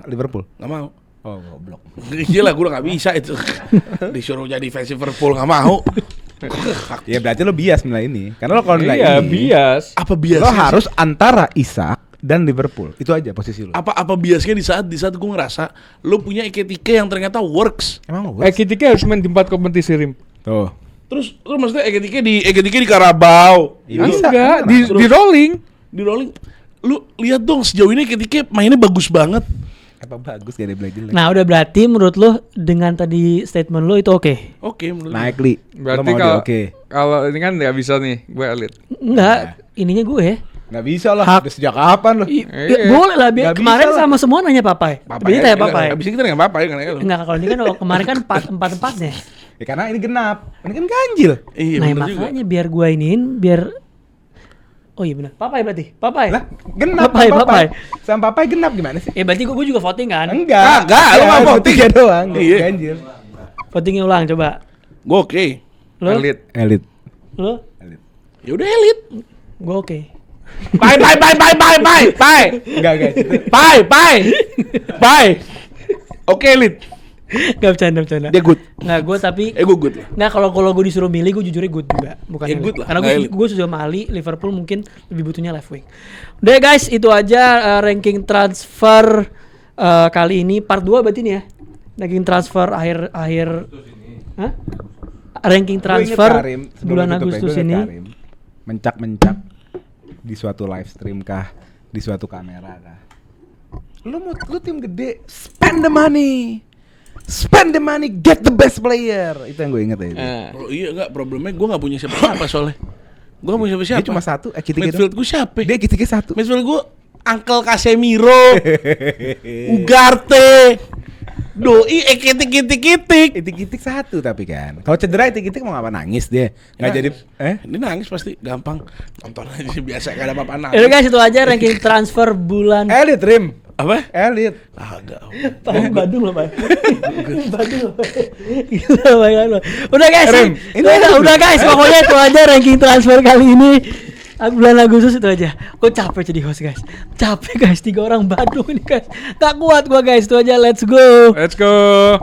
Liverpool. nggak mau. Oh, goblok. Iya lah, gue udah nggak bisa itu. Disuruh jadi fans Liverpool nggak mau. Ya berarti lo bias nilai ini. Karena lo kalau nilai Iya, ini, bias. Apa biasnya? lo harus antara Isak dan Liverpool. Itu aja posisi lo. Apa biasanya di saat gue ngerasa lo punya Ekitike yang ternyata works. Emang lo? Ekitike harus main di 4 kompetisi Rim. Tuh. Terus maksudnya Ekitike di Carabao. Ya, bisa. Enggak, di rolling. Di rolling. Lu lihat dong sejauh ini Ekitike mainnya bagus banget. Apa bagus gak ada bilang jelek. Nah, udah berarti menurut lu dengan tadi statement lu itu oke? Oke menurut Naik li. Berarti Lo mau kalau dia oke. kalau ini kan nggak bisa nih, gue elit. Enggak, ininya gue. Nggak bisa lah. Hak. Udah sejak kapan lo? Ya, boleh lah, biar Nggak kemarin bisa lah. sama semua nanya papai. Dia tanya papai. Abis ini kita nggak apa-apa ya kan? Enggak, kalau ini kan kemarin kan empat-empatnya. Ya karena ini genap. Ini kan ganjil. Iya Nah, bener juga. makanya biar gua iniin biar. Oh iya benar. Papai berarti. Papai. Lah, genap Papai, sama papai. Sama papai genap gimana sih? Berarti gua juga voting kan? Enggak. Enggak, lu nggak voting. voting ya doang. Iya. Ganjil. Votingnya ulang coba. Gue oke. Lo? Elit. Elit. Lo? Ya udah elit. Gua oke. Bye. Enggak guys. Bye. Oke elit. Gak bercanda. Dia good. Nggak, gue tapi Gue good ya. nggak kalau gue disuruh milih gue jujurnya good juga bukan Ya, elite. good lah, Karena nggak elite. gue sudah Mali Liverpool mungkin lebih butuhnya left wing. Udah guys itu aja ranking transfer kali ini part 2 berarti nih ya. Ranking transfer akhir Hah? Ranking transfer bulan Agustus ini. Mencak-mencak di suatu live stream kah, di suatu kamera kah. Lu tim gede, spend the money, get the best player. Itu yang gue inget ya. Itu. Oh iya enggak, problemnya gue nggak punya siapa-siapa soalnya. Gue nggak punya siapa-siapa. Dia cuma satu, Ekitike Midfield gue siapa? Dia Ekitike satu. Midfield gue Uncle Casemiro, Ugarte, Doi, Ekitik. Itik-itik satu tapi kan. Kalau cedera itik-itik mau ngapa nangis dia? Nggak Ya. jadi Ini nangis pasti gampang. Nonton aja biasa gak ada apa-apa Udah nangis. guys itu aja ranking transfer bulan. Elit Rim. Apa? Elit. Agak. Pak Badung loh Pak. Badung loh Pak. Gila Pak. Udah guys. Rem, ini Udah guys pokoknya itu aja ranking transfer kali ini. Bulan Agustus itu aja. Gue capek jadi host guys. Capek guys 3 orang Badung ini guys. Tak kuat gua guys. Itu aja let's go. Let's go.